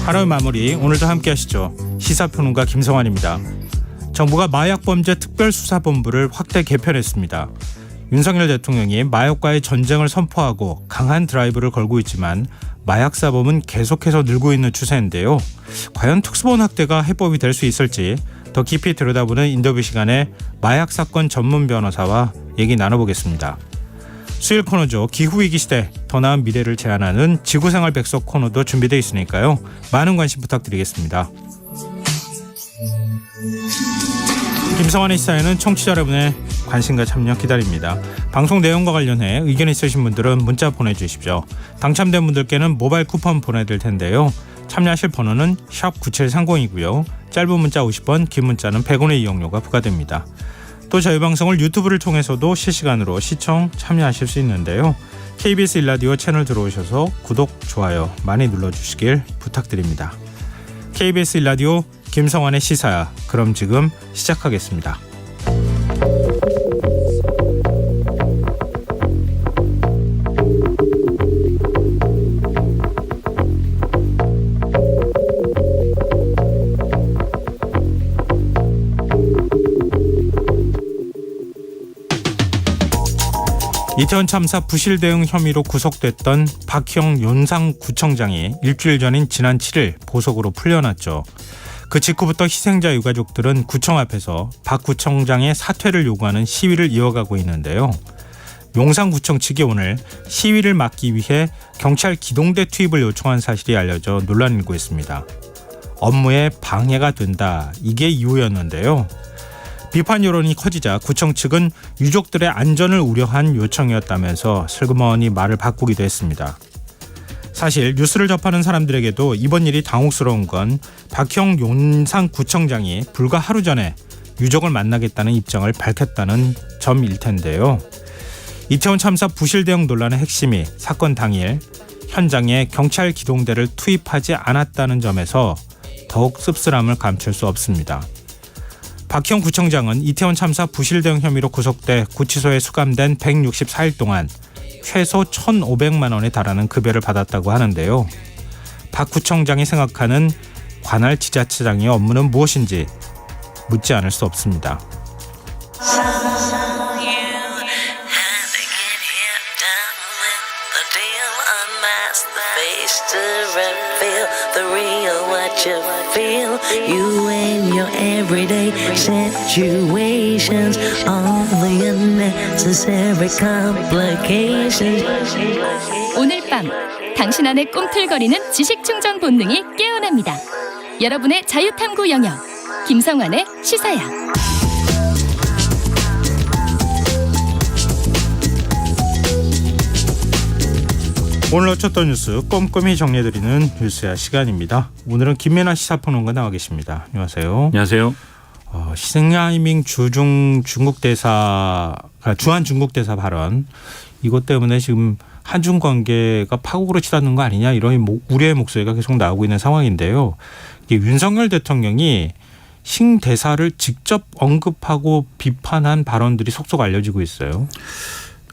하루의 마무리 오늘도 함께 하시죠. 시사평론가 김성환입니다. 정부가 마약범죄특별수사본부를 확대 개편했습니다. 윤석열 대통령이 마약과의 전쟁을 선포하고 강한 드라이브를 걸고 있지만 마약사범은 계속해서 늘고 있는 추세인데요. 과연 특수본 확대가 해법이 될 수 있을지 더 깊이 들여다보는 인터뷰 시간에 마약사건 전문 변호사와 얘기 나눠보겠습니다. 수요일 코너죠. 기후위기 시대 더 나은 미래를 제안하는 지구생활 백석 코너도 준비되어 있으니까요. 많은 관심 부탁드리겠습니다. 김성환의 시사에는 청취자 여러분의 관심과 참여 기다립니다. 방송 내용과 관련해 의견 있으신 분들은 문자 보내주십시오. 당첨된 분들께는 모바일 쿠폰 보내드릴 텐데요. 참여하실 번호는 샵 9730이고요. 짧은 문자 50원, 긴 문자는 100원의 이용료가 부과됩니다. 또 저희 방송을 유튜브를 통해서도 실시간으로 시청 참여하실 수 있는데요. KBS 일라디오 채널 들어오셔서 구독, 좋아요 많이 눌러주시길 부탁드립니다. KBS 일라디오 김성환의 시사야. 그럼 지금 시작하겠습니다. 이태원 참사 부실 대응 혐의로 구속됐던 박형 용산구청장이 일주일 전인 지난 7일 보석으로 풀려났죠. 그 직후부터 희생자 유가족들은 구청 앞에서 박 구청장의 사퇴를 요구하는 시위를 이어가고 있는데요. 용산구청 측이 오늘 시위를 막기 위해 경찰 기동대 투입을 요청한 사실이 알려져 논란이 일고 있습니다. 업무에 방해가 된다, 이게 이유였는데요. 비판 여론이 커지자 구청 측은 유족들의 안전을 우려한 요청이었다면서 슬그머니 말을 바꾸기도 했습니다. 사실 뉴스를 접하는 사람들에게도 이번 일이 당혹스러운 건 박형 용산구청장이 불과 하루 전에 유족을 만나겠다는 입장을 밝혔다는 점일 텐데요. 이태원 참사 부실 대응 논란의 핵심이 사건 당일 현장에 경찰 기동대를 투입하지 않았다는 점에서 더욱 씁쓸함을 감출 수 없습니다. 박형 구청장은 이태원 참사 부실 대응 혐의로 구속돼 구치소에 수감된 164일 동안 최소 1,500만 원에 달하는 급여를 받았다고 하는데요. 박 구청장이 생각하는 관할 지자체장의 업무는 무엇인지 묻지 않을 수 없습니다. The real what you feel, you and your everyday situations, all the unnecessary complications. 오늘 밤 당신 안에 꿈틀거리는 지식 충전 본능이 깨어납니다. 여러분의 자유탐구 영역 김성환의 시사야. 오늘 어쩌던 뉴스 꼼꼼히 정리해드리는 뉴스야 시간입니다. 오늘은 김민아 시사평론가 나와 계십니다. 안녕하세요. 안녕하세요. 시승야이밍 중국 대사가 주한 중국 대사 발언, 이것 때문에 지금 한중 관계가 파국으로 치닫는 거 아니냐, 이런 우려의 목소리가 계속 나오고 있는 상황인데요. 이게 윤석열 대통령이 신 대사를 직접 언급하고 비판한 발언들이 속속 알려지고 있어요.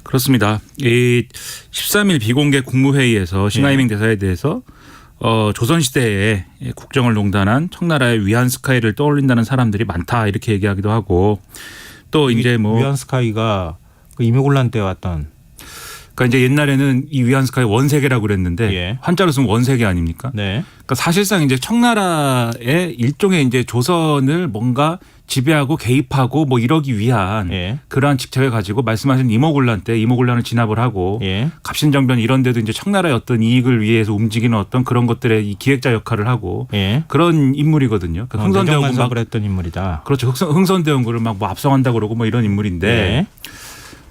그렇습니다. 이 13일 비공개 국무회의에서 싱하이밍 대사에 대해서 조선시대에 국정을 농단한 청나라의 위안스카이를 떠올린다는 사람들이 많다, 이렇게 얘기하기도 하고, 또 이제 뭐 위안스카이가 임요곤란 때 왔던, 그러니까 이제 옛날에는 이 위안스카이 원세계라고 그랬는데 예. 한자로 쓰면 원세계 아닙니까? 네. 그러니까 사실상 이제 청나라의 일종의 이제 조선을 뭔가 지배하고 개입하고 뭐 이러기 위한 예. 그러한 직책을 가지고 말씀하신 이모곤란 때 이모곤란을 진압을 하고 예. 갑신정변 이런 데도 이제 청나라의 어떤 이익을 위해서 움직이는 어떤 그런 것들의 이 기획자 역할을 하고 예. 그런 인물이거든요. 그러니까 흥선대원군을 했던 인물이다. 그렇죠. 흥선대원군을 막 뭐 압송한다고 그러고 뭐 이런 인물인데. 예.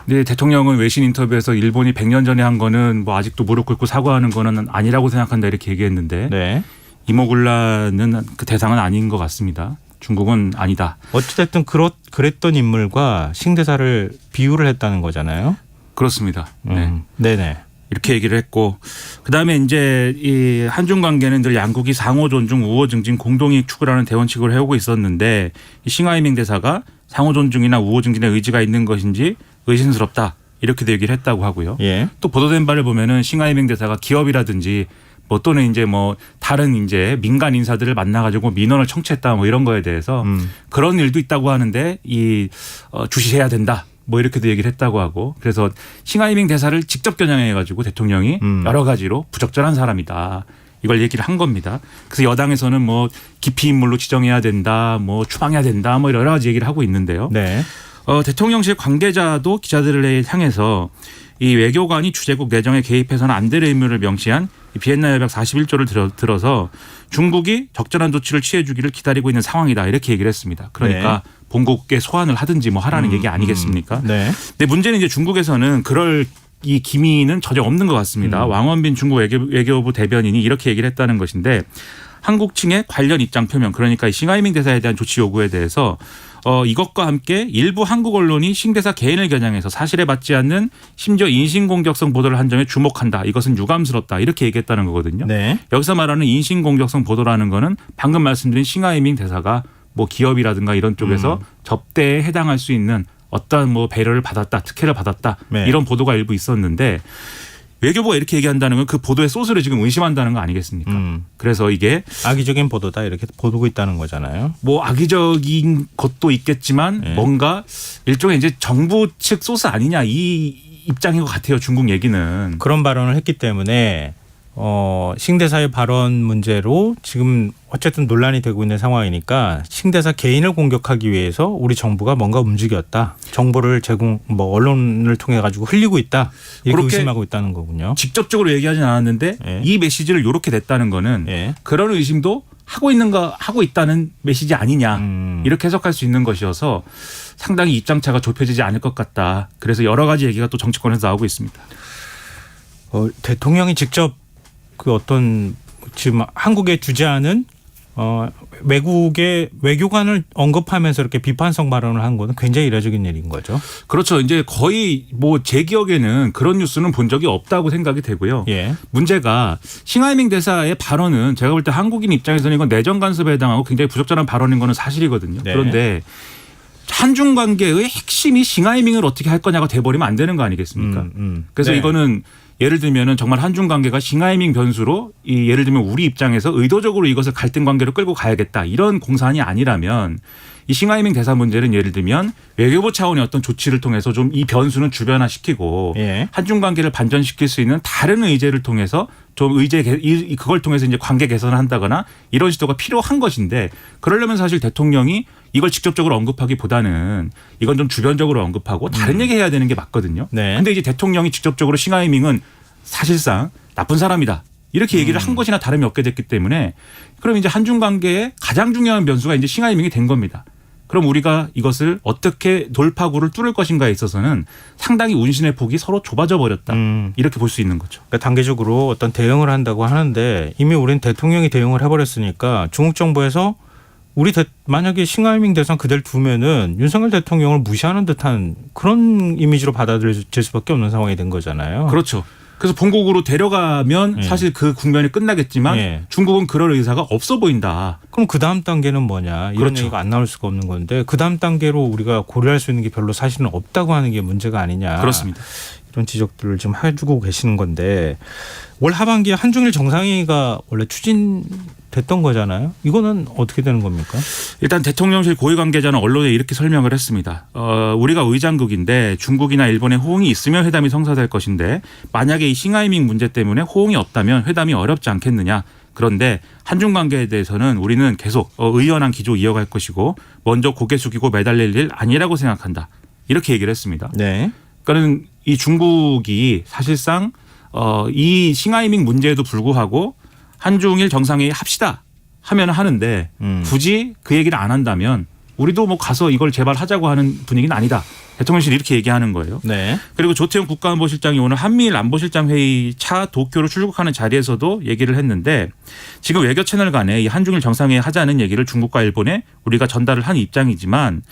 근데 대통령은 외신 인터뷰에서 일본이 100년 전에 한 거는 뭐 아직도 무릎 꿇고 사과하는 거는 아니라고 생각한다, 이렇게 얘기했는데 네. 이모곤란은 그 대상은 아닌 것 같습니다. 중국은 아니다. 어찌됐든 그랬던 인물과 신 대사를 비유를 했다는 거잖아요. 그렇습니다. 네. 네네. 이렇게 얘기를 했고 그다음에 이제 이 한중 관계는 늘 양국이 상호 존중, 우호 증진, 공동이익 추구라는 대원칙을 해오고 있었는데 이 싱하이밍 대사가 상호 존중이나 우호 증진의 의지가 있는 것인지 의심스럽다 이렇게도 얘기를 했다고 하고요. 예. 또 보도된 바를 보면은 싱하이밍 대사가 기업이라든지 뭐 또는 이제 뭐 다른 이제 민간 인사들을 만나가지고 민원을 청취했다 뭐 이런 거에 대해서 그런 일도 있다고 하는데 이 주시해야 된다. 뭐 이렇게도 얘기를 했다고 하고 그래서 싱하이밍 대사를 직접 겨냥해가지고 대통령이 여러 가지로 부적절한 사람이다. 이걸 얘기를 한 겁니다. 그래서 여당에서는 뭐 기피 인물로 지정해야 된다, 뭐 추방해야 된다, 뭐 여러 가지 얘기를 하고 있는데요. 네. 대통령실 관계자도 기자들을 향해서 이 외교관이 주재국 내정에 개입해서는 안 될 의무를 명시한 이 비엔나 협약 41조를 들어서 중국이 적절한 조치를 취해 주기를 기다리고 있는 상황이다. 이렇게 얘기를 했습니다. 그러니까 본국에 소환을 하든지 뭐 하라는 얘기 아니겠습니까? 네. 근데 문제는 이제 중국에서는 그럴 이 기미는 전혀 없는 것 같습니다. 왕원빈 중국 외교부 대변인이 이렇게 얘기를 했다는 것인데 한국 측의 관련 입장 표명 그러니까 이 싱하이밍 대사에 대한 조치 요구에 대해서 이것과 함께 일부 한국 언론이 싱 대사 개인을 겨냥해서 사실에 맞지 않는 심지어 인신공격성 보도를 한 점에 주목한다. 이것은 유감스럽다. 이렇게 얘기했다는 거거든요. 네. 여기서 말하는 인신공격성 보도라는 거는 방금 말씀드린 싱하이밍 대사가 뭐 기업이라든가 이런 쪽에서 접대에 해당할 수 있는 어떤 뭐 배려를 받았다, 특혜를 받았다 네. 이런 보도가 일부 있었는데 외교부가 이렇게 얘기한다는 건 그 보도의 소스를 지금 의심한다는 거 아니겠습니까? 그래서 이게 악의적인 보도다 이렇게 보고 있다는 거잖아요. 뭐 악의적인 것도 있겠지만 네. 뭔가 일종의 이제 정부 측 소스 아니냐 이 입장인 것 같아요. 중국 얘기는. 그런 발언을 했기 때문에 싱 대사의 발언 문제로 지금 어쨌든 논란이 되고 있는 상황이니까 싱 대사 개인을 공격하기 위해서 우리 정부가 뭔가 움직였다. 정보를 언론을 통해 가지고 흘리고 있다. 이렇게 그렇게 의심하고 있다는 거군요. 직접적으로 얘기하진 않았는데 예. 이 메시지를 이렇게 냈다는 거는 예. 그런 의심도 하고 있다는 메시지 아니냐 이렇게 해석할 수 있는 것이어서 상당히 입장차가 좁혀지지 않을 것 같다. 그래서 여러 가지 얘기가 또 정치권에서 나오고 있습니다. 대통령이 직접 그 어떤 지금 한국에 주재하는 외국의 외교관을 언급하면서 이렇게 비판성 발언을 한 것은 굉장히 이례적인 일인 거죠. 그렇죠. 이제 거의 뭐 제 기억에는 그런 뉴스는 본 적이 없다고 생각이 되고요. 예. 문제가 싱하이밍 대사의 발언은 제가 볼 때 한국인 입장에서는 이건 내정 간섭에 해당하고 굉장히 부적절한 발언인 거는 사실이거든요. 네. 그런데 한중 관계의 핵심이 싱하이밍을 어떻게 할 거냐가 돼버리면 안 되는 거 아니겠습니까? 그래서 네. 이거는 예를 들면은 정말 한중 관계가 싱하이밍 변수로 이 예를 들면 우리 입장에서 의도적으로 이것을 갈등 관계로 끌고 가야겠다 이런 공산이 아니라면 이 싱하이밍 대사 문제는 예를 들면 외교부 차원의 어떤 조치를 통해서 좀 이 변수는 주변화시키고 예. 한중 관계를 반전시킬 수 있는 다른 의제를 통해서 좀 그걸 통해서 이제 관계 개선을 한다거나 이런 시도가 필요한 것인데 그러려면 사실 대통령이 이걸 직접적으로 언급하기보다는 이건 좀 주변적으로 언급하고 다른 얘기 해야 되는 게 맞거든요. 네. 근데 이제 대통령이 직접적으로 싱하이밍은 사실상 나쁜 사람이다. 이렇게 얘기를 한 것이나 다름이 없게 됐기 때문에 그럼 이제 한중 관계의 가장 중요한 변수가 이제 싱하이밍이 된 겁니다. 그럼 우리가 이것을 어떻게 돌파구를 뚫을 것인가에 있어서는 상당히 운신의 폭이 서로 좁아져 버렸다. 이렇게 볼 수 있는 거죠. 그러니까 단계적으로 어떤 대응을 한다고 하는데 이미 우리는 대통령이 대응을 해버렸으니까 중국 정부에서 만약에 싱하이밍 대상 그대로 두면은 윤석열 대통령을 무시하는 듯한 그런 이미지로 받아들여질 수밖에 없는 상황이 된 거잖아요. 그렇죠. 그래서 본국으로 데려가면 예. 사실 그 국면이 끝나겠지만 예. 중국은 그럴 의사가 없어 보인다. 그럼 그 다음 단계는 뭐냐 이런 그렇죠. 얘기가 안 나올 수가 없는 건데 그 다음 단계로 우리가 고려할 수 있는 게 별로 사실은 없다고 하는 게 문제가 아니냐. 그렇습니다. 이런 지적들을 지금 해주고 계시는 건데 올 하반기에 한중일 정상회의가 원래 추진됐던 거잖아요. 이거는 어떻게 되는 겁니까? 일단 대통령실 고위 관계자는 언론에 이렇게 설명을 했습니다. 우리가 의장국인데 중국이나 일본의 호응이 있으면 회담이 성사될 것인데 만약에 이 싱하이밍 문제 때문에 호응이 없다면 회담이 어렵지 않겠느냐. 그런데 한중 관계에 대해서는 우리는 계속 의연한 기조 이어갈 것이고 먼저 고개 숙이고 매달릴 일 아니라고 생각한다. 이렇게 얘기를 했습니다. 네. 그러니까 이 중국이 사실상 이 싱하이밍 문제에도 불구하고 한중일 정상회의 합시다 하면 하는데 굳이 그 얘기를 안 한다면 우리도 뭐 가서 이걸 제발 하자고 하는 분위기는 아니다. 대통령실이 이렇게 얘기하는 거예요. 네. 그리고 조태용 국가안보실장이 오늘 한미일 안보실장 회의 차 도쿄로 출국하는 자리에서도 얘기를 했는데 지금 외교 채널 간에 이 한중일 정상회의 하자는 얘기를 중국과 일본에 우리가 전달을 한 입장이지만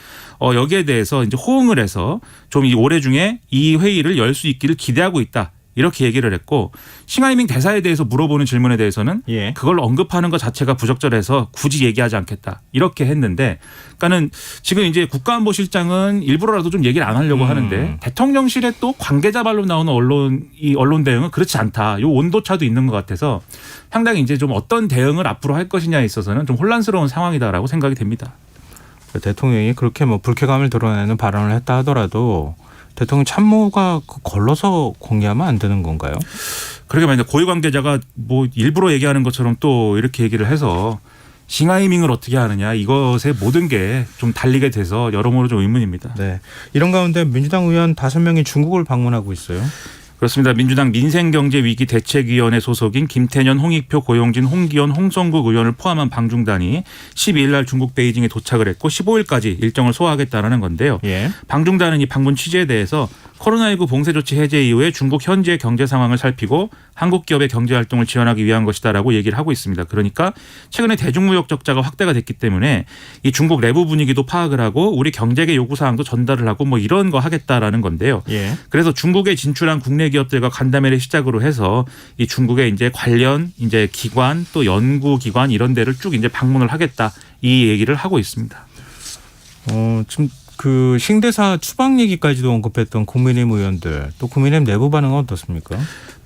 여기에 대해서 이제 호응을 해서 좀 이 올해 중에 이 회의를 열 수 있기를 기대하고 있다. 이렇게 얘기를 했고 싱하이밍 대사에 대해서 물어보는 질문에 대해서는 예. 그걸 언급하는 것 자체가 부적절해서 굳이 얘기하지 않겠다 이렇게 했는데 그러니까는 지금 이제 국가안보실장은 일부러라도 좀 얘기를 안 하려고 하는데 대통령실에 또 관계자 발로 나오는 언론 대응은 그렇지 않다. 요 온도차도 있는 것 같아서 상당히 이제 좀 어떤 대응을 앞으로 할 것이냐에 있어서는 좀 혼란스러운 상황이다라고 생각이 됩니다. 대통령이 그렇게 뭐 불쾌감을 드러내는 발언을 했다 하더라도 대통령 참모가 걸러서 공개하면 안 되는 건가요? 그러게 말이죠. 고위 관계자가 뭐 일부러 얘기하는 것처럼 또 이렇게 얘기를 해서 싱하이밍을 어떻게 하느냐 이것의 모든 게 좀 달리게 돼서 여러모로 좀 의문입니다. 네. 이런 가운데 민주당 의원 5명이 중국을 방문하고 있어요. 그렇습니다. 민주당 민생경제위기대책위원회 소속인 김태년, 홍익표, 고용진, 홍기현, 홍성국 의원을 포함한 방중단이 12일 날 중국 베이징에 도착을 했고 15일까지 일정을 소화하겠다라는 건데요. 예. 방중단은 이 방문 취지에 대해서 코로나19 봉쇄조치 해제 이후에 중국 현지의 경제 상황을 살피고 한국 기업의 경제활동을 지원하기 위한 것이다라고 얘기를 하고 있습니다. 그러니까 최근에 대중무역 적자가 확대가 됐기 때문에 이 중국 내부 분위기도 파악을 하고 우리 경제계 요구사항도 전달을 하고 뭐 이런 거 하겠다라는 건데요. 예. 그래서 중국에 진출한 국내 기업들과 간담회를 시작으로 해서 이 중국의 이제 관련 이제 기관 또 연구기관 이런 데를 쭉 이제 방문을 하겠다 이 얘기를 하고 있습니다. 지금 그 신대사 추방 얘기까지도 언급했던 국민의힘 의원들 또 국민의힘 내부 반응은 어떻습니까?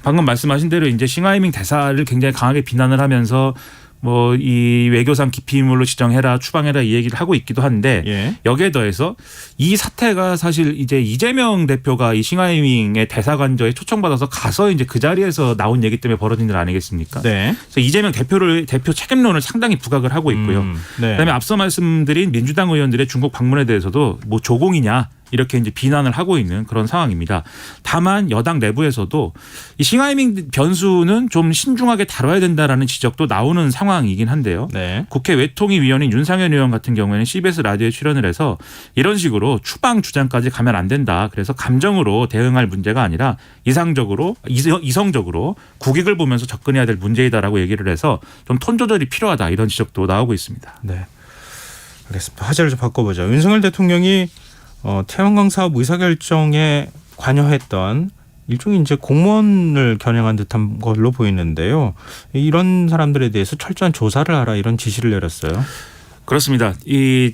방금 말씀하신 대로 이제 싱하이밍 대사를 굉장히 강하게 비난을 하면서 뭐 이 외교상 기피인물로 지정해라 추방해라 이 얘기를 하고 있기도 한데 예. 여기에 더해서 이 사태가 사실 이제 이재명 대표가 이 싱하이밍의 대사관저에 초청받아서 가서 이제 그 자리에서 나온 얘기 때문에 벌어진 일 아니겠습니까? 네. 그래서 이재명 대표 책임론을 상당히 부각을 하고 있고요. 네. 그다음에 앞서 말씀드린 민주당 의원들의 중국 방문에 대해서도 뭐 조공이냐 이렇게 이제 비난을 하고 있는 그런 상황입니다. 다만 여당 내부에서도 이 싱하이밍 변수는 좀 신중하게 다뤄야 된다라는 지적도 나오는 상황이긴 한데요. 네. 국회 외통위위원인 윤상현 의원 같은 경우에는 CBS 라디오에 출연을 해서 이런 식으로 추방 주장까지 가면 안 된다. 그래서 감정으로 대응할 문제가 아니라 이성적으로 국익을 보면서 접근해야 될 문제이다라고 얘기를 해서 좀 톤 조절이 필요하다 이런 지적도 나오고 있습니다. 네. 알겠습니다. 화제를 좀 바꿔보죠. 윤석열 대통령이 태양광 사업 의사결정에 관여했던 일종의 이제 공무원을 겨냥한 듯한 걸로 보이는데요. 이런 사람들에 대해서 철저한 조사를 하라 이런 지시를 내렸어요. 그렇습니다. 이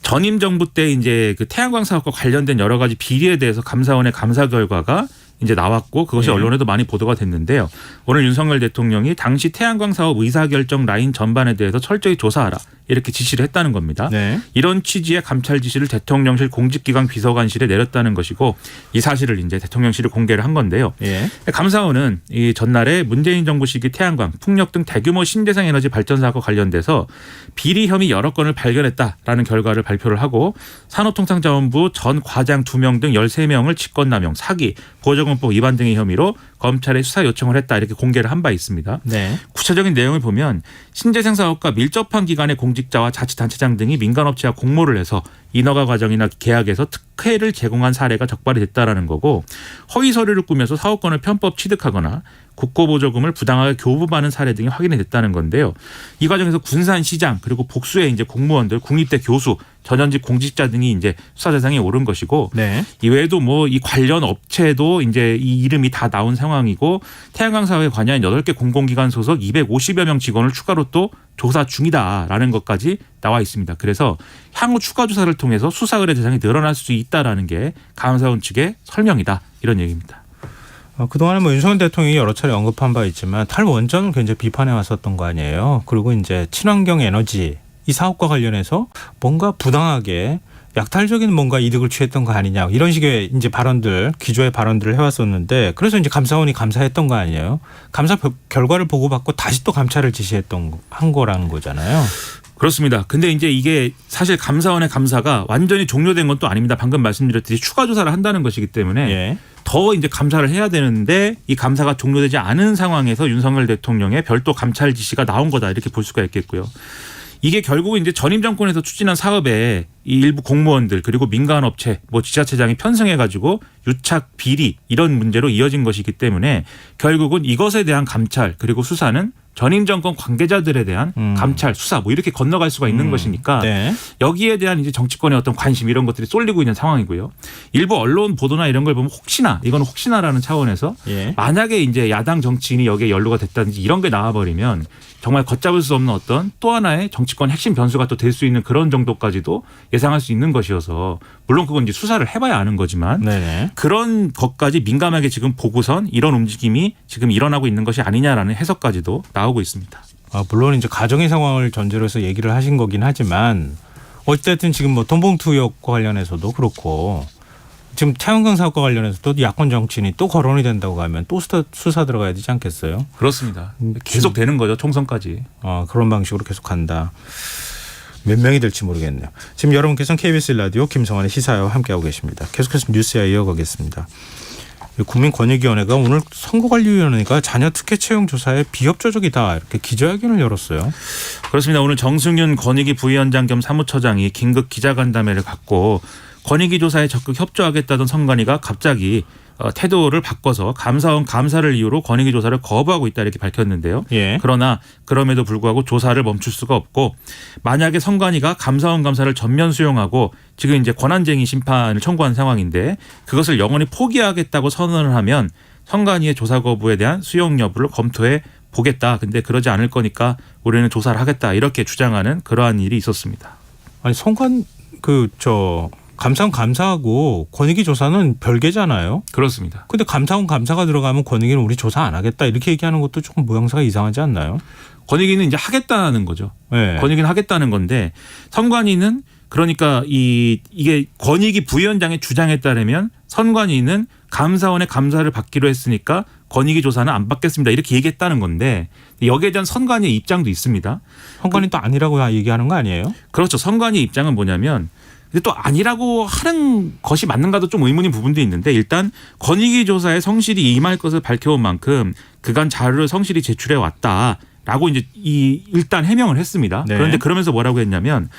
전임 정부 때 이제 그 태양광 사업과 관련된 여러 가지 비리에 대해서 감사원의 감사 결과가 이제 나왔고 그것이 네. 언론에도 많이 보도가 됐는데요. 오늘 윤석열 대통령이 당시 태양광 사업 의사결정 라인 전반에 대해서 철저히 조사하라 이렇게 지시를 했다는 겁니다. 네. 이런 취지의 감찰 지시를 대통령실 공직기강 비서관실에 내렸다는 것이고 이 사실을 이제 대통령실이 공개를 한 건데요. 예. 감사원은 이 전날에 문재인 정부 시기 태양광, 풍력 등 대규모 신재생 에너지 발전 사업과 관련돼서 비리 혐의 여러 건을 발견했다라는 결과를 발표를 하고 산업통상자원부 전 과장 2명 등 13명을 직권남용, 사기, 보조금법 위반 등의 혐의로 검찰에 수사 요청을 했다 이렇게 공개를 한 바 있습니다. 네. 구체적인 내용을 보면 신재생 사업과 밀접한 기관의 공직자와 자치단체장 등이 민간업체와 공모를 해서 인허가 과정이나 계약에서 특혜를 제공한 사례가 적발이 됐다라는 거고 허위 서류를 꾸며서 사업권을 편법 취득하거나 국고보조금을 부당하게 교부받는 사례 등이 확인이 됐다는 건데요. 이 과정에서 군산시장 그리고 복수의 이제 공무원들, 국립대 교수, 전현직 공직자 등이 이제 수사 대상에 오른 것이고 네. 이외에도 뭐 이 관련 업체도 이제 이 이름이 다 나온 상황이고 태양광 사업에 관여한 8개 공공기관 소속 250여 명 직원을 추가로 또 조사 중이다라는 것까지 나와 있습니다. 그래서 향후 추가 조사를 통해서 수사 의뢰 대상이 늘어날 수 있다라는 게 감사원 측의 설명이다 이런 얘기입니다. 그동안에 뭐 윤석열 대통령이 여러 차례 언급한 바 있지만 탈원전을 굉장히 비판해 왔었던 거 아니에요. 그리고 이제 친환경 에너지 이 사업과 관련해서 뭔가 부당하게 약탈적인 뭔가 이득을 취했던 거 아니냐 이런 식의 이제 발언들 기조의 발언들을 해왔었는데 그래서 이제 감사원이 감사했던 거 아니에요. 감사 결과를 보고받고 다시 또 감찰을 지시했던 한 거라는 거잖아요. 그렇습니다. 근데 이제 이게 사실 감사원의 감사가 완전히 종료된 건 또 아닙니다. 방금 말씀드렸듯이 추가 조사를 한다는 것이기 때문에 예. 더 이제 감사를 해야 되는데 이 감사가 종료되지 않은 상황에서 윤석열 대통령의 별도 감찰 지시가 나온 거다 이렇게 볼 수가 있겠고요. 이게 결국은 이제 전임 정권에서 추진한 사업에 이 일부 공무원들 그리고 민간업체 뭐 지자체장이 편성해가지고 유착 비리 이런 문제로 이어진 것이기 때문에 결국은 이것에 대한 감찰 그리고 수사는 전임 정권 관계자들에 대한 감찰, 수사 뭐 이렇게 건너갈 수가 있는 것이니까 네. 여기에 대한 이제 정치권의 어떤 관심 이런 것들이 쏠리고 있는 상황이고요. 일부 언론 보도나 이런 걸 보면 혹시나 이건 혹시나라는 차원에서 예. 만약에 이제 야당 정치인이 여기에 연루가 됐다든지 이런 게 나와버리면 정말 걷잡을 수 없는 어떤 또 하나의 정치권 핵심 변수가 또 될 수 있는 그런 정도까지도 예상할 수 있는 것이어서 물론 그건 이제 수사를 해봐야 아는 거지만 네네. 그런 것까지 민감하게 지금 보고선 이런 움직임이 지금 일어나고 있는 것이 아니냐라는 해석까지도 나오고 있습니다. 물론 이제 가정의 상황을 전제로 해서 얘기를 하신 거긴 하지만 어쨌든 지금 뭐 돈봉투 의혹과 관련해서도 그렇고 지금 태양광 사업과 관련해서도 야권 정치인이 또 거론이 된다고 하면 또 수사 들어가야 되지 않겠어요? 그렇습니다. 계속 되는 거죠. 총선까지. 그런 방식으로 계속 간다. 몇 명이 될지 모르겠네요. 지금 여러분께서는 KBS 라디오 김성환의 시사와 함께하고 계십니다. 계속해서 뉴스야 이어가겠습니다. 국민권익위원회가 오늘 선거관리위원회가 자녀 특혜 채용 조사에 비협조적이다 이렇게 기자회견을 열었어요. 그렇습니다. 오늘 정승윤 권익위 부위원장 겸 사무처장이 긴급 기자간담회를 갖고 권익위 조사에 적극 협조하겠다던 선관위가 갑자기 태도를 바꿔서 감사원 감사를 이유로 권익위 조사를 거부하고 있다 이렇게 밝혔는데요. 예. 그러나 그럼에도 불구하고 조사를 멈출 수가 없고 만약에 선관위가 감사원 감사를 전면 수용하고 지금 이제 권한쟁의 심판을 청구한 상황인데 그것을 영원히 포기하겠다고 선언을 하면 선관위의 조사 거부에 대한 수용 여부를 검토해 보겠다. 근데 그러지 않을 거니까 우리는 조사를 하겠다. 이렇게 주장하는 그러한 일이 있었습니다. 아니 감사원 감사하고 권익위 조사는 별개잖아요. 그렇습니다. 근데 감사원 감사가 들어가면 권익위는 우리 조사 안 하겠다 이렇게 얘기하는 것도 조금 모양새가 이상하지 않나요? 권익위는 이제 하겠다는 거죠. 네. 권익위는 하겠다는 건데 선관위는 그러니까 이게 권익위 부위원장의 주장에 따르면 선관위는 감사원의 감사를 받기로 했으니까 권익위 조사는 안 받겠습니다. 이렇게 얘기했다는 건데 여기에 대한 선관위의 입장도 있습니다. 선관위 또 아니라고 얘기하는 거 아니에요? 그렇죠. 선관위의 입장은 뭐냐면 근데 또 아니라고 하는 것이 맞는가도 좀 의문인 부분도 있는데 일단 권익위 조사에 성실히 임할 것을 밝혀온 만큼 그간 자료를 성실히 제출해 왔다라고 이제 일단 해명을 했습니다. 네. 그런데 그러면서 뭐라고 했냐면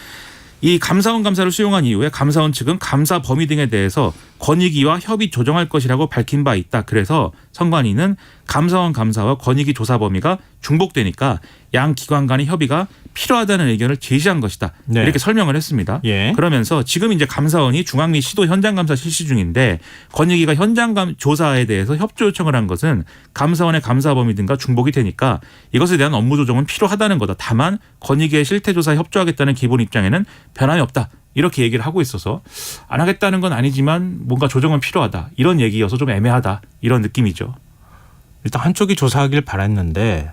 이 감사원 감사를 수용한 이후에 감사원 측은 감사 범위 등에 대해서 권익위와 협의 조정할 것이라고 밝힌 바 있다. 그래서 선관위는 감사원 감사와 권익위 조사 범위가 중복되니까 양 기관 간의 협의가 필요하다는 의견을 제시한 것이다. 네. 이렇게 설명을 했습니다. 예. 그러면서 지금 이제 감사원이 중앙 및 시도 현장 감사 실시 중인데 권익위가 현장 조사에 대해서 협조 요청을 한 것은 감사원의 감사 범위 등과 중복이 되니까 이것에 대한 업무 조정은 필요하다는 거다. 다만 권익위의 실태 조사에 협조하겠다는 기본 입장에는 변함이 없다. 이렇게 얘기를 하고 있어서 안 하겠다는 건 아니지만 뭔가 조정은 필요하다. 이런 얘기여서 좀 애매하다. 이런 느낌이죠. 일단 한쪽이 조사하길 바랬는데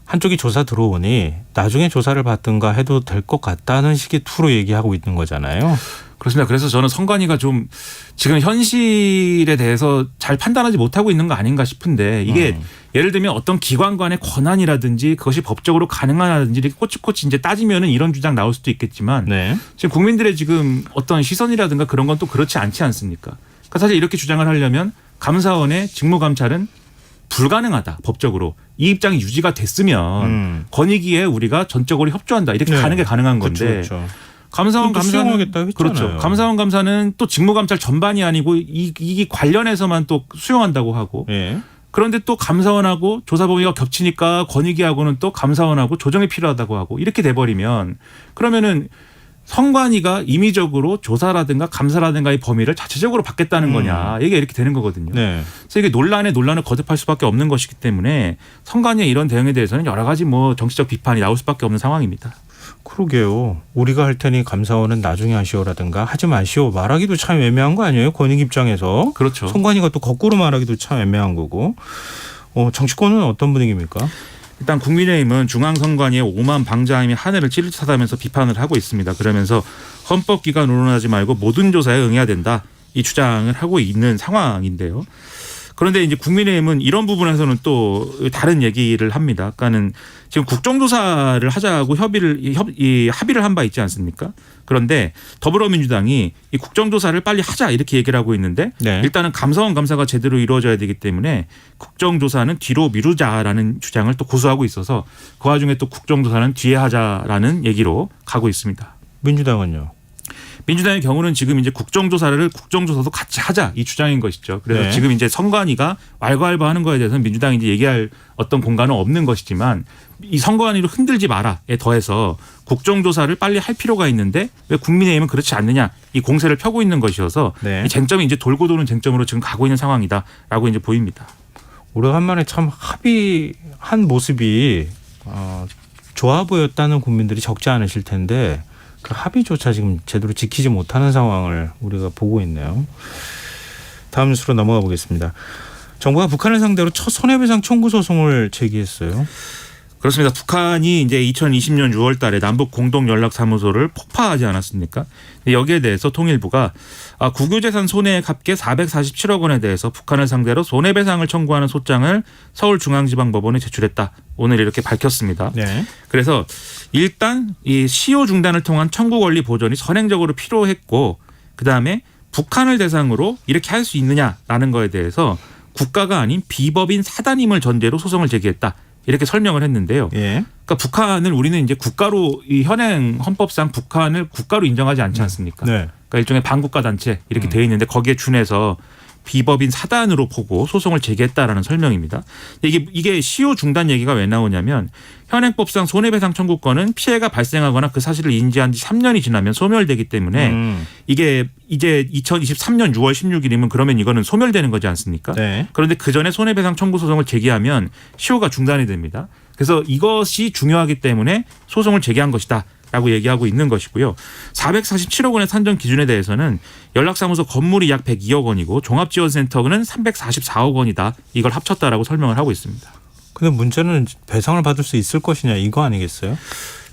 한쪽이 조사 들어오니 나중에 조사를 받든가 해도 될 것 같다는 식의 투로 얘기하고 있는 거잖아요. 그렇습니다. 그래서 저는 선관위가 좀 지금 현실에 대해서 잘 판단하지 못하고 있는 거 아닌가 싶은데 이게 예를 들면 어떤 기관 간의 권한이라든지 그것이 법적으로 가능하다든지 이렇게 꼬치꼬치 이제 따지면은 이런 주장 나올 수도 있겠지만 네. 지금 국민들의 지금 어떤 시선이라든가 그런 건 또 그렇지 않지 않습니까? 그러니까 사실 이렇게 주장을 하려면 감사원의 직무 감찰은 불가능하다 법적으로 이 입장이 유지가 됐으면 권익위에 우리가 전적으로 협조한다 이렇게 가는 게 가능한 건데 그렇죠. 감사원 감사는 수용하겠다고 했잖아요. 그렇죠. 감사원 감사는 또 직무 감찰 전반이 아니고 이 관련해서만 또 수용한다고 하고 예. 그런데 또 감사원하고 조사 범위가 겹치니까 권익위하고는 또 감사원하고 조정이 필요하다고 하고 이렇게 돼버리면 그러면은 선관위가 임의적으로 조사라든가 감사라든가의 범위를 자체적으로 받겠다는 거냐 이게 이렇게 되는 거거든요. 네. 그래서 이게 논란을 거듭할 수밖에 없는 것이기 때문에 선관위의 이런 대응에 대해서는 여러 가지 뭐 정치적 비판이 나올 수밖에 없는 상황입니다. 그러게요. 우리가 할 테니 감사원은 나중에 하시오라든가 하지 마시오 말하기도 참 애매한 거 아니에요? 권익 입장에서. 그렇죠. 선관위가 또 거꾸로 말하기도 참 애매한 거고. 정치권은 어떤 분위기입니까? 일단 국민의힘은 중앙선관위의 오만 방자임이 하늘을 찌릿하다면서 비판을 하고 있습니다. 그러면서 헌법기관 운운하지 말고 모든 조사에 응해야 된다. 이 주장을 하고 있는 상황인데요. 그런데 이제 국민의힘은 이런 부분에서는 또 다른 얘기를 합니다. 그러니까는 지금 국정조사를 하자고 합의를 한 바 있지 않습니까? 그런데 더불어민주당이 이 국정조사를 빨리 하자 이렇게 얘기를 하고 있는데 네. 일단은 감사원 감사가 제대로 이루어져야 되기 때문에 국정조사는 뒤로 미루자라는 주장을 또 고수하고 있어서 그 와중에 또 국정조사는 뒤에 하자라는 얘기로 가고 있습니다. 민주당은요? 민주당의 경우는 지금 이제 국정조사도 같이 하자 이 주장인 것이죠. 그래서 네. 지금 이제 선관위가 왈가왈부하는 거에 대해서는 민주당이 이제 얘기할 어떤 공간은 없는 것이지만 이 선관위를 흔들지 마라에 더해서 국정조사를 빨리 할 필요가 있는데 왜 국민의힘은 그렇지 않느냐 이 공세를 펴고 있는 것이어서 네. 이 쟁점이 이제 돌고 도는 쟁점으로 지금 가고 있는 상황이다라고 이제 보입니다. 오래간만에 참 합의한 모습이 좋아 보였다는 국민들이 적지 않으실 텐데 그 합의조차 지금 제대로 지키지 못하는 상황을 우리가 보고 있네요. 다음 뉴스로 넘어가 보겠습니다. 정부가 북한을 상대로 첫 손해배상 청구 소송을 제기했어요. 그렇습니다. 북한이 이제 2020년 6월 달에 남북 공동 연락 사무소를 폭파하지 않았습니까? 여기에 대해서 통일부가 국유재산 손해액 합계 447억 원에 대해서 북한을 상대로 손해배상을 청구하는 소장을 서울중앙지방법원에 제출했다. 오늘 이렇게 밝혔습니다. 네. 그래서 일단 이 시효 중단을 통한 청구 권리 보존이 선행적으로 필요했고 그다음에 북한을 대상으로 이렇게 할 수 있느냐라는 거에 대해서 국가가 아닌 비법인 사단임을 전제로 소송을 제기했다. 이렇게 설명을 했는데요. 예. 그러니까 북한을 우리는 이제 국가로 이 현행 헌법상 북한을 국가로 인정하지 않지 않습니까? 네. 그러니까 일종의 반국가 단체 이렇게 돼 있는데 거기에 준해서 비법인 사단으로 보고 소송을 제기했다라는 설명입니다. 이게 시효 중단 얘기가 왜 나오냐면 현행법상 손해배상 청구권은 피해가 발생하거나 그 사실을 인지한 지 3년이 지나면 소멸되기 때문에 이게 이제 2023년 6월 16일이면 그러면 이거는 소멸되는 거지 않습니까? 네. 그런데 그 전에 손해배상 청구 소송을 제기하면 시효가 중단이 됩니다. 그래서 이것이 중요하기 때문에 소송을 제기한 것이다. 라고 얘기하고 있는 것이고요. 447억 원의 산정 기준에 대해서는 연락사무소 건물이 약 102억 원이고 종합지원센터는 344억 원이다. 이걸 합쳤다라고 설명을 하고 있습니다. 근데 문제는 배상을 받을 수 있을 것이냐 이거 아니겠어요?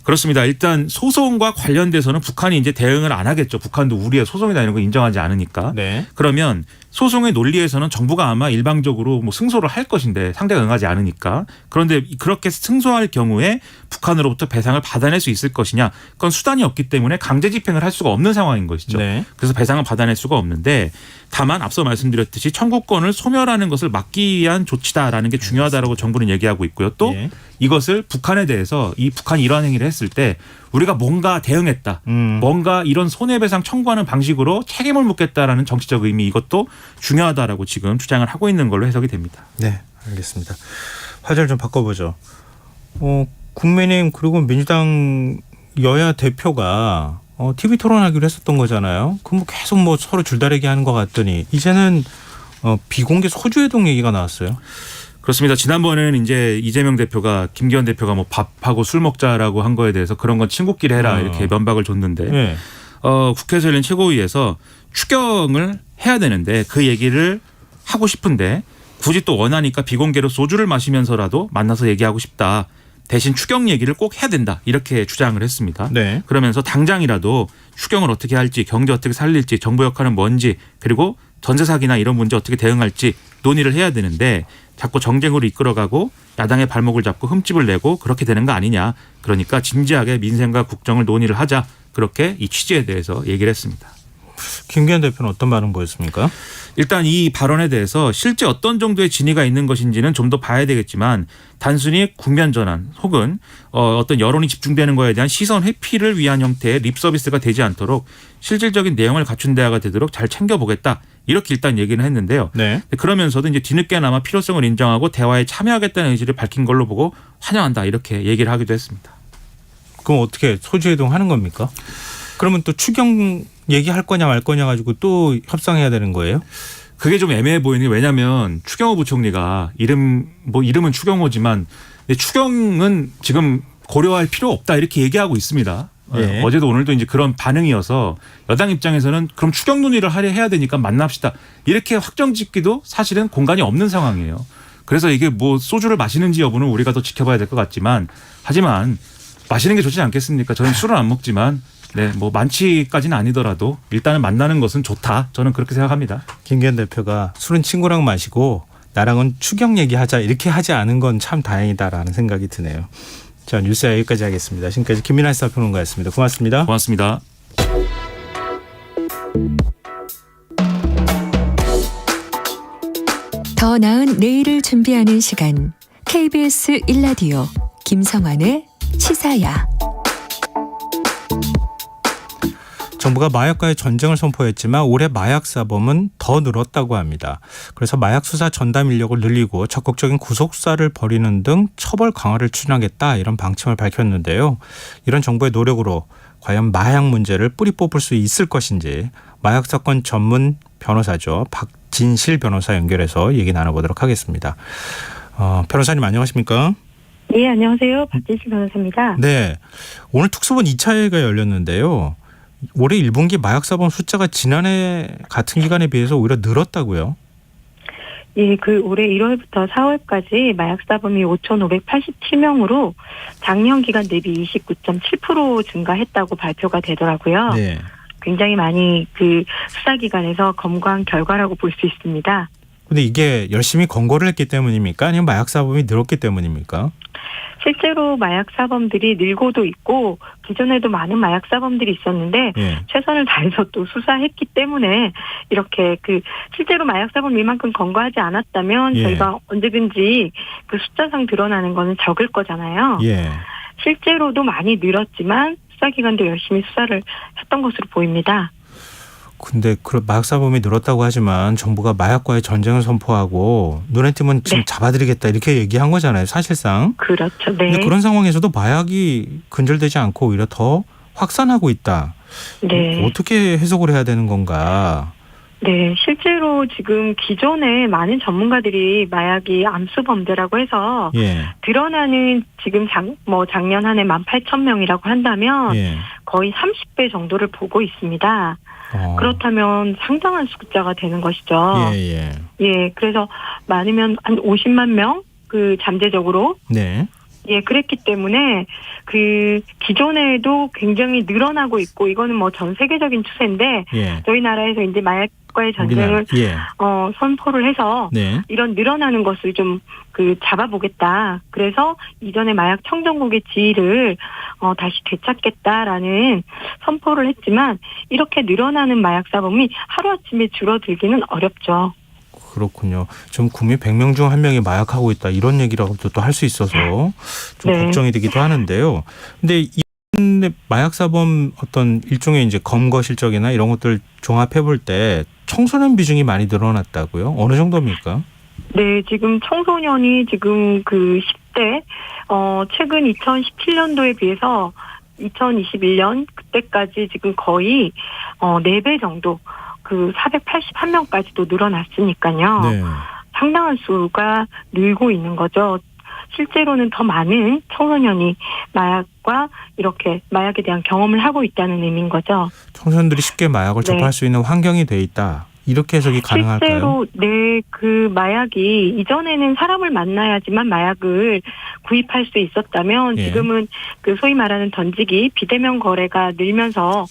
그렇습니다. 일단 소송과 관련돼서는 북한이 이제 대응을 안 하겠죠. 북한도 우리의 소송이다 이런 거 인정하지 않으니까. 네. 그러면 소송의 논리에서는 정부가 아마 일방적으로 뭐 승소를 할 것인데 상대가 응하지 않으니까. 그런데 그렇게 승소할 경우에 북한으로부터 배상을 받아낼 수 있을 것이냐. 그건 수단이 없기 때문에 강제 집행을 할 수가 없는 상황인 것이죠. 네. 그래서 배상을 받아낼 수가 없는데 다만 앞서 말씀드렸듯이 청구권을 소멸하는 것을 막기 위한 조치다라는 게 중요하다라고 정부는 얘기하고 있고요. 또 예. 이것을 북한에 대해서 이 북한이 이러한 행위를 했을 때 우리가 뭔가 대응했다. 뭔가 이런 손해배상 청구하는 방식으로 책임을 묻겠다라는 정치적 의미 이것도 중요하다라고 지금 주장을 하고 있는 걸로 해석이 됩니다. 네, 알겠습니다. 화제를 좀 바꿔보죠. 국민의힘 그리고 민주당 여야 대표가 TV 토론하기로 했었던 거잖아요. 그럼 계속 서로 줄다리기 하는 것 같더니 이제는 비공개 소주회동 얘기가 나왔어요. 그렇습니다. 지난번에는 이제 이재명 대표가 김기현 대표가 뭐 밥하고 술 먹자라고 한 거에 대해서 그런 건 친구끼리 해라 이렇게 면박을 줬는데 네. 국회에서 열린 최고위에서 추경을 해야 되는데 그 얘기를 하고 싶은데 굳이 또 원하니까 비공개로 소주를 마시면서라도 만나서 얘기하고 싶다. 대신 추경 얘기를 꼭 해야 된다. 이렇게 주장을 했습니다. 네. 그러면서 당장이라도 추경을 어떻게 할지 경제 어떻게 살릴지 정부 역할은 뭔지 그리고 전세 사기나 이런 문제 어떻게 대응할지 논의를 해야 되는데 자꾸 정쟁으로 이끌어가고 야당의 발목을 잡고 흠집을 내고 그렇게 되는 거 아니냐. 그러니까 진지하게 민생과 국정을 논의를 하자. 그렇게 이 취지에 대해서 얘기를 했습니다. 김기현 대표는 어떤 반응 보였습니까? 일단 이 발언에 대해서 실제 어떤 정도의 진위가 있는 것인지는 좀 더 봐야 되겠지만 단순히 국면 전환 혹은 어떤 여론이 집중되는 거에 대한 시선 회피를 위한 형태의 립 서비스가 되지 않도록 실질적인 내용을 갖춘 대화가 되도록 잘 챙겨보겠다. 이렇게 일단 얘기는 했는데요. 네. 그러면서도 이제 뒤늦게나마 필요성을 인정하고 대화에 참여하겠다는 의지를 밝힌 걸로 보고 환영한다. 이렇게 얘기를 하기도 했습니다. 그럼 어떻게 소주회동 하는 겁니까? 그러면 또 추경 얘기할 거냐 말 거냐 가지고 또 협상해야 되는 거예요? 그게 좀 애매해 보이니 왜냐하면 추경호 부총리가 이름은 추경호지만 추경은 지금 고려할 필요 없다 이렇게 얘기하고 있습니다. 예. 어제도 오늘도 이제 그런 반응이어서 여당 입장에서는 그럼 추경 논의를 해야 되니까 만납시다 이렇게 확정짓기도 사실은 공간이 없는 상황이에요. 그래서 이게 뭐 소주를 마시는지 여부는 우리가 더 지켜봐야 될 것 같지만 하지만 마시는 게 좋지 않겠습니까? 저는 술은 안 먹지만 네, 뭐 만취까지는 아니더라도 일단은 만나는 것은 좋다. 저는 그렇게 생각합니다. 김기현 대표가 술은 친구랑 마시고 나랑은 추경 얘기하자 이렇게 하지 않은 건 참 다행이다라는 생각이 드네요. 자, 뉴스 여기까지 하겠습니다. 지금까지 김민하 시사평론가였습니다. 고맙습니다. 고맙습니다. 더 나은 내일을 준비하는 시간 KBS 1라디오 김성환의 시사야. 정부가 마약과의 전쟁을 선포했지만 올해 마약 사범은 더 늘었다고 합니다. 그래서 마약 수사 전담 인력을 늘리고 적극적인 구속 수사를 벌이는 등 처벌 강화를 추진하겠다 이런 방침을 밝혔는데요. 이런 정부의 노력으로 과연 마약 문제를 뿌리 뽑을 수 있을 것인지 마약 사건 전문 변호사죠. 박진실 변호사 연결해서 얘기 나눠보도록 하겠습니다. 변호사님 안녕하십니까? 예, 안녕하세요. 박진실 변호사입니다. 네, 오늘 특수본 2차 회의가 열렸는데요. 올해 1분기 마약 사범 숫자가 지난해 같은 기간에 비해서 오히려 늘었다고요? 예, 올해 1월부터 4월까지 마약 사범이 5,587명으로 작년 기간 대비 29.7% 증가했다고 발표가 되더라고요. 네. 굉장히 많이 수사기관에서 검거한 결과라고 볼 수 있습니다. 근데 이게 열심히 검거를 했기 때문입니까? 아니면 마약 사범이 늘었기 때문입니까? 실제로 마약 사범들이 늘고도 있고 기존에도 많은 마약 사범들이 있었는데 예. 최선을 다해서 또 수사했기 때문에 이렇게 실제로 마약 사범 이만큼 검거하지 않았다면 예. 저희가 언제든지 숫자상 드러나는 거는 적을 거잖아요. 예. 실제로도 많이 늘었지만 수사기관도 열심히 수사를 했던 것으로 보입니다. 근데 마약 사범이 늘었다고 하지만 정부가 마약과의 전쟁을 선포하고 눈에 띄면 지금 네. 잡아드리겠다 이렇게 얘기한 거잖아요. 사실상. 그렇죠. 네. 근데 그런 상황에서도 마약이 근절되지 않고 오히려 더 확산하고 있다. 네. 어떻게 해석을 해야 되는 건가? 네, 실제로 지금 기존에 많은 전문가들이 마약이 암수범죄라고 해서 예. 드러나는 지금 작년 한 해 18,000명이라고 한다면 예. 거의 30배 정도를 보고 있습니다. 그렇다면 상당한 숫자가 되는 것이죠. 예. 예, 그래서 많으면 한 50만 명 잠재적으로 네. 예, 그랬기 때문에 기존에도 굉장히 늘어나고 있고 이거는 전 세계적인 추세인데 예. 저희 나라에서 이제 마약과의 전쟁을 예. 선포를 해서 네. 이런 늘어나는 것을 좀 잡아보겠다. 그래서 이전에 마약 청정국의 지위를 다시 되찾겠다라는 선포를 했지만 이렇게 늘어나는 마약 사범이 하루아침에 줄어들기는 어렵죠. 그렇군요. 지금 국민 100명 중 1명이 마약하고 있다 이런 얘기라고도 또 할 수 있어서 좀 네. 걱정이 되기도 하는데요. 근데 이 마약 사범 어떤 일종의 이제 검거 실적이나 이런 것들 종합해 볼 때 청소년 비중이 많이 늘어났다고요? 어느 정도입니까? 네, 지금 청소년이 지금 10대 최근 2017년도에 비해서 2021년 그때까지 지금 거의 4배 정도 481명까지도 늘어났으니까요. 네. 상당한 수가 늘고 있는 거죠. 실제로는 더 많은 청소년이 마약과 이렇게 마약에 대한 경험을 하고 있다는 의미인 거죠. 청소년들이 쉽게 마약을 네. 접할 수 있는 환경이 돼 있다. 이렇게 해석이 가능할까요? 실제로 마약이 이전에는 사람을 만나야지만 마약을 구입할 수 있었다면 예. 지금은 소위 말하는 던지기 비대면 거래가 늘면서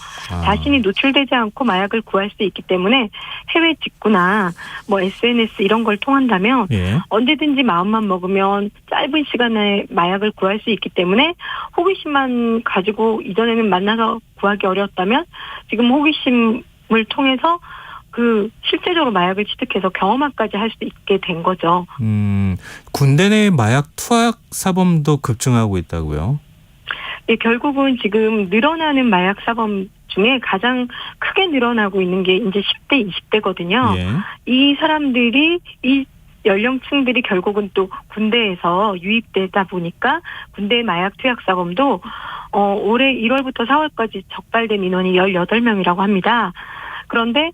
자신이 노출되지 않고 마약을 구할 수 있기 때문에 해외 직구나 SNS 이런 걸 통한다면 예. 언제든지 마음만 먹으면 짧은 시간에 마약을 구할 수 있기 때문에 호기심만 가지고 이전에는 만나서 구하기 어려웠다면 지금 호기심을 통해서 실제적으로 마약을 취득해서 경험화까지 할 수 있게 된 거죠. 군대 내 마약 투약 사범도 급증하고 있다고요? 예, 결국은 지금 늘어나는 마약 사범 중에 가장 크게 늘어나고 있는 게 이제 10대, 20대거든요. 예. 이 사람들이 이 연령층들이 결국은 또 군대에서 유입되다 보니까 군대 마약 투약 사범도 올해 1월부터 4월까지 적발된 인원이 18명이라고 합니다. 그런데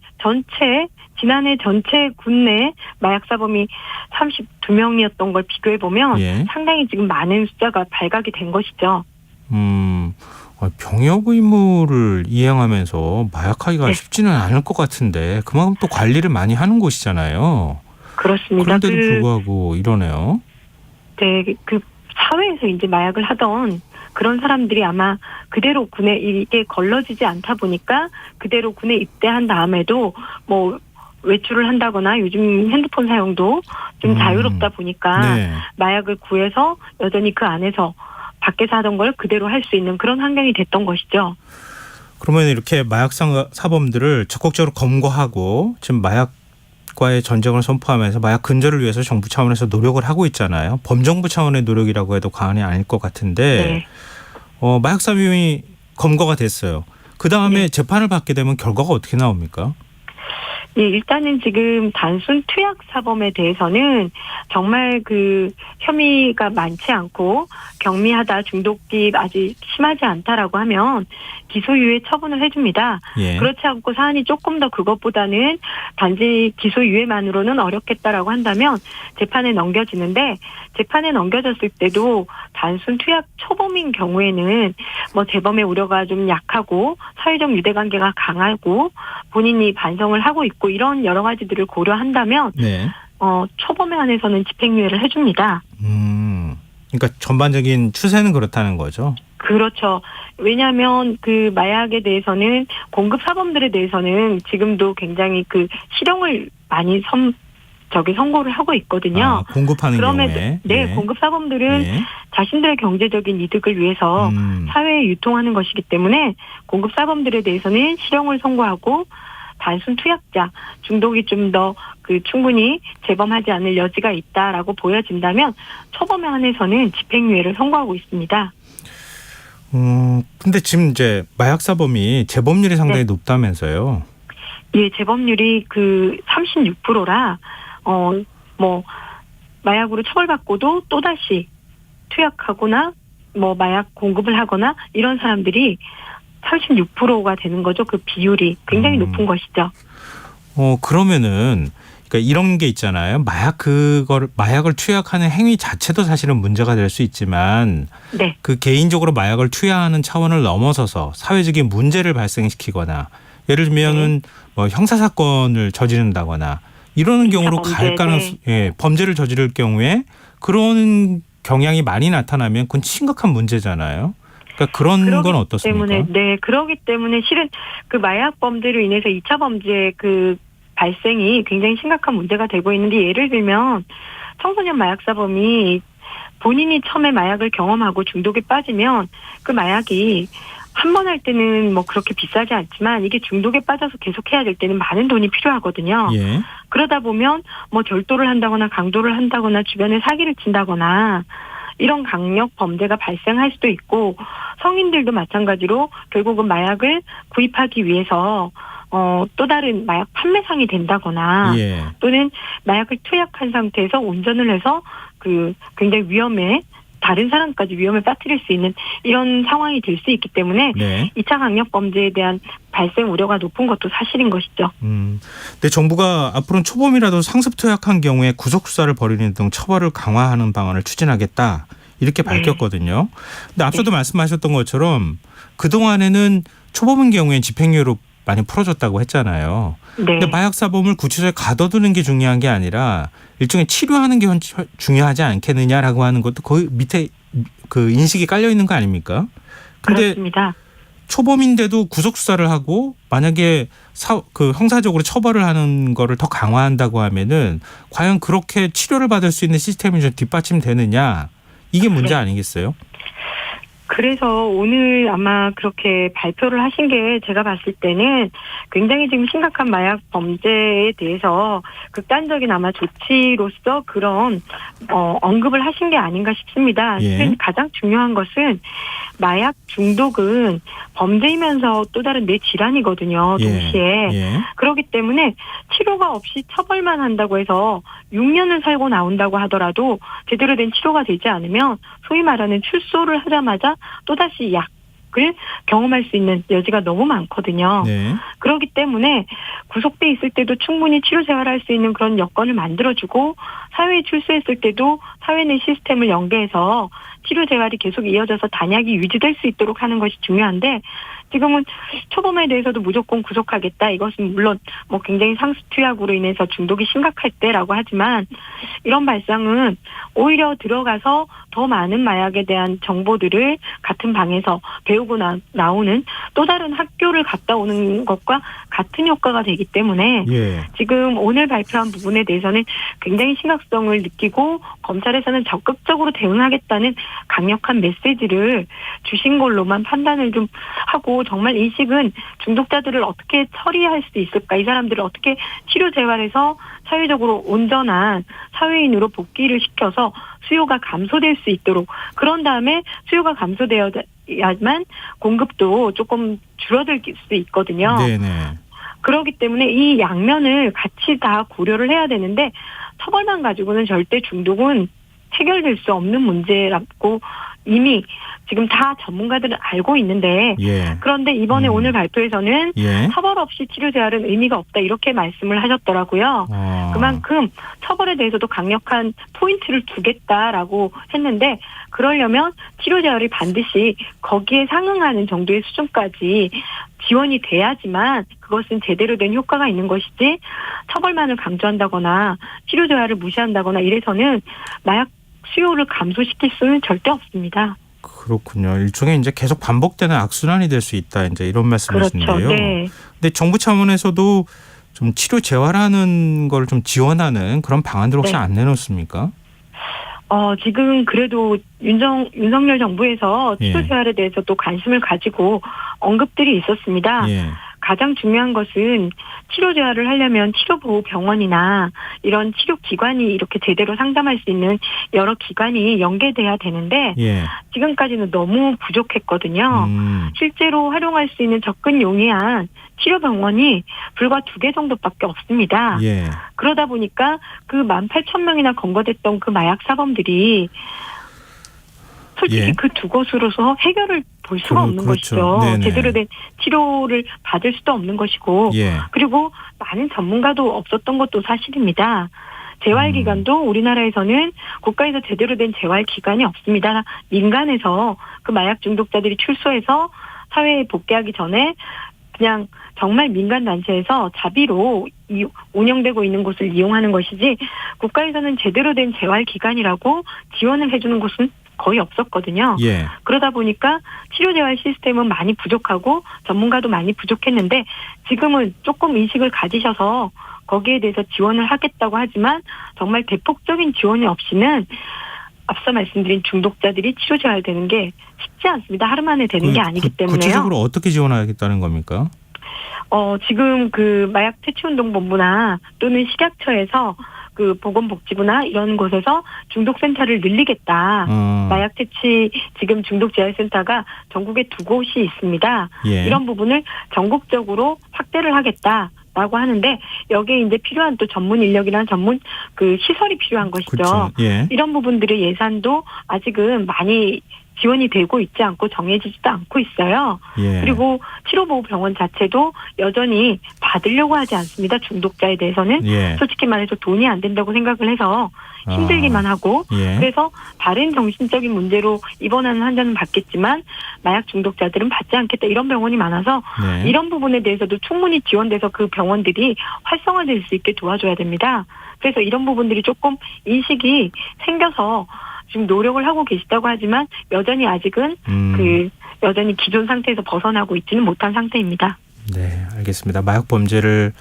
지난해 전체 군내 마약 사범이 32명이었던 걸 비교해 보면 예. 상당히 지금 많은 숫자가 발각이 된 것이죠. 병역 의무를 이행하면서 마약하기가 네. 쉽지는 않을 것 같은데 그만큼 또 관리를 많이 하는 곳이잖아요. 그렇습니다. 그런데도 불구하고 이러네요. 네, 사회에서 이제 마약을 하던 그런 사람들이 아마 그대로 군에 이게 걸러지지 않다 보니까 그대로 군에 입대한 다음에도 외출을 한다거나 요즘 핸드폰 사용도 좀 자유롭다 보니까 네. 마약을 구해서 여전히 그 안에서 밖에서 하던 걸 그대로 할 수 있는 그런 환경이 됐던 것이죠. 그러면 이렇게 마약 사범들을 적극적으로 검거하고 지금 마약과의 전쟁을 선포하면서 마약 근절을 위해서 정부 차원에서 노력을 하고 있잖아요. 범정부 차원의 노력이라고 해도 과언이 아닐 것 같은데 네. 마약 사범이 검거가 됐어요. 그 다음에 재판을 받게 되면 결과가 어떻게 나옵니까? 예, 일단은 지금 단순 투약 사범에 대해서는 정말 그 혐의가 많지 않고 경미하다, 중독이 아직 심하지 않다라고 하면 기소유예 처분을 해줍니다. 예. 그렇지 않고 사안이 조금 더 그것보다는 단지 기소유예만으로는 어렵겠다라고 한다면 재판에 넘겨지는데, 재판에 넘겨졌을 때도 단순 투약 초범인 경우에는 뭐 재범의 우려가 좀 약하고 사회적 유대관계가 강하고 본인이 반성을 하고 있고 이런 여러 가지들을 고려한다면 네. 초범에 한해서는 집행유예를 해줍니다. 그러니까 전반적인 추세는 그렇다는 거죠. 그렇죠. 왜냐하면 그 마약에 대해서는 공급 사범들에 대해서는 지금도 굉장히 그 실형을 많이 선고를 하고 있거든요. 공급하는 경우에. 네, 공급 사범들은 예. 자신들의 경제적인 이득을 위해서 사회에 유통하는 것이기 때문에 공급 사범들에 대해서는 실형을 선고하고, 단순 투약자, 중독이 좀 더 그 충분히 재범하지 않을 여지가 있다라고 보여진다면 초범에 한해서는 집행유예를 선고하고 있습니다. 근데 지금 이제 마약 사범이 재범률이 상당히 높다면서요. 예, 재범률이 그 36%라 뭐 마약으로 처벌받고도 또다시 투약하거나 뭐 마약 공급을 하거나 이런 사람들이 36%가 되는 거죠. 그 비율이 굉장히 높은 것이죠. 그러면은 그러니까 이런 게 있잖아요. 마약을 투약하는 행위 자체도 사실은 문제가 될 수 있지만, 네. 그 개인적으로 마약을 투약하는 차원을 넘어서서 사회적인 문제를 발생시키거나, 예를 들면은 뭐 형사 사건을 저지른다거나 이러는 경우로 갈 가능성, 범죄를 저지를 경우에 그런 경향이 많이 나타나면 그건 심각한 문제잖아요. 그러니까 그런 건 어떻습니까? 그러기 때문에 실은 그 마약 범죄로 인해서 2차 범죄 그 발생이 굉장히 심각한 문제가 되고 있는데, 예를 들면 청소년 마약사범이 본인이 처음에 마약을 경험하고 중독에 빠지면 그 마약이 한 번 할 때는 뭐 그렇게 비싸지 않지만 이게 중독에 빠져서 계속 해야 될 때는 많은 돈이 필요하거든요. 예. 그러다 보면 뭐 절도를 한다거나 강도를 한다거나 주변에 사기를 친다거나 이런 강력 범죄가 발생할 수도 있고, 성인들도 마찬가지로 결국은 마약을 구입하기 위해서 또 다른 마약 판매상이 된다거나, 예. 또는 마약을 투약한 상태에서 운전을 해서 그 굉장히 다른 사람까지 위험에 빠뜨릴 수 있는 이런 상황이 될 수 있기 때문에 네. 2차 강력 범죄에 대한 발생 우려가 높은 것도 사실인 것이죠. 근데 정부가 앞으로는 초범이라도 상습 투약한 경우에 구속 수사를 벌이는 등 처벌을 강화하는 방안을 추진하겠다, 이렇게 밝혔거든요. 근데 앞서도 말씀하셨던 것처럼 그동안에는 초범인 경우엔 집행유예로 많이 풀어줬다고 했잖아요. 네. 근데 마약 사범을 구치소에 가둬두는 게 중요한 게 아니라 일종의 치료하는 게 중요하지 않겠느냐라고 하는 것도 거의 밑에 그 인식이 깔려 있는 거 아닙니까? 근데 그렇습니다. 초범인데도 구속 수사를 하고 만약에 그 형사적으로 처벌을 하는 거를 더 강화한다고 하면은 과연 그렇게 치료를 받을 수 있는 시스템이 좀 뒷받침되느냐, 이게 문제 아니겠어요? 그래서 오늘 아마 그렇게 발표를 하신 게 제가 봤을 때는 굉장히 지금 심각한 마약 범죄에 대해서 극단적인 아마 조치로서 그런 언급을 하신 게 아닌가 싶습니다. 예. 가장 중요한 것은 마약 중독은 범죄이면서 또 다른 뇌 질환이거든요. 동시에. 예. 그렇기 때문에 치료가 없이 처벌만 한다고 해서 6년을 살고 나온다고 하더라도 제대로 된 치료가 되지 않으면 소위 말하는 출소를 하자마자 또다시 약을 경험할 수 있는 여지가 너무 많거든요. 네. 그렇기 때문에 구속돼 있을 때도 충분히 치료 생활할 수 있는 그런 여건을 만들어주고, 사회에 출소했을 때도 사회 내 시스템을 연계해서 치료 생활이 계속 이어져서 단약이 유지될 수 있도록 하는 것이 중요한데, 지금은 초범에 대해서도 무조건 구속하겠다. 이것은 물론 뭐 굉장히 상습 투약으로 인해서 중독이 심각할 때라고 하지만, 이런 발상은 오히려 들어가서 더 많은 마약에 대한 정보들을 같은 방에서 배우고 나오는 또 다른 학교를 갔다 오는 것과 같은 효과가 되기 때문에 예. 지금 오늘 발표한 부분에 대해서는 굉장히 심각성을 느끼고 검찰에서는 적극적으로 대응하겠다는 강력한 메시지를 주신 걸로만 판단을 좀 하고, 정말 인식은 중독자들을 어떻게 처리할 수 있을까, 이 사람들을 어떻게 치료 재활해서 사회적으로 온전한 사회인으로 복귀를 시켜서 수요가 감소될 수 있도록, 그런 다음에 수요가 감소되어 있어야만 공급도 조금 줄어들 수 있거든요. 네네. 그렇기 때문에 이 양면을 같이 다 고려를 해야 되는데 처벌만 가지고는 절대 중독은 해결될 수 없는 문제라고 이미 지금 다 전문가들은 알고 있는데 예. 그런데 이번에 오늘 발표에서는 예. 처벌 없이 치료 재활은 의미가 없다 이렇게 말씀을 하셨더라고요. 그만큼 처벌에 대해서도 강력한 포인트를 두겠다라고 했는데 그러려면 치료 재활이 반드시 거기에 상응하는 정도의 수준까지 지원이 돼야지만 그것은 제대로 된 효과가 있는 것이지 처벌만을 강조한다거나 치료 재활을 무시한다거나 이래서는 마약 수요를 감소시킬 수는 절대 없습니다. 그렇군요. 일종의 이제 계속 반복되는 악순환이 될 수 있다. 이제 이런 말씀이신데요. 그렇죠. 네. 근데 정부 차원에서도 좀 치료 재활하는 걸 좀 지원하는 그런 방안들 혹시 네. 안 내놓습니까? 지금 그래도 윤석열 정부에서 치료 예. 재활에 대해서 또 관심을 가지고 언급들이 있었습니다. 예. 가장 중요한 것은 치료 재활을 하려면 치료보호병원이나 이런 치료기관이 이렇게 제대로 상담할 수 있는 여러 기관이 연계돼야 되는데 예. 지금까지는 너무 부족했거든요. 실제로 활용할 수 있는 접근 용이한 치료병원이 불과 2개 정도밖에 없습니다. 예. 그러다 보니까 그 18,000명이나 검거됐던 그 마약 사범들이 솔직히 예. 그 두 곳으로서 해결을 볼 수가 없는 그렇죠. 것이죠. 네네. 제대로 된 치료를 받을 수도 없는 것이고 예. 그리고 많은 전문가도 없었던 것도 사실입니다. 재활기관도 우리나라에서는 국가에서 제대로 된 재활기관이 없습니다. 민간에서 그 마약 중독자들이 출소해서 사회에 복귀하기 전에 그냥 정말 민간 단체에서 자비로 운영되고 있는 곳을 이용하는 것이지 국가에서는 제대로 된 재활기관이라고 지원을 해주는 곳은 거의 없었거든요. 예. 그러다 보니까 치료재활 시스템은 많이 부족하고 전문가도 많이 부족했는데 지금은 조금 인식을 가지셔서 거기에 대해서 지원을 하겠다고 하지만 정말 대폭적인 지원이 없이는 앞서 말씀드린 중독자들이 치료재활되는 게 쉽지 않습니다. 하루 만에 되는 게 아니기 때문에요. 구체적으로 어떻게 지원하겠다는 겁니까? 지금 그 마약 퇴치운동본부나 또는 식약처에서 그 보건복지부나 이런 곳에서 중독센터를 늘리겠다. 마약 퇴치 지금 중독재활센터가 전국에 2곳이 있습니다. 예. 이런 부분을 전국적으로 확대를 하겠다라고 하는데 여기에 이제 필요한 또 전문 인력이나 전문 그 시설이 필요한 것이죠. 그렇죠. 예. 이런 부분들의 예산도 아직은 많이 지원이 되고 있지 않고 정해지지도 않고 있어요. 예. 그리고 치료보호병원 자체도 여전히 받으려고 하지 않습니다. 중독자에 대해서는. 예. 솔직히 말해서 돈이 안 된다고 생각을 해서 힘들기만 하고 예. 그래서 다른 정신적인 문제로 입원하는 환자는 받겠지만 마약 중독자들은 받지 않겠다 이런 병원이 많아서 네. 이런 부분에 대해서도 충분히 지원돼서 그 병원들이 활성화될 수 있게 도와줘야 됩니다. 그래서 이런 부분들이 조금 인식이 생겨서 지금 노력을 하고 계시다고 하지만 여전히 아직은 여전히 기존 상태에서 벗어나고 있지는 못한 상태입니다. 네, 알겠습니다. 마약 범죄를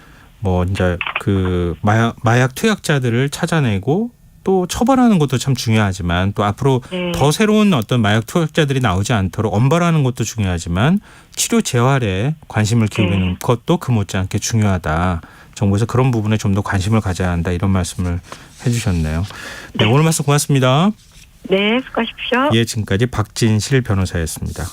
이제 그 마약 투약자들을 찾아내고 또 처벌하는 것도 참 중요하지만 또 앞으로 네. 더 새로운 어떤 마약 투약자들이 나오지 않도록 엄벌하는 것도 중요하지만 치료 재활에 관심을 기울이는 것도 그 못지않게 중요하다. 정부에서 그런 부분에 좀 더 관심을 가져야 한다 이런 말씀을 해주셨네요. 네, 오늘 말씀 고맙습니다. 네, 수고하십시오. 예, 지금까지 박진실 변호사였습니다.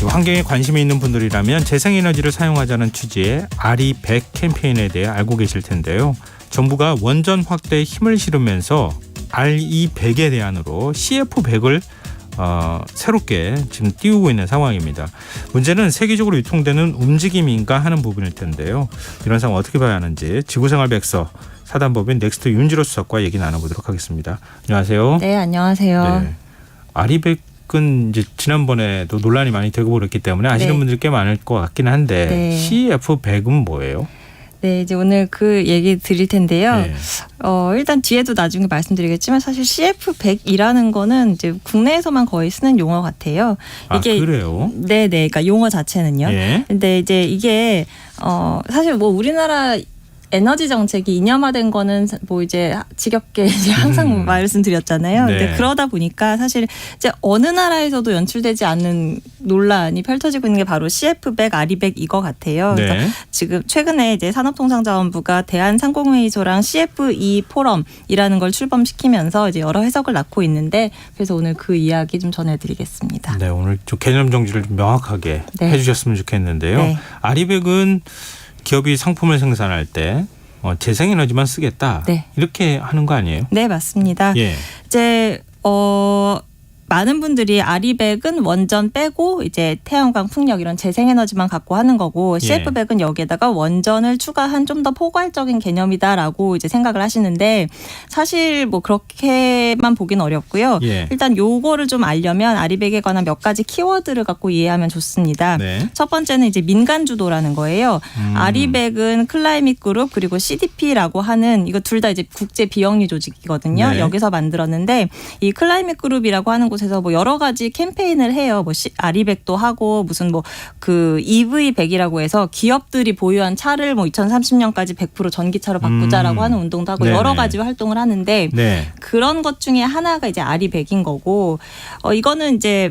환경에 관심이 있는 분들이라면 재생에너지를 사용하자는 취지의 RE100 캠페인에 대해 알고 계실 텐데요. 정부가 원전 확대에 힘을 실으면서 RE100에 대안으로 CF100을 새롭게 지금 띄우고 있는 상황입니다. 문제는 세계적으로 유통되는 움직임인가 하는 부분일 텐데요. 이런 상황 어떻게 봐야 하는지 지구생활 백서 사단법인 넥스트 윤지로 수석과 얘기 나눠보도록 하겠습니다. 안녕하세요. 네, 안녕하세요. 네. RE100은 이제 지난번에도 논란이 많이 되고 그랬기 때문에 아시는 네. 분들이 꽤 많을 것 같긴 한데 네. CF100은 뭐예요? 네, 이제 오늘 그 얘기 드릴 텐데요. 네. 일단 뒤에도 나중에 말씀드리겠지만 사실 CF100이라는 거는 이제 국내에서만 거의 쓰는 용어 같아요. 이게 그래요? 네, 그러니까 용어 자체는요. 예. 근데 이제 이게 사실 뭐 우리나라 에너지 정책이 이념화된 거는 뭐 이제 지겹게 이제 항상 말씀드렸잖아요. 네. 근데 그러다 보니까 사실 이제 어느 나라에서도 연출되지 않는 논란이 펼쳐지고 있는 게 바로 CF100, RE100 이거 같아요. 그래서 네. 지금 최근에 이제 산업통상자원부가 대한상공회의소랑 CF2 포럼이라는 걸 출범시키면서 이제 여러 해석을 낳고 있는데 그래서 오늘 그 이야기 좀 전해드리겠습니다. 네, 오늘 좀 개념 정리를 좀 명확하게 네. 해주셨으면 좋겠는데요. 네. 아리백은 기업이 상품을 생산할 때 재생에너지만 쓰겠다. 네. 이렇게 하는 거 아니에요? 네, 맞습니다. 예. 이제 많은 분들이 아리백은 원전 빼고 이제 태양광, 풍력 이런 재생에너지만 갖고 하는 거고 CF100은 여기에다가 원전을 추가한 좀 더 포괄적인 개념이다라고 이제 생각을 하시는데 사실 뭐 그렇게만 보긴 어렵고요. 예. 일단 요거를 좀 알려면 아리백에 관한 몇 가지 키워드를 갖고 이해하면 좋습니다. 네. 첫 번째는 이제 민간 주도라는 거예요. 아리백은 클라이밋 그룹 그리고 CDP라고 하는 이거 둘 다 이제 국제 비영리 조직이거든요. 네. 여기서 만들었는데 이 클라이밋 그룹이라고 하는 곳에서 뭐 여러 가지 캠페인을 해요. 뭐 아리백도 하고 무슨 뭐 그 EV100이라고 해서 기업들이 보유한 차를 뭐 2030년까지 100% 전기차로 바꾸자라고 하는 운동도 하고 네네. 여러 가지 활동을 하는데 네. 그런 것 중에 하나가 이제 아리백인 거고 이거는 이제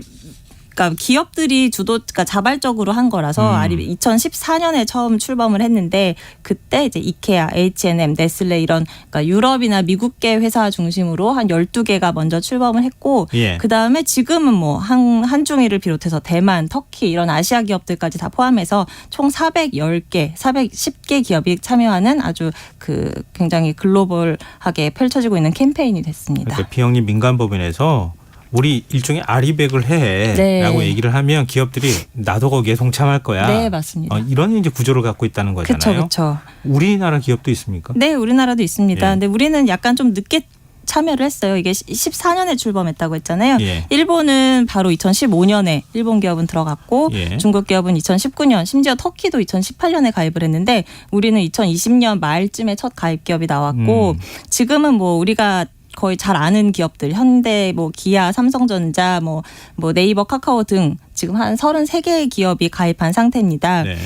그러니까 기업들이 그러니까 자발적으로 한 거라서 아리백 2014년에 처음 출범을 했는데 그때 이제 이케아, H&M, 네슬레 이런 그러니까 유럽이나 미국계 회사 중심으로 한 12개가 먼저 출범을 했고 예. 그다음에 지금은 뭐 한중일을 비롯해서 대만, 터키 이런 아시아 기업들까지 다 포함해서 총 410개, 410개 기업이 참여하는 아주 그 굉장히 글로벌하게 펼쳐지고 있는 캠페인이 됐습니다. 그러니까 비영리 민간법인에서 우리 일종의 아리백을 해라고 네. 얘기를 하면 기업들이 나도 거기에 동참할 거야. 네, 맞습니다. 이런 이제 구조를 갖고 있다는 거잖아요. 그렇죠, 그렇죠. 우리나라 기업도 있습니까? 네, 우리나라도 있습니다. 예. 근데 우리는 약간 좀 늦게 참여를 했어요. 이게 14년에 출범했다고 했잖아요. 예. 일본은 바로 2015년에 일본 기업은 들어갔고 예. 중국 기업은 2019년 심지어 터키도 2018년에 가입을 했는데 우리는 2020년 말쯤에 첫 가입 기업이 나왔고 지금은 뭐 우리가 거의 잘 아는 기업들 현대 뭐 기아 삼성전자 뭐 네이버 카카오 등 지금 한 33개의 기업이 가입한 상태입니다. 네.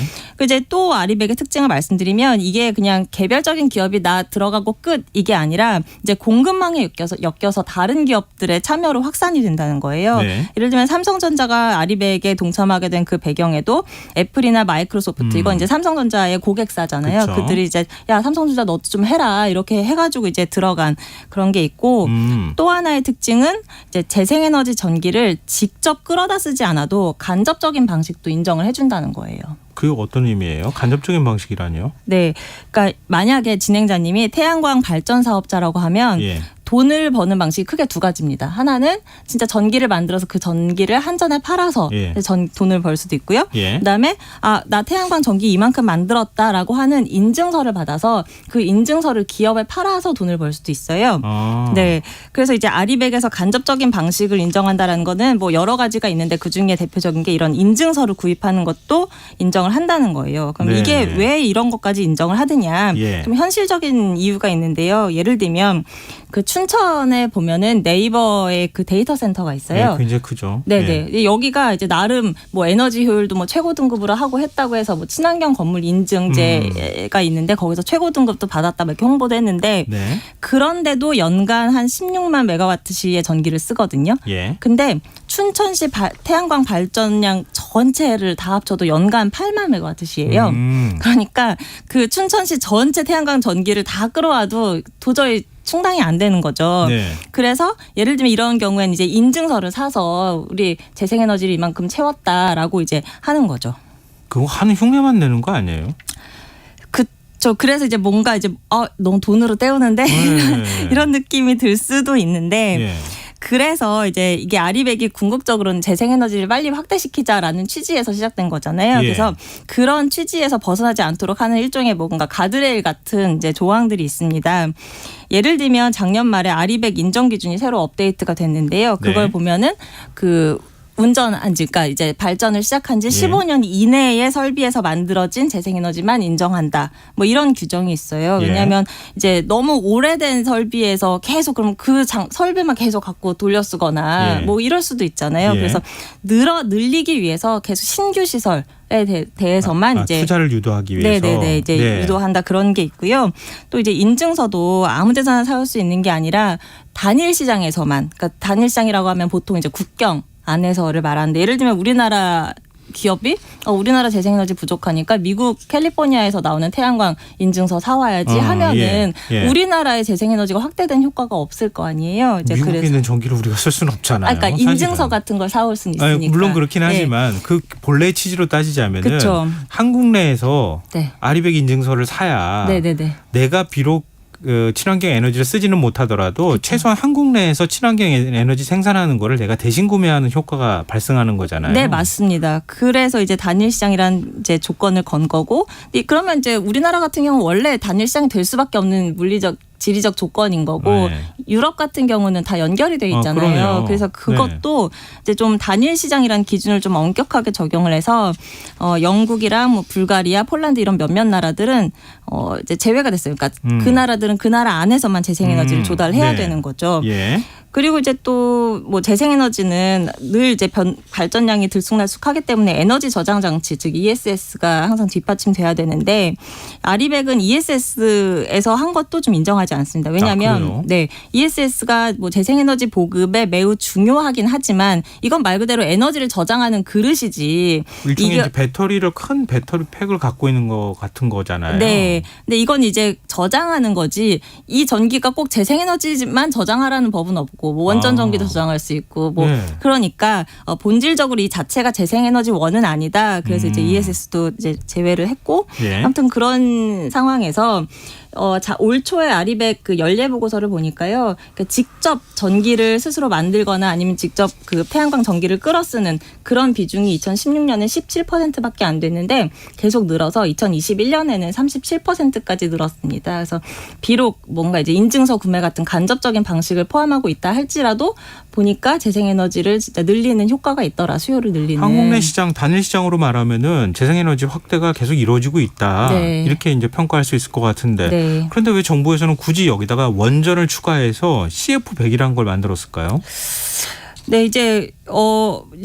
이제 또 아리백의 특징을 말씀드리면 이게 그냥 개별적인 기업이 나 들어가고 끝 이게 아니라 이제 공급망에 엮여서 다른 기업들의 참여로 확산이 된다는 거예요. 네. 예를 들면 삼성전자가 아리백에 동참하게 된 그 배경에도 애플이나 마이크로소프트 이건 이제 삼성전자의 고객사잖아요. 그쵸. 그들이 이제 야 삼성전자 너도 좀 해라 이렇게 해가지고 이제 들어간 그런 게 있고 또 하나의 특징은 이제 재생에너지 전기를 직접 끌어다 쓰지 않아도 간접적인 방식도 인정을 해준다는 거예요. 그게 어떤 의미예요? 간접적인 방식이라니요? 네, 그러니까 만약에 진행자님이 태양광 발전 사업자라고 하면 예. 돈을 버는 방식이 크게 두 가지입니다. 하나는 진짜 전기를 만들어서 그 전기를 한전에 팔아서 예. 돈을 벌 수도 있고요. 예. 그다음에 나 태양광 전기 이만큼 만들었다라고 하는 인증서를 받아서 그 인증서를 기업에 팔아서 돈을 벌 수도 있어요. 네, 그래서 이제 아리백에서 간접적인 방식을 인정한다라는 거는 뭐 여러 가지가 있는데 그 중에 대표적인 게 이런 인증서를 구입하는 것도 인정을 한다는 거예요. 그럼 네. 이게 왜 이런 것까지 인정을 하느냐? 예. 좀 현실적인 이유가 있는데요. 예를 들면 그 춘천에 보면은 네이버의 그 데이터 센터가 있어요. 네, 굉장히 크죠. 네네. 예. 여기가 이제 나름 뭐 에너지 효율도 뭐 최고 등급으로 하고 했다고 해서 뭐 친환경 건물 인증제가 있는데 거기서 최고 등급도 받았다 이렇게 홍보도 했는데 네. 그런데도 연간 한 16만 메가와트시의 전기를 쓰거든요. 예. 근데 춘천시 태양광 발전량 전체를 다 합쳐도 연간 8만 메가와트시예요. 그러니까 그 춘천시 전체 태양광 전기를 다 끌어와도 도저히 충당이 안 되는 거죠. 네. 그래서 예를 들면 이런 경우에는 이제 인증서를 사서 우리 재생에너지를 이만큼 채웠다라고 이제 하는 거죠. 그거 한 흉내만 내는 거 아니에요? 그렇죠. 그래서 이제 뭔가 이제 너무 돈으로 때우는데 네. 이런 느낌이 들 수도 있는데 예. 그래서 이제 이게 아리백이 궁극적으로는 재생에너지를 빨리 확대시키자라는 취지에서 시작된 거잖아요. 예. 그래서 그런 취지에서 벗어나지 않도록 하는 일종의 뭔가 가드레일 같은 이제 조항들이 있습니다. 예를 들면 작년 말에 아리백 인정 기준이 새로 업데이트가 됐는데요. 그걸 네. 보면은 그 그러니까 이제 발전을 시작한 지 예. 15년 이내의 설비에서 만들어진 재생에너지만 인정한다. 뭐 이런 규정이 있어요. 예. 왜냐하면 이제 너무 오래된 설비에서 계속 그럼 그 설비만 계속 갖고 돌려 쓰거나 예. 뭐 이럴 수도 있잖아요. 예. 그래서 늘리기 위해서 계속 신규 시설에 대해서만 이제 투자를 유도하기 위해서. 네네네 이제 네. 유도한다 그런 게 있고요. 또 이제 인증서도 아무 데서나 사올 수 있는 게 아니라 단일 시장에서만, 그러니까 단일 시장이라고 하면 보통 이제 국경 안에서를 말하는데, 예를 들면 우리나라 기업이 우리나라 재생에너지 부족하니까 미국 캘리포니아에서 나오는 태양광 인증서 사와야지 하면은 예. 우리나라의 재생에너지가 확대된 효과가 없을 거 아니에요. 이제 미국에 그래서 있는 전기를 우리가 쓸 수는 없잖아요. 그러니까 인증서 같은 걸 사올 수는 있으니까. 아니, 물론 그렇긴 네. 하지만 그 본래 취지로 따지자면은 그쵸. 한국 내에서 네. 아리백 인증서를 사야 네네네. 내가 비록 친환경 에너지를 쓰지는 못하더라도 최소한 한국 내에서 친환경 에너지 생산하는 거를 내가 대신 구매하는 효과가 발생하는 거잖아요. 네, 맞습니다. 그래서 이제 단일 시장이란 이제 조건을 건 거고, 그러면 이제 우리나라 같은 경우 원래 단일 시장이 될 수밖에 없는 물리적 지리적 조건인 거고, 네. 유럽 같은 경우는 다 연결이 돼 있잖아요. 그럼요. 그래서 그것도 이제 좀 단일 시장이라는 기준을 좀 엄격하게 적용을 해서 영국이랑 뭐 불가리아, 폴란드 이런 몇몇 나라들은 이제 제외가 됐어요. 그러니까 그 나라들은 그 나라 안에서만 재생에너지를 조달해야 네. 되는 거죠. 예. 그리고 이제 또 뭐 재생에너지는 늘 이제 발전량이 들쑥날쑥하기 때문에 에너지 저장 장치, 즉 ESS가 항상 뒷받침돼야 되는데, 아리백은 ESS에서 한 것도 좀 인정하지 않습니다. 왜냐하면 그래요? 네, ESS가 뭐 재생에너지 보급에 매우 중요하긴 하지만 이건 말 그대로 에너지를 저장하는 그릇이지. 일종의 이제 배터리를 큰 배터리 팩을 갖고 있는 거 같은 거잖아요. 네. 근데 이건 이제 저장하는 거지, 이 전기가 꼭 재생에너지만 저장하라는 법은 없고, 뭐 원전 전기도 저장할 수 있고, 뭐 네. 그러니까 본질적으로 이 자체가 재생에너지 원은 아니다. 그래서 이제 ESS도 이제 제외를 했고, 예. 아무튼 그런 상황에서 올 초에 아리백 그 연례 보고서를 보니까요, 그러니까 직접 전기를 스스로 만들거나 아니면 직접 그 태양광 전기를 끌어 쓰는 그런 비중이 2016년에 17%밖에 안 됐는데 계속 늘어서 2021년에는 37%까지 늘었습니다. 그래서 비록 뭔가 이제 인증서 구매 같은 간접적인 방식을 포함하고 있다 할지라도 보니까 재생에너지를 진짜 늘리는 효과가 있더라, 수요를 늘리는. 한국 내 시장 단일 시장으로 말하면은 재생에너지 확대가 계속 이루어지고 있다. 네. 이렇게 이제 평가할 수 있을 것 같은데. 네. 그런데 왜 정부에서는 굳이 여기다가 원전을 추가해서 CF100이라는 걸 만들었을까요? 네, 이제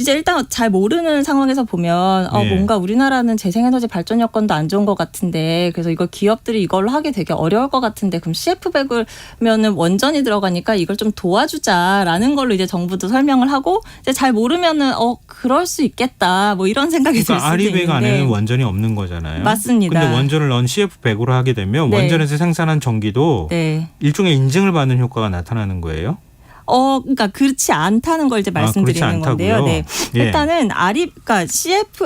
일단 잘 모르는 상황에서 보면 네. 뭔가 우리나라는 재생에너지 발전 여건도 안 좋은 것 같은데, 그래서 이걸 기업들이 이걸로 하기 되게 어려울 것 같은데, 그럼 CF100이면은 원전이 들어가니까 이걸 좀 도와주자라는 걸로 이제 정부도 설명을 하고, 이제 잘 모르면은 그럴 수 있겠다, 뭐 이런 생각이 들 그러니까 수도 아리백 있는데. 안에는 원전이 없는 거잖아요. 맞습니다. 근데 원전을 넣은 CF100으로 하게 되면 네. 원전에서 생산한 전기도 네. 일종의 인증을 받는 효과가 나타나는 거예요. 그러니까 그렇지 않다는 걸 이제 말씀드리는 그렇지 않다고요? 건데요. 네. 예. 일단은 그러니까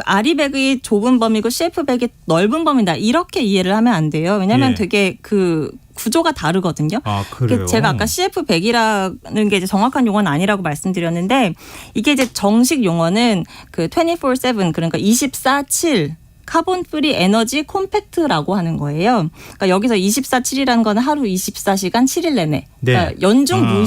아리백이 좁은 범위고 CF100이 넓은 범위다, 이렇게 이해를 하면 안 돼요. 왜냐하면 예. 되게 그 구조가 다르거든요. 아, 그래요? 제가 아까 CF100이라는 게 이제 정확한 용어는 아니라고 말씀드렸는데, 이게 이제 정식 용어는 그 24/7, 그러니까 24/7 카본 프리 에너지 콤팩트라고 하는 거예요. 그러니까 여기서 24/7이라는 건 하루 24시간 7일 내내. 그러니까 네. 연중 아,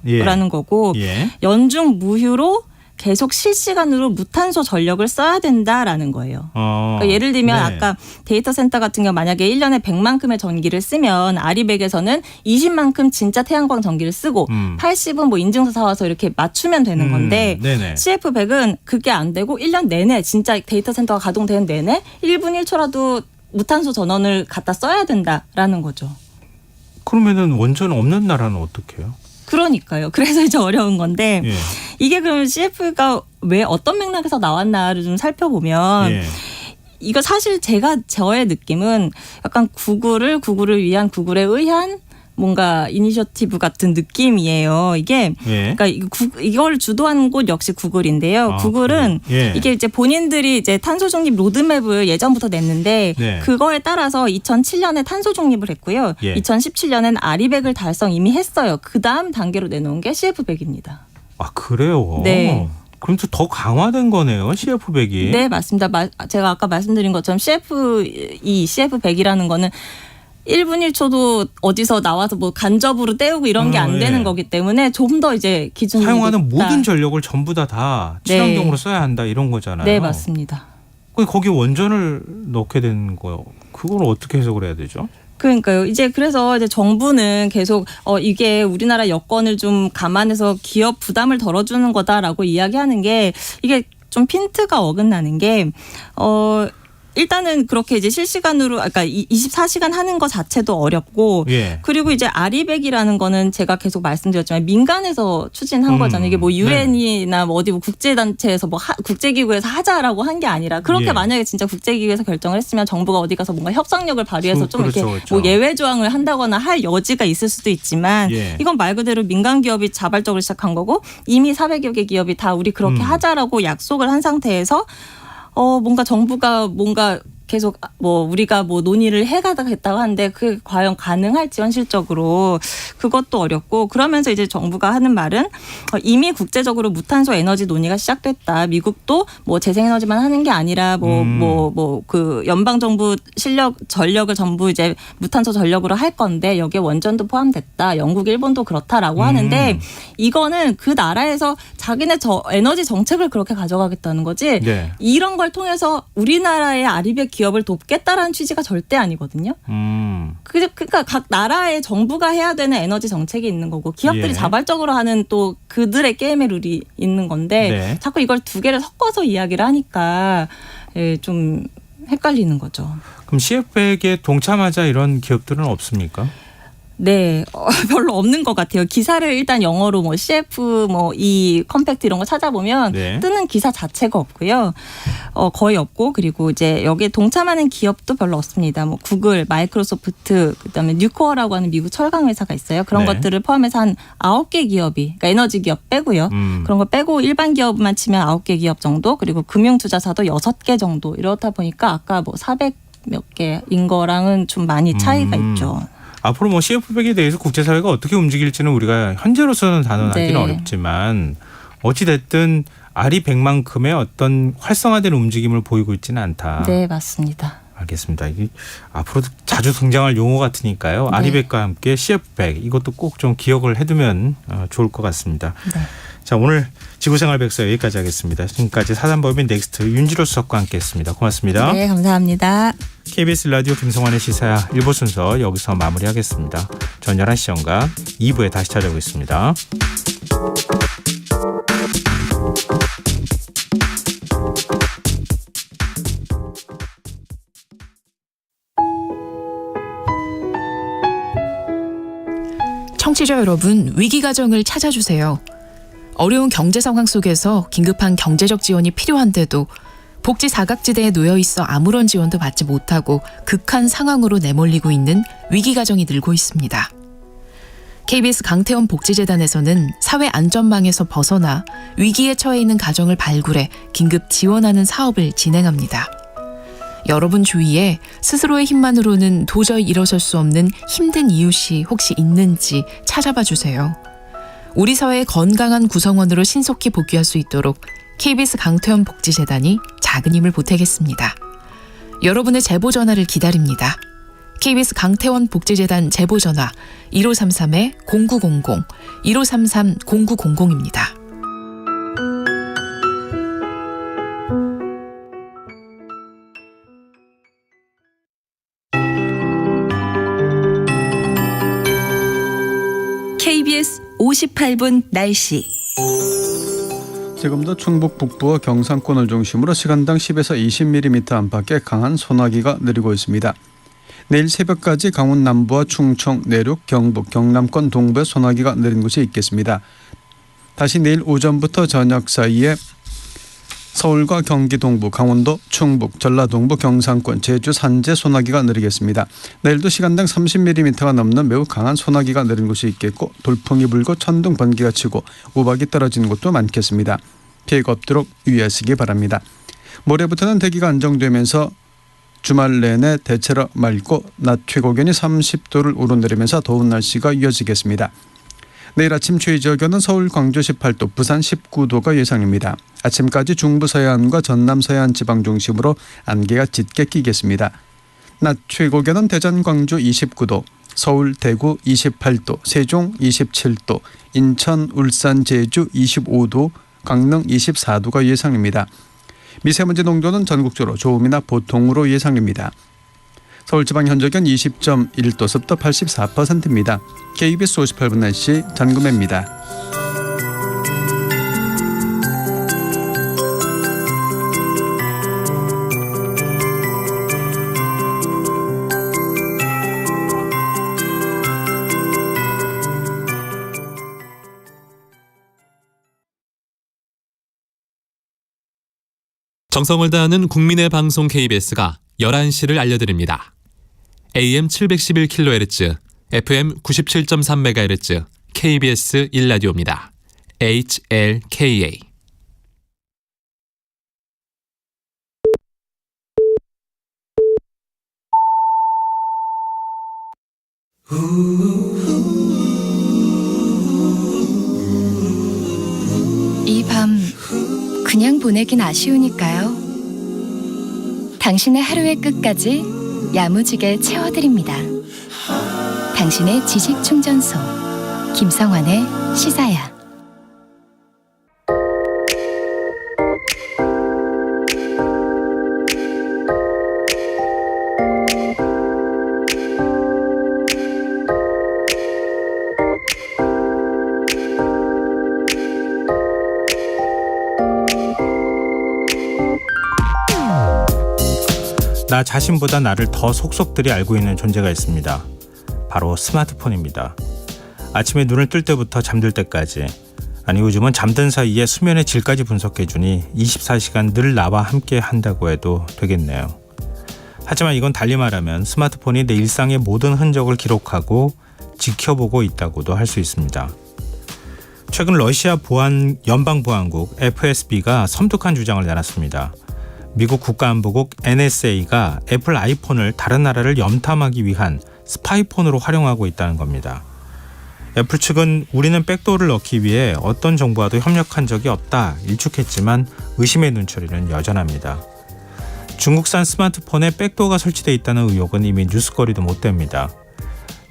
무휴라는 거고, 예. 연중 무휴로 계속 실시간으로 무탄소 전력을 써야 된다라는 거예요. 그러니까 예를 들면 네. 아까 데이터 센터 같은 경우 만약에 1년에 100만큼의 전기를 쓰면 아리백에서는 20만큼 진짜 태양광 전기를 쓰고 80은 뭐 인증서 사와서 이렇게 맞추면 되는 건데, 네네. CF100은 그게 안 되고 1년 내내 진짜 데이터 센터가 가동되는 내내 1분 1초라도 무탄소 전원을 갖다 써야 된다라는 거죠. 그러면은 원전 없는 나라는 어떻게 해요? 그러니까요. 그래서 이제 어려운 건데, 예. 이게 그럼 CF가 왜 어떤 맥락에서 나왔나를 좀 살펴보면, 예. 이거 사실 저의 느낌은 약간 구글을 위한 구글에 의한 뭔가 이니셔티브 같은 느낌이에요. 이게 예. 그러니까 이걸 주도한 곳 역시 구글인데요. 아, 구글은 그래요? 예. 이게 이제 본인들이 이제 탄소 중립 로드맵을 예전부터 냈는데, 네. 그거에 따라서 2007년에 탄소 중립을 했고요. 예. 2017년엔 아리백을 달성 이미 했어요. 그 다음 단계로 내놓은 게 CF100입니다. 아, 그래요? 네. 그럼 또 더 강화된 거네요, CF100이. 네, 맞습니다. 제가 아까 말씀드린 것처럼 CF100이라는 거는 1분 1초도 어디서 나와서 뭐 간접으로 때우고 이런 게 안 되는 예. 거기 때문에 좀 더 이제 기준이 사용하는 높다. 모든 전력을 전부 다 네. 친환경으로 써야 한다 이런 거잖아요. 네, 맞습니다. 거기 원전을 넣게 된 거요. 그걸 어떻게 해석을 해야 되죠? 그러니까요. 이제 그래서 이제 정부는 계속 이게 우리나라 여건을 좀 감안해서 기업 부담을 덜어주는 거다라고 이야기하는 게 이게 좀 핀트가 어긋나는 게 일단은 그렇게 이제 실시간으로 그러니까 24시간 하는 거 자체도 어렵고 예. 그리고 이제 아리백이라는 거는 제가 계속 말씀드렸지만 민간에서 추진한 거잖아요. 이게 뭐 유엔이나 뭐 어디 뭐 국제단체에서 뭐 국제기구에서 하자라고 한 게 아니라 그렇게 예. 만약에 진짜 국제기구에서 결정을 했으면 정부가 어디 가서 뭔가 협상력을 발휘해서 좀 그렇죠, 이렇게 그렇죠. 뭐 예외 조항을 한다거나 할 여지가 있을 수도 있지만 예. 이건 말 그대로 민간 기업이 자발적으로 시작한 거고 이미 400여 개 기업이 다 우리 그렇게 하자라고 약속을 한 상태에서 뭔가 정부가 뭔가 계속 뭐 우리가 뭐 논의를 해가다가 하는데 그게 과연 가능할지 현실적으로 그것도 어렵고 그러면서 이제 정부가 하는 말은 이미 국제적으로 무탄소 에너지 논의가 시작됐다. 미국도 뭐 재생에너지만 하는 게 아니라 그 연방 정부 전력을 전부 이제 무탄소 전력으로 할 건데 여기에 원전도 포함됐다. 영국, 일본도 그렇다라고 하는데 이거는 그 나라에서 자기네 에너지 정책을 그렇게 가져가겠다는 거지. 네. 이런 걸 통해서 우리나라의 아리백 기업을 돕겠다라는 취지가 절대 아니거든요. 그러니까 각 나라의 정부가 해야 되는 에너지 정책이 있는 거고 기업들이 예. 자발적으로 하는 또 그들의 게임의 룰이 있는 건데 네. 자꾸 이걸 두 개를 섞어서 이야기를 하니까 좀 헷갈리는 거죠. 그럼 CF백에 동참하자 이런 기업들은 없습니까? 네, 별로 없는 것 같아요. 기사를 일단 영어로 뭐 CF 이 컴팩트 이런 거 찾아보면 네. 뜨는 기사 자체가 없고요. 거의 없고 그리고 이제 여기에 동참하는 기업도 별로 없습니다. 뭐 구글, 마이크로소프트, 그다음에 뉴코어라고 하는 미국 철강 회사가 있어요. 그런 네. 것들을 포함해서 한 9개 기업이, 그러니까 에너지 기업 빼고요. 그런 거 빼고 일반 기업만 치면 9개 기업 정도, 그리고 금융투자사도 6개 정도 이렇다 보니까 아까 뭐 400 몇 개인 거랑은 좀 많이 차이가 있죠. 앞으로 뭐 CF백에 대해서 국제사회가 어떻게 움직일지는 우리가 현재로서는 단언하기는 네. 어렵지만 어찌 됐든 아리백만큼의 어떤 활성화된 움직임을 보이고 있지는 않다. 네, 맞습니다. 알겠습니다. 이게 앞으로 자주 등장할 용어 같으니까요. 네. 아리백과 함께 CF백 이것도 꼭 좀 기억을 해두면 좋을 것 같습니다. 네. 자, 오늘 지구생활 백서 여기까지 하겠습니다. 지금까지 사단법인 넥스트 윤지로 수석과 함께했습니다. 고맙습니다. 네, 감사합니다. KBS 라디오 김성환의 시사야 1부 순서 여기서 마무리하겠습니다. 전 11시 전과 2부에 다시 찾아오겠습니다. 청취자 여러분, 위기가정을 찾아주세요. 어려운 경제 상황 속에서 긴급한 경제적 지원이 필요한데도 복지 사각지대에 놓여 있어 아무런 지원도 받지 못하고 극한 상황으로 내몰리고 있는 위기가정이 늘고 있습니다. KBS 강태원 복지재단에서는 사회 안전망에서 벗어나 위기에 처해 있는 가정을 발굴해 긴급 지원하는 사업을 진행합니다. 여러분 주위에 스스로의 힘만으로는 도저히 일어설 수 없는 힘든 이웃이 혹시 있는지 찾아봐 주세요. 우리 사회의 건강한 구성원으로 신속히 복귀할 수 있도록 KBS 강태원 복지재단이 작은 힘을 보태겠습니다. 여러분의 제보 전화를 기다립니다. KBS 강태원 복지재단 제보 전화 1533-0900, 1533-0900입니다. KBS 58분 날씨. 지금도 충북 북부와 경상권을 중심으로 시간당 10에서 20mm 안팎의 강한 소나기가 내리고 있습니다. 내일 새벽까지 강원 남부와 충청, 내륙, 경북, 경남권 동부에 소나기가 내린 곳이 있겠습니다. 다시 내일 오전부터 저녁 사이에 서울과 경기 동부, 강원도, 충북, 전라동부, 경상권, 제주, 산제 소나기가 내리겠습니다. 내일도 시간당 30mm가 넘는 매우 강한 소나기가 내린 곳이 있겠고 돌풍이 불고 천둥, 번개가 치고 우박이 떨어지는 곳도 많겠습니다. 피해가 없도록 유의하시기 바랍니다. 모레부터는 대기가 안정되면서 주말 내내 대체로 맑고 낮 최고기온이 30도를 오르내리면서 더운 날씨가 이어지겠습니다. 내일 아침 최저기온은 서울, 광주 18도, 부산 19도가 예상입니다. 아침까지 중부 서해안과 전남 서해안 지방 중심으로 안개가 짙게 끼겠습니다. 낮 최고 기온은 대전, 광주 29도, 서울, 대구 28도, 세종 27도, 인천, 울산, 제주 25도, 강릉 24도가 예상입니다. 미세먼지 농도는 전국적으로 좋음이나 보통으로 예상됩니다. 서울지방 현저기온 20.1도, 습도 84%입니다. KBS 58분 날씨 전금혜입니다. 정성을 다하는 국민의 방송 KBS가 11시를 알려드립니다. AM 711kHz, FM 97.3MHz, KBS 1라디오입니다. HLKA. 이 밤 그냥 보내긴 아쉬우니까요. 당신의 하루의 끝까지 야무지게 채워드립니다. 당신의 지식 충전소 김성환의 시사야. 나 자신보다 나를 더 속속들이 알고 있는 존재가 있습니다. 바로 스마트폰입니다. 아침에 눈을 뜰 때부터 잠들 때까지, 아니 요즘은 잠든 사이에 수면의 질까지 분석해주니 24시간 늘 나와 함께 한다고 해도 되겠네요. 하지만 이건 달리 말하면 스마트폰이 내 일상의 모든 흔적을 기록하고 지켜보고 있다고도 할 수 있습니다. 최근 러시아 연방보안국 FSB가 섬뜩한 주장을 내놨습니다. 미국 국가안보국 NSA가 애플 아이폰을 다른 나라를 염탐하기 위한 스파이폰으로 활용하고 있다는 겁니다. 애플 측은 우리는 백도어를 넣기 위해 어떤 정부와도 협력한 적이 없다 일축했지만 의심의 눈초리는 여전합니다. 중국산 스마트폰에 백도어가 설치되어 있다는 의혹은 이미 뉴스거리도 못 됩니다.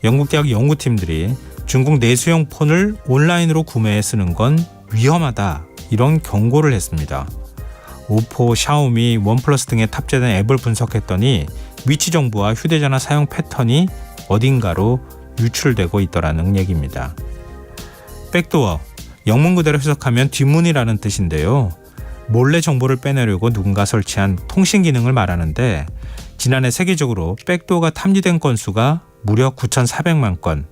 영국 대학 연구팀들이 중국 내수용 폰을 온라인으로 구매해 쓰는 건 위험하다 이런 경고를 했습니다. 오포, 샤오미, 원플러스 등에 탑재된 앱을 분석했더니 위치 정보와 휴대전화 사용 패턴이 어딘가로 유출되고 있더라는 얘기입니다. 백도어, 영문 그대로 해석하면 뒷문이라는 뜻인데요. 몰래 정보를 빼내려고 누군가 설치한 통신 기능을 말하는데 지난해 세계적으로 백도어가 탐지된 건수가 무려 9,400만 건,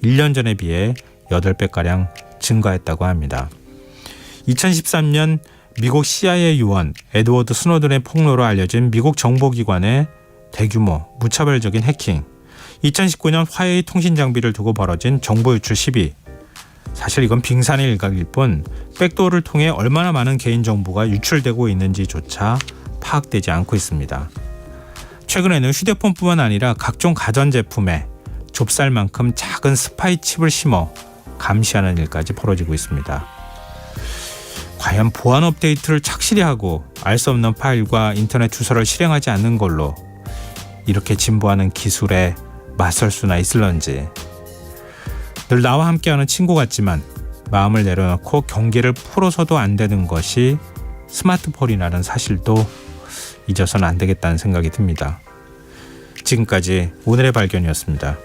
1년 전에 비해 8배가량 증가했다고 합니다. 2013년 미국 CIA 요원 에드워드 스노든의 폭로로 알려진 미국 정보기관의 대규모 무차별적인 해킹, 2019년 화웨이 통신 장비를 두고 벌어진 정보 유출 시비. 사실 이건 빙산의 일각일 뿐 백도어를 통해 얼마나 많은 개인정보가 유출되고 있는지조차 파악되지 않고 있습니다. 최근에는 휴대폰뿐만 아니라 각종 가전제품에 좁쌀만큼 작은 스파이 칩을 심어 감시하는 일까지 벌어지고 있습니다. 과연 보안 업데이트를 착실히 하고 알 수 없는 파일과 인터넷 주소를 실행하지 않는 걸로 이렇게 진보하는 기술에 맞설 수나 있을런지. 늘 나와 함께하는 친구 같지만 마음을 내려놓고 경계를 풀어서도 안 되는 것이 스마트폰이라는 사실도 잊어서는 안 되겠다는 생각이 듭니다. 지금까지 오늘의 발견이었습니다.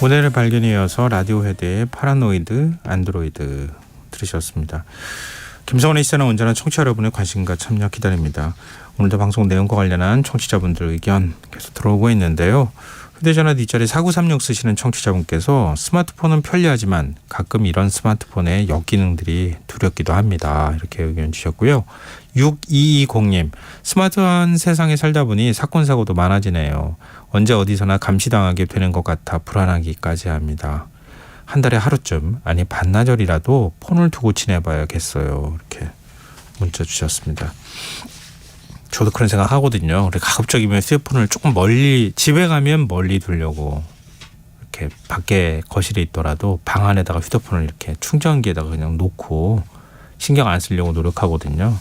오늘의 발견에 이어서 라디오 헤드의 파라노이드 안드로이드 들으셨습니다. 김성원의 시사는 언제나 청취자 여러분의 관심과 참여 기다립니다. 오늘도 방송 내용과 관련한 청취자분들 의견 계속 들어오고 있는데요. 휴대전화 뒷자리 4936 쓰시는 청취자분께서 스마트폰은 편리하지만 가끔 이런 스마트폰의 역기능들이 두렵기도 합니다. 이렇게 의견 주셨고요. 6220님, 스마트한 세상에 살다 보니 사건 사고도 많아지네요. 언제 어디서나 감시당하게 되는 것 같아 불안하기까지 합니다. 한 달에 하루쯤, 아니 반나절이라도 폰을 두고 지내봐야겠어요. 이렇게 문자 주셨습니다. 저도 그런 생각 하거든요. 가급적이면 휴대폰을 조금 멀리, 집에 가면 멀리 두려고 이렇게 밖에 거실에 있더라도 방 안에다가 휴대폰을 이렇게 충전기에다가 그냥 놓고 신경 안 쓰려고 노력하거든요.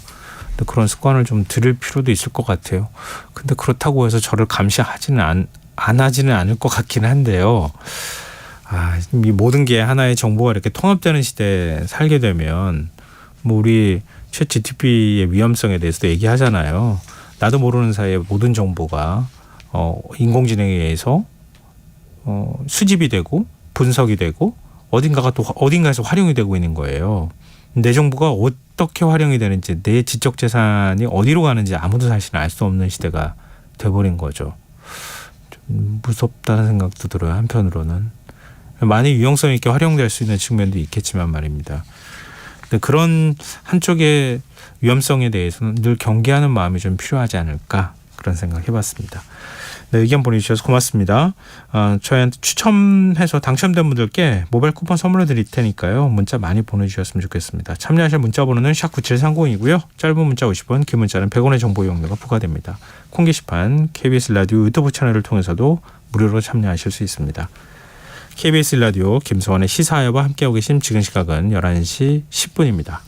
근데 그런 습관을 좀 들일 필요도 있을 것 같아요. 근데 그렇다고 해서 저를 감시하지는 안 하지는 않을 것 같긴 한데요. 이 모든 게 하나의 정보가 이렇게 통합되는 시대에 살게 되면 뭐 우리 챗 GTP의 위험성에 대해서도 얘기하잖아요. 나도 모르는 사이에 모든 정보가 인공지능에 의해서 수집이 되고 분석이 되고 어딘가에서 활용이 되고 있는 거예요. 내 정보가 어떻게 활용이 되는지, 내 지적 재산이 어디로 가는지 아무도 사실 알 수 없는 시대가 돼버린 거죠. 좀 무섭다는 생각도 들어요. 한편으로는 많이 유용성 있게 활용될 수 있는 측면도 있겠지만 말입니다. 근데 그런 한쪽의 위험성에 대해서는 늘 경계하는 마음이 좀 필요하지 않을까, 그런 생각 해봤습니다. 네, 의견 보내주셔서 고맙습니다. 저희한테 추첨해서 당첨된 분들께 모바일 쿠폰 선물로 드릴 테니까요. 문자 많이 보내주셨으면 좋겠습니다. 참여하실 문자 번호는 샵9730이고요. 짧은 문자 50원, 긴 문자는 100원의 정보 이용료가 부과됩니다. 콩 게시판 KBS 라디오 유튜브 채널을 통해서도 무료로 참여하실 수 있습니다. KBS 라디오 김성원의 시사회와 함께하고 계신 지금 시각은 11시 10분입니다.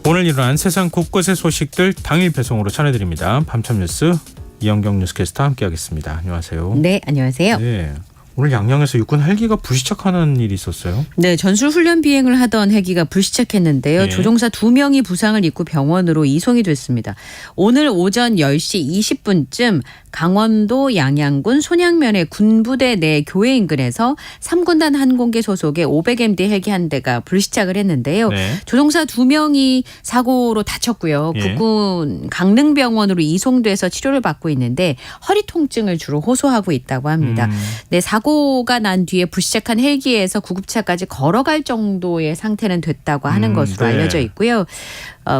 오늘 일어난 세상 곳곳의 소식들 당일 배송으로 전해드립니다. 밤참 뉴스 이영경 뉴스캐스터 함께하겠습니다. 안녕하세요. 네, 안녕하세요. 네. 오늘 양양에서 육군 헬기가 불시착하는 일이 있었어요. 네, 전술 훈련 비행을 하던 헬기가 불시착했는데요. 네. 조종사 2명이 부상을 입고 병원으로 이송이 됐습니다. 오늘 오전 10시 20분쯤 강원도 양양군 손양면의 군부대 내 교회 인근에서 3군단 항공기 소속의 500MD 헬기 한 대가 불시착을 했는데요. 네. 조종사 2명이 사고로 다쳤고요. 예. 북군 강릉병원으로 이송돼서 치료를 받고 있는데 허리 통증을 주로 호소하고 있다고 합니다. 네, 사고가 난 뒤에 불시착한 헬기에서 구급차까지 걸어갈 정도의 상태는 됐다고 하는 것으로 네. 알려져 있고요.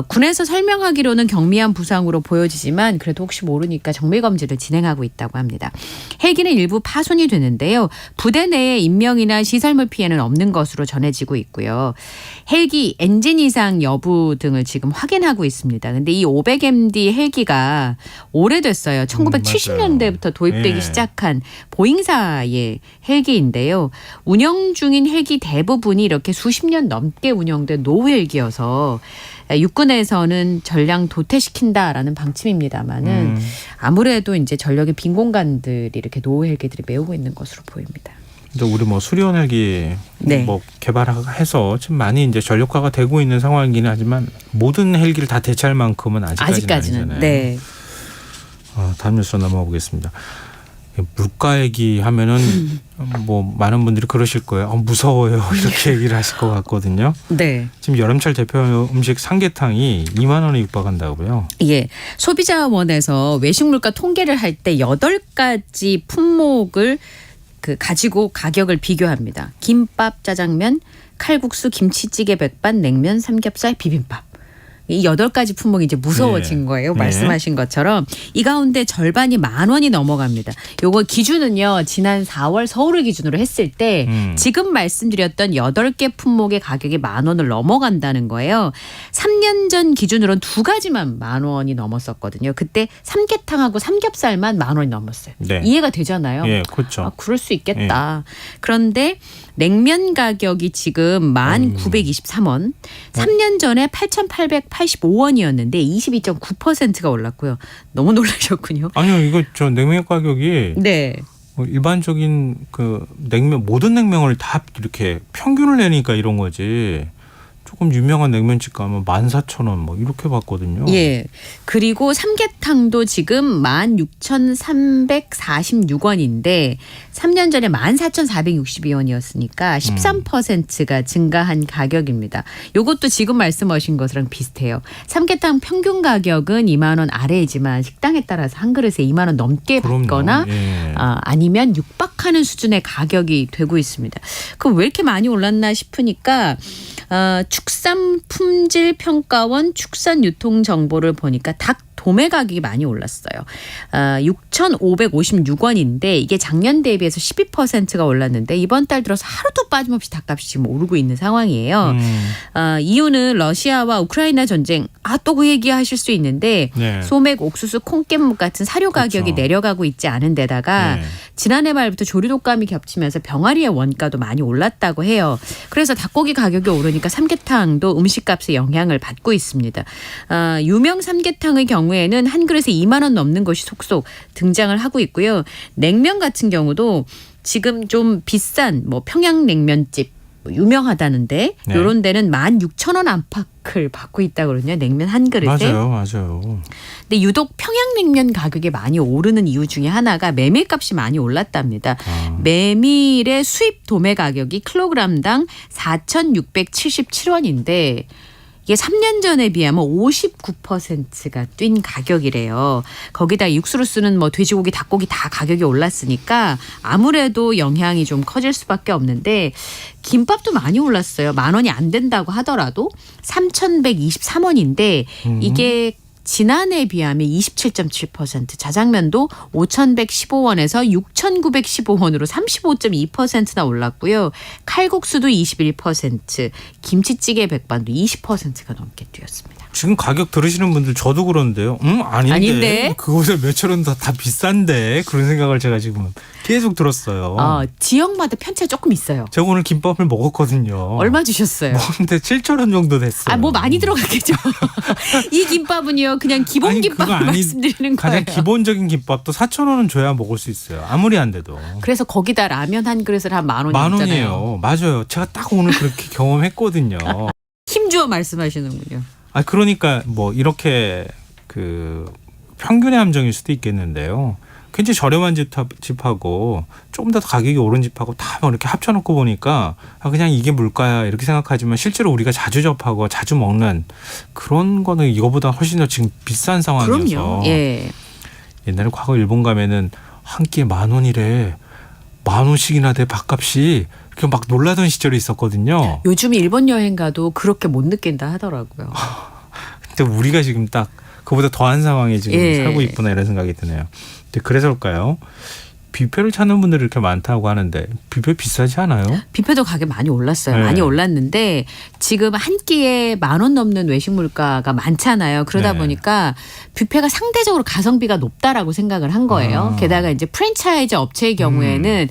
군에서 설명하기로는 경미한 부상으로 보여지지만 그래도 혹시 모르니까 정밀 검진을 진행하고 있다고 합니다. 헬기는 일부 파손이 되는데요. 부대 내에 인명이나 시설물 피해는 없는 것으로 전해지고 있고요. 헬기 엔진 이상 여부 등을 지금 확인하고 있습니다. 근데 이 500MD 헬기가 오래됐어요. 1970년대부터 도입되기 예. 시작한 보잉사의 헬기인데요. 운영 중인 헬기 대부분이 이렇게 수십 년 넘게 운영된 노후 헬기여서 육군에서는 전량 도태시킨다라는 방침입니다만은 아무래도 이제 전력의 빈 공간들이 이렇게 노후 헬기들이 메우고 있는 것으로 보입니다. 근데 우리 수리온 헬기 네. 개발해서 지금 많이 이제 전력화가 되고 있는 상황이긴 하지만 모든 헬기를 다 대체할 만큼은 아직까지는 아니잖아요. 네. 다음 뉴스로 넘어가 보겠습니다. 물가 얘기 하면은 많은 분들이 그러실 거예요. 무서워요. 이렇게 얘기를 하실 것 같거든요. 네. 지금 여름철 대표 음식 삼계탕이 2만 원에 육박한다고요. 예. 소비자원에서 외식 물가 통계를 할 때 8가지 품목을 가지고 가격을 비교합니다. 김밥, 짜장면, 칼국수, 김치찌개, 백반, 냉면, 삼겹살, 비빔밥. 이 8가지 품목이 이제 무서워진 거예요. 말씀하신 것처럼. 이 가운데 절반이 10,000원이 넘어갑니다. 요거 기준은요. 지난 4월 서울을 기준으로 했을 때 지금 말씀드렸던 8개 품목의 가격이 10,000원을 넘어간다는 거예요. 3년 전 기준으로는 2가지만 10,000원이 넘었었거든요. 그때 삼계탕하고 삼겹살만 10,000원이 넘었어요. 네. 이해가 되잖아요. 예, 그렇죠. 그럴 수 있겠다. 그런데 냉면 가격이 지금 1,923원, 3년 전에 8,885원이었는데 22.9%가 올랐고요. 너무 놀라셨군요. 아니요, 이거 냉면 가격이 네. 일반적인 냉면 모든 냉면을 다 이렇게 평균을 내니까 이런 거지. 조금 유명한 냉면집 가면 14,000원 뭐 이렇게 받거든요. 예. 그리고 삼계탕도 지금 16,346원인데 3년 전에 14,462원이었으니까 13%가 증가한 가격입니다. 요것도 지금 말씀하신 것이랑 비슷해요. 삼계탕 평균 가격은 2만 원 아래이지만 식당에 따라서 한 그릇에 2만 원 넘게 받거나 예. 아니면 육박하는 수준의 가격이 되고 있습니다. 그럼 왜 이렇게 많이 올랐나 싶으니까 축산품질평가원 축산유통정보를 보니까 닭 도매 가격이 많이 올랐어요. 6,556원인데 이게 작년 대비해서 12%가 올랐는데 이번 달 들어서 하루도 빠짐없이 닭값이 지금 오르고 있는 상황이에요. 이유는 러시아와 우크라이나 전쟁. 또 그 얘기 하실 수 있는데 네. 소맥, 옥수수, 콩깻묵 같은 사료 가격이 그렇죠. 내려가고 있지 않은 데다가 네. 지난해 말부터 조류독감이 겹치면서 병아리의 원가도 많이 올랐다고 해요. 그래서 닭고기 가격이 오르니까 삼계탕도 음식값에 영향을 받고 있습니다. 유명 삼계탕의 경우에는 한 그릇에 2만 원 넘는 것이 속속 등장을 하고 있고요. 냉면 같은 경우도 지금 좀 비싼 뭐 평양냉면집 유명하다는데 네. 이런 데는 16,000원 안팎을 받고 있다고 그러냐 냉면 한 그릇에. 맞아요. 근데 유독 평양냉면 가격이 많이 오르는 이유 중에 하나가 메밀값이 많이 올랐답니다. 메밀의 수입 도매 가격이 킬로그램당 4,677원인데 이게 3년 전에 비하면 59%가 뛴 가격이래요. 거기다 육수로 쓰는 뭐 돼지고기, 닭고기 다 가격이 올랐으니까 아무래도 영향이 좀 커질 수밖에 없는데 김밥도 많이 올랐어요. 10,000원이 안 된다고 하더라도 3,123원인데 이게 지난해에 비하면 27.7%, 자장면도 5,115원에서 6,915원으로 35.2%나 올랐고요. 칼국수도 21%, 김치찌개 백반도 20%가 넘게 뛰었습니다. 지금 가격 들으시는 분들 저도 그런데요. 아닌데. 그거보다 몇천 원 다 비싼데 그런 생각을 제가 지금 계속 들었어요. 지역마다 편차가 조금 있어요. 제가 오늘 김밥을 먹었거든요. 얼마 주셨어요? 먹는데 7,000원 정도 됐어요. 뭐 많이 들어갔겠죠. 이 김밥은요. 그냥 기본 김밥을 말씀드리는 거예요. 가장 기본적인 김밥도 4,000원은 줘야 먹을 수 있어요. 아무리 안 돼도. 그래서 거기다 라면 한 그릇을 한 10,000원이잖아요. 10,000원이에요. 맞아요. 제가 딱 오늘 그렇게 경험했거든요. 힘주어 말씀하시는군요. 그러니까 뭐 이렇게 그 평균의 함정일 수도 있겠는데요. 굉장히 저렴한 집하고 조금 더 가격이 오른 집하고 다 이렇게 합쳐놓고 보니까 그냥 이게 물가야 이렇게 생각하지만 실제로 우리가 자주 접하고 자주 먹는 그런 거는 이거보다 훨씬 더 지금 비싼 상황이어서. 그럼요. 예. 옛날에 과거 일본 가면은 한 끼에 10,000원이래. 10,000원씩이나 돼 밥값이. 이렇게 막 놀라던 시절이 있었거든요. 요즘 일본 여행 가도 그렇게 못 느낀다 하더라고요. 근데 우리가 지금 딱 그보다 더한 상황에 지금 살고 있구나 이런 생각이 드네요. 근데 그래서일까요? 뷔페를 찾는 분들이 이렇게 많다고 하는데 뷔페 비싸지 않아요? 뷔페도 가격 많이 올랐어요. 네. 많이 올랐는데 지금 한 끼에 10,000원 넘는 외식 물가가 많잖아요. 그러다 네. 보니까 뷔페가 상대적으로 가성비가 높다라고 생각을 한 거예요. 게다가 이제 프랜차이즈 업체의 경우에는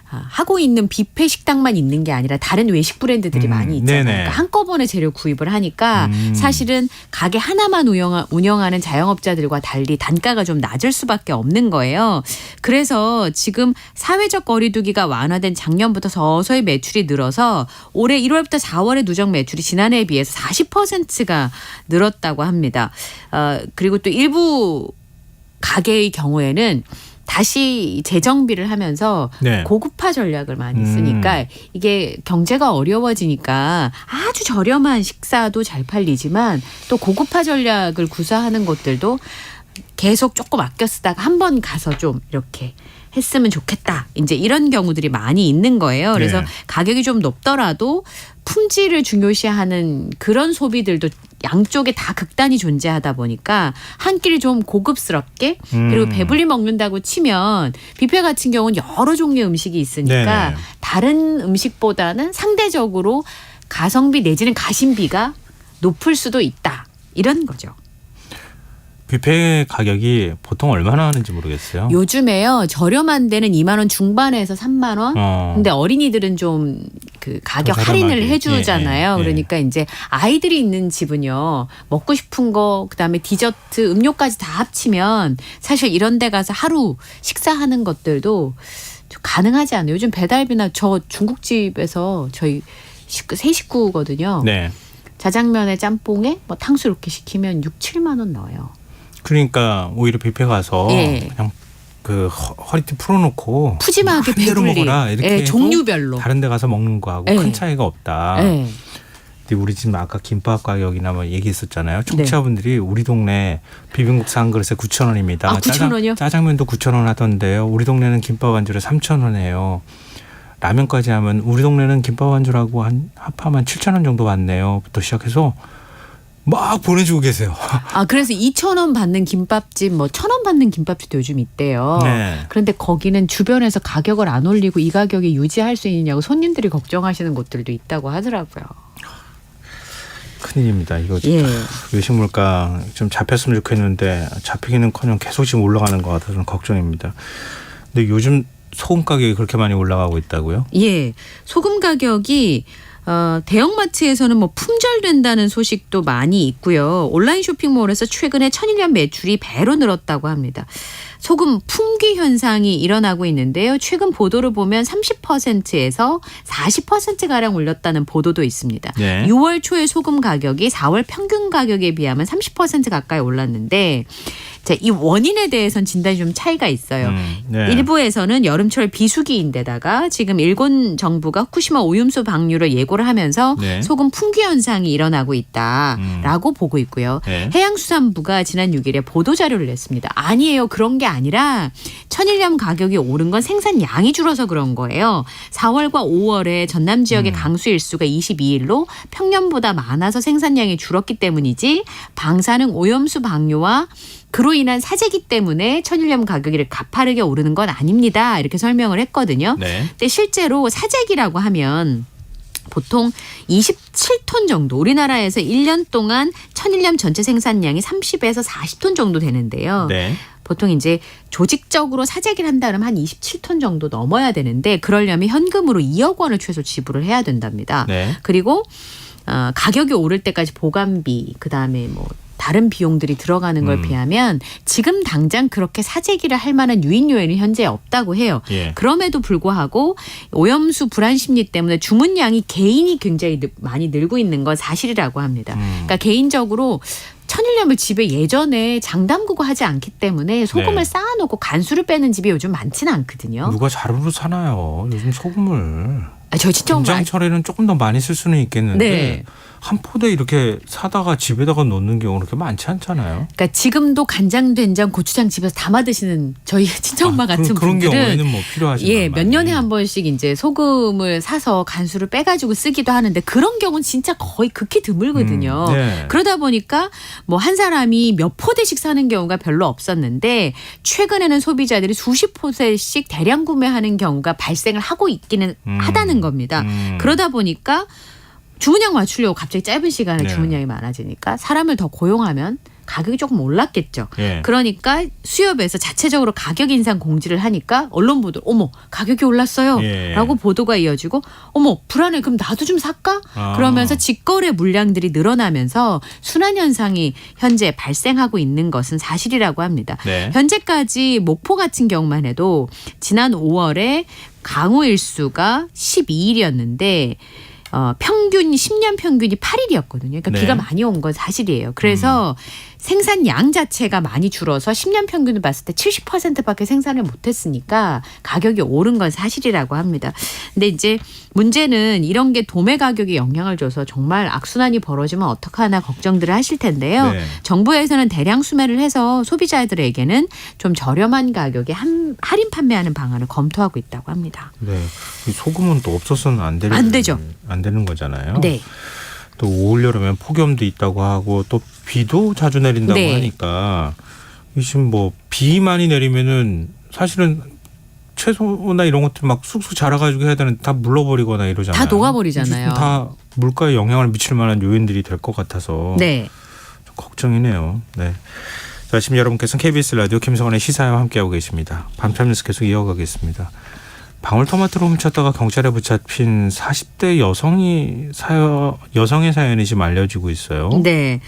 하고 있는 뷔페 식당만 있는 게 아니라 다른 외식 브랜드들이 많이 있잖아요. 그러니까 한꺼번에 재료 구입을 하니까 사실은 가게 하나만 운영하는 자영업자들과 달리 단가가 좀 낮을 수밖에 없는 거예요. 그래서 지금 사회적 거리두기가 완화된 작년부터 서서히 매출이 늘어서 올해 1월부터 4월의 누적 매출이 지난해에 비해서 40%가 늘었다고 합니다. 그리고 또 일부 가게의 경우에는 다시 재정비를 하면서 고급화 전략을 많이 쓰니까 이게 경제가 어려워지니까 아주 저렴한 식사도 잘 팔리지만 또 고급화 전략을 구사하는 곳들도 계속 조금 아껴 쓰다가 한 번 가서 좀 이렇게 했으면 좋겠다. 이제 이런 경우들이 많이 있는 거예요. 그래서 가격이 좀 높더라도 품질을 중요시하는 그런 소비들도 양쪽에 다 극단이 존재하다 보니까 한 끼를 좀 고급스럽게 그리고 배불리 먹는다고 치면 뷔페 같은 경우는 여러 종류의 음식이 있으니까 다른 음식보다는 상대적으로 가성비 내지는 가심비가 높을 수도 있다. 이런 거죠. 뷔페 가격이 보통 얼마나 하는지 모르겠어요. 요즘에요. 저렴한 데는 2만 원 중반에서 3만 원. 근데 어린이들은 좀 그 가격 할인을 해주잖아요. 그러니까 이제 아이들이 있는 집은요. 먹고 싶은 거 그다음에 디저트 음료까지 다 합치면 사실 이런 데 가서 하루 식사하는 것들도 좀 가능하지 않아요. 요즘 배달비나 저 중국집에서 저희 세 식구거든요. 네. 자장면에 짬뽕에 뭐 탕수 이렇게 시키면 6, 7만 원 넣어요. 그러니까 오히려 뷔페 가서 예. 그냥 그 허리띠 풀어놓고 푸짐하게 한 대로 배불리. 먹어라 이렇게 예, 해도 종류별로. 다른 데 가서 먹는 거하고 예. 큰 차이가 없다. 예. 근데 우리 지금 아까 김밥 가격이나 뭐 얘기했었잖아요. 청취자분들이 우리 동네 비빔국수 한 그릇에 9,000원입니다. 아, 9,000원이요? 짜장면도 9,000원 하던데요. 우리 동네는 김밥 한 줄에 3,000원이에요. 라면까지 하면 우리 동네는 김밥 한 줄하고 한 합하면 7,000원 정도 받네요. 부터 시작해서 막 보내주고 계세요. 아, 그래서 2,000원 받는 김밥집, 뭐 1,000원 받는 김밥집도 요즘 있대요. 네. 그런데 거기는 주변에서 가격을 안 올리고 이 가격에 유지할 수 있느냐고 손님들이 걱정하시는 곳들도 있다고 하더라고요. 큰일입니다. 이거 예. 외식 물가 좀 잡혔으면 좋겠는데 잡히기는커녕 계속 지금 올라가는 것 같아서 좀 걱정입니다. 근데 요즘 소금 가격이 그렇게 많이 올라가고 있다고요? 예. 소금 가격이 대형마트에서는 뭐 품절된다는 소식도 많이 있고요. 온라인 쇼핑몰에서 최근에 천일염 매출이 배로 늘었다고 합니다. 소금 품귀 현상이 일어나고 있는데요. 최근 보도를 보면 30%에서 40%가량 올렸다는 보도도 있습니다. 네. 6월 초에 소금 가격이 4월 평균 가격에 비하면 30% 가까이 올랐는데 자, 이 원인에 대해서는 진단이 좀 차이가 있어요. 네. 일부에서는 여름철 비수기인데다가 지금 일본 정부가 후쿠시마 오염수 방류를 예고를 하면서 네. 소금 품귀 현상이 일어나고 있다라고 보고 있고요. 네. 해양수산부가 지난 6일에 보도자료를 냈습니다. 아니에요. 그런 게 아니라 천일염 가격이 오른 건 생산량이 줄어서 그런 거예요. 4월과 5월에 전남 지역의 강수 일수가 22일로 평년보다 많아서 생산량이 줄었기 때문이지 방사능 오염수 방류와 그로 인한 사재기 때문에 천일염 가격이 가파르게 오르는 건 아닙니다. 이렇게 설명을 했거든요. 네. 근데 실제로 사재기라고 하면 보통 27톤 정도 우리나라에서 1년 동안 천일염 전체 생산량이 30에서 40톤 정도 되는데요. 네. 보통 이제 조직적으로 사재기를 한다면 한 27톤 정도 넘어야 되는데 그러려면 현금으로 2억 원을 최소 지불을 해야 된답니다. 네. 그리고 가격이 오를 때까지 보관비 그다음에 뭐 다른 비용들이 들어가는 걸 비하면 지금 당장 그렇게 사재기를 할 만한 유인 요인은 현재 없다고 해요. 예. 그럼에도 불구하고 오염수 불안 심리 때문에 주문량이 개인이 굉장히 많이 늘고 있는 건 사실이라고 합니다. 그러니까 개인적으로 천일염을 집에 예전에 장담구고 하지 않기 때문에 소금을 네. 쌓아놓고 간수를 빼는 집이 요즘 많지는 않거든요. 누가 자루로 사나요? 요즘 소금을. 저 진짜 김장철에는 조금 더 많이 쓸 수는 있겠는데 네. 한 포대 이렇게 사다가 집에다가 놓는 경우 그렇게 많지 않잖아요. 그러니까 지금도 간장, 된장, 고추장 집에서 담아 드시는 저희 친정엄마 같은 그런 분들은 경우에는 뭐 필요하지만 예, 몇 년에 한 번씩 이제 소금을 사서 간수를 빼가지고 쓰기도 하는데 그런 경우는 진짜 거의 극히 드물거든요. 네. 그러다 보니까 뭐 한 사람이 몇 포대씩 사는 경우가 별로 없었는데 최근에는 소비자들이 수십 포대씩 대량 구매하는 경우가 발생을 하고 있기는 하다는 겁니다. 그러다 보니까 주문량 맞추려고 갑자기 짧은 시간에 네. 주문량이 많아지니까 사람을 더 고용하면 가격이 조금 올랐겠죠. 예. 그러니까 수협에서 자체적으로 가격 인상 공지를 하니까 언론 보도 어머 가격이 올랐어요 예. 라고 보도가 이어지고 어머 불안해 그럼 나도 좀 살까? 아. 그러면서 직거래 물량들이 늘어나면서 순환 현상이 현재 발생하고 있는 것은 사실이라고 합니다. 네. 현재까지 목포 같은 경우만 해도 지난 5월에 강우 일수가 12일이었는데 평균 10년 평균이 8일이었거든요. 그러니까 네. 비가 많이 온 건 사실이에요. 그래서 생산량 자체가 많이 줄어서 10년 평균을 봤을 때 70%밖에 생산을 못했으니까 가격이 오른 건 사실이라고 합니다. 근데 이제 문제는 이런 게 도매 가격에 영향을 줘서 정말 악순환이 벌어지면 어떡하나 걱정들을 하실 텐데요. 네. 정부에서는 대량 수매를 해서 소비자들에게는 좀 저렴한 가격에 할인 판매하는 방안을 검토하고 있다고 합니다. 네. 이 소금은 또 없어서는 안 되죠. 안 되는 거잖아요. 네. 또 올 여름엔 폭염도 있다고 하고 또 비도 자주 내린다고 네. 하니까 지금 뭐 비 많이 내리면은 사실은 채소나 이런 것들 막 쑥쑥 자라가지고 해야 되는데 다 물러버리거나 이러잖아요. 다 녹아버리잖아요. 다 물가에 영향을 미칠 만한 요인들이 될 것 같아서 네. 좀 걱정이네요. 네. 자, 지금 여러분께서는 KBS 라디오 김성원의 시사와 함께하고 계십니다. 밤참 뉴스 계속 이어가겠습니다. 방울토마토를 훔쳤다가 경찰에 붙잡힌 40대 여성의 사연이 지금 알려지고 있어요. 네.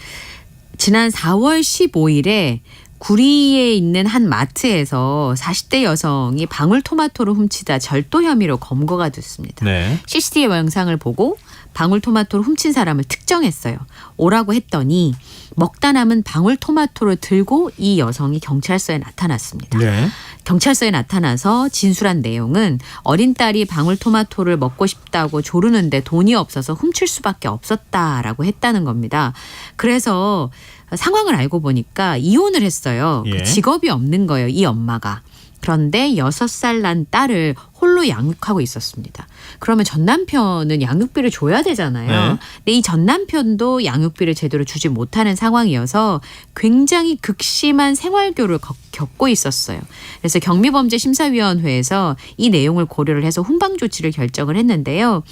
지난 4월 15일에 구리에 있는 한 마트에서 40대 여성이 방울토마토를 훔치다 절도 혐의로 검거가 됐습니다. 네. CCTV 영상을 보고 방울토마토를 훔친 사람을 특정했어요. 오라고 했더니 먹다 남은 방울토마토를 들고 이 여성이 경찰서에 나타났습니다. 네. 경찰서에 나타나서 진술한 내용은 어린 딸이 방울토마토를 먹고 싶다고 조르는데 돈이 없어서 훔칠 수밖에 없었다라고 했다는 겁니다. 그래서 상황을 알고 보니까 이혼을 했어요. 예. 직업이 없는 거예요, 이 엄마가. 그런데 6살 난 딸을 홀로 양육하고 있었습니다. 그러면 전 남편은 양육비를 줘야 되잖아요. 네. 근데 이 전 남편도 양육비를 제대로 주지 못하는 상황이어서 굉장히 극심한 생활교를 겪고 있었어요. 그래서 경미범죄심사위원회에서 이 내용을 고려를 해서 훈방 조치를 결정을 했는데요.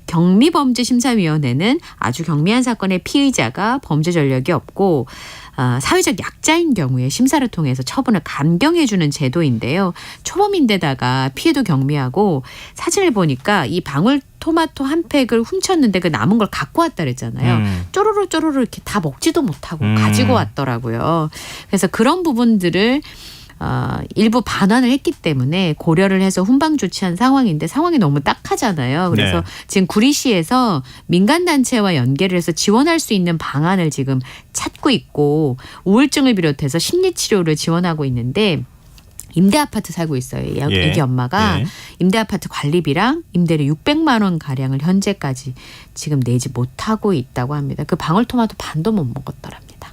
경미범죄심사위원회는 아주 경미한 사건의 피의자가 범죄 전력이 없고 사회적 약자인 경우에 심사를 통해서 처분을 감경해주는 제도인데요. 초범인데다가 피해도 경미하고 사진을 보니까 이 방울토마토 한 팩을 훔쳤는데 그 남은 걸 갖고 왔다 그랬잖아요. 쪼르르 이렇게 다 먹지도 못하고 가지고 왔더라고요. 그래서 그런 부분들을 일부 반환을 했기 때문에 고려를 해서 훈방 조치한 상황인데 상황이 너무 딱하잖아요. 그래서 네. 지금 구리시에서 민간단체와 연계를 해서 지원할 수 있는 방안을 지금 찾고 있고 우울증을 비롯해서 심리치료를 지원하고 있는데 임대아파트 살고 있어요. 예. 애기 엄마가. 예. 임대아파트 관리비랑 임대료 600만 원 가량을 현재까지 지금 내지 못하고 있다고 합니다. 그 방울토마토 반도 못 먹었더랍니다.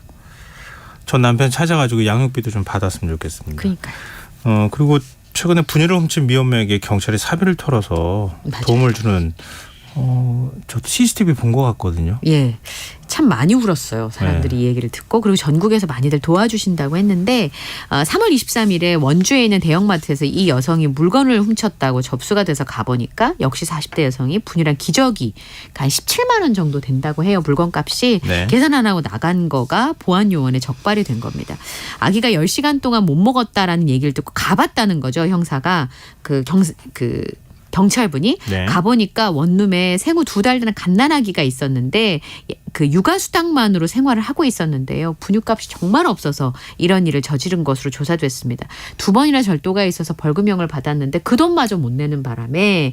전 남편 찾아가지고 양육비도 좀 받았으면 좋겠습니다. 그러니까요. 그리고 최근에 분유를 훔친 미혼모에게 경찰이 사비를 털어서 맞아요. 도움을 주는 저도 CCTV 본 것 같거든요. 예. 참 많이 울었어요. 사람들이 이 얘기를 듣고. 그리고 전국에서 많이들 도와주신다고 했는데 3월 23일에 원주에 있는 대형마트에서 이 여성이 물건을 훔쳤다고 접수가 돼서 가보니까 역시 40대 여성이 분유랑 기저귀 한 17만 원 정도 된다고 해요. 물건값이. 네. 계산 안 하고 나간 거가 보안요원에 적발이 된 겁니다. 아기가 10시간 동안 못 먹었다라는 얘기를 듣고 가봤다는 거죠. 형사가 경찰분이 네. 가보니까 원룸에 생후 2달 된 갓난아기가 있었는데 그 육아수당만으로 생활을 하고 있었는데요. 분유값이 정말 없어서 이런 일을 저지른 것으로 조사됐습니다. 2번이나 절도가 있어서 벌금형을 받았는데 그 돈마저 못 내는 바람에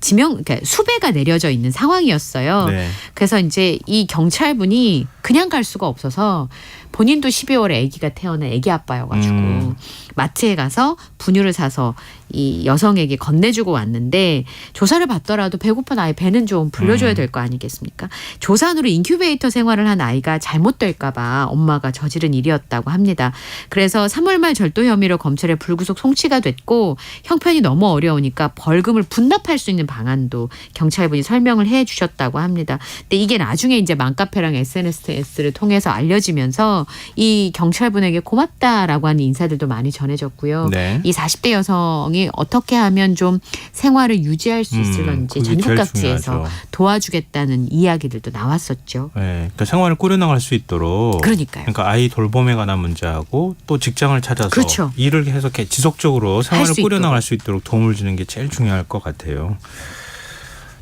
그러니까 수배가 내려져 있는 상황이었어요. 네. 그래서 이제 이 경찰분이 그냥 갈 수가 없어서 본인도 12월에 아기가 태어난 아기 아빠여가지고 마트에 가서 분유를 사서 이 여성에게 건네주고 왔는데 조사를 받더라도 배고픈 아이 배는 좀 불려줘야 될 거 아니겠습니까? 조산으로 인큐베이터 생활을 한 아이가 잘못될까 봐 엄마가 저지른 일이었다고 합니다. 그래서 3월 말 절도 혐의로 검찰에 불구속 송치가 됐고 형편이 너무 어려우니까 벌금을 분납할 수 있는 방안도 경찰분이 설명을 해 주셨다고 합니다. 근데 이게 나중에 이제 맘카페랑 SNS를 통해서 알려지면서 이 경찰분에게 고맙다라고 하는 인사들도 많이 전해졌고요. 네. 이 40대 여성이 어떻게 하면 좀 생활을 유지할 수 있을런지 그게 전국 제일 각지에서 중요하죠. 도와주겠다는 이야기들도 나왔었죠. 네, 그러니까 생활을 꾸려나갈 수 있도록. 그러니까요. 그러니까 아이 돌봄에 관한 문제하고 또 직장을 찾아서 그렇죠. 일을 해서 이렇게 지속적으로 생활을 수 꾸려나갈 수 있도록 도움을 주는 게 제일 중요할 것 같아요.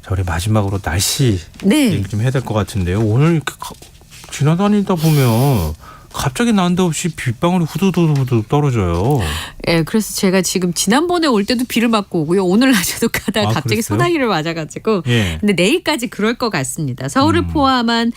자, 우리 마지막으로 날씨 네. 얘기 좀 해야 될 것 같은데요. 오늘 이렇게 지나다니다 보면 갑자기 난데없이 빗방울이 후두두두 떨어져요. 예, 그래서 제가 지금 지난번에 올 때도 비를 맞고 오고요. 오늘 낮에도 가다가 갑자기 그랬어요? 소나기를 맞아가지고. 예. 근데 내일까지 그럴 것 같습니다. 서울을 포함한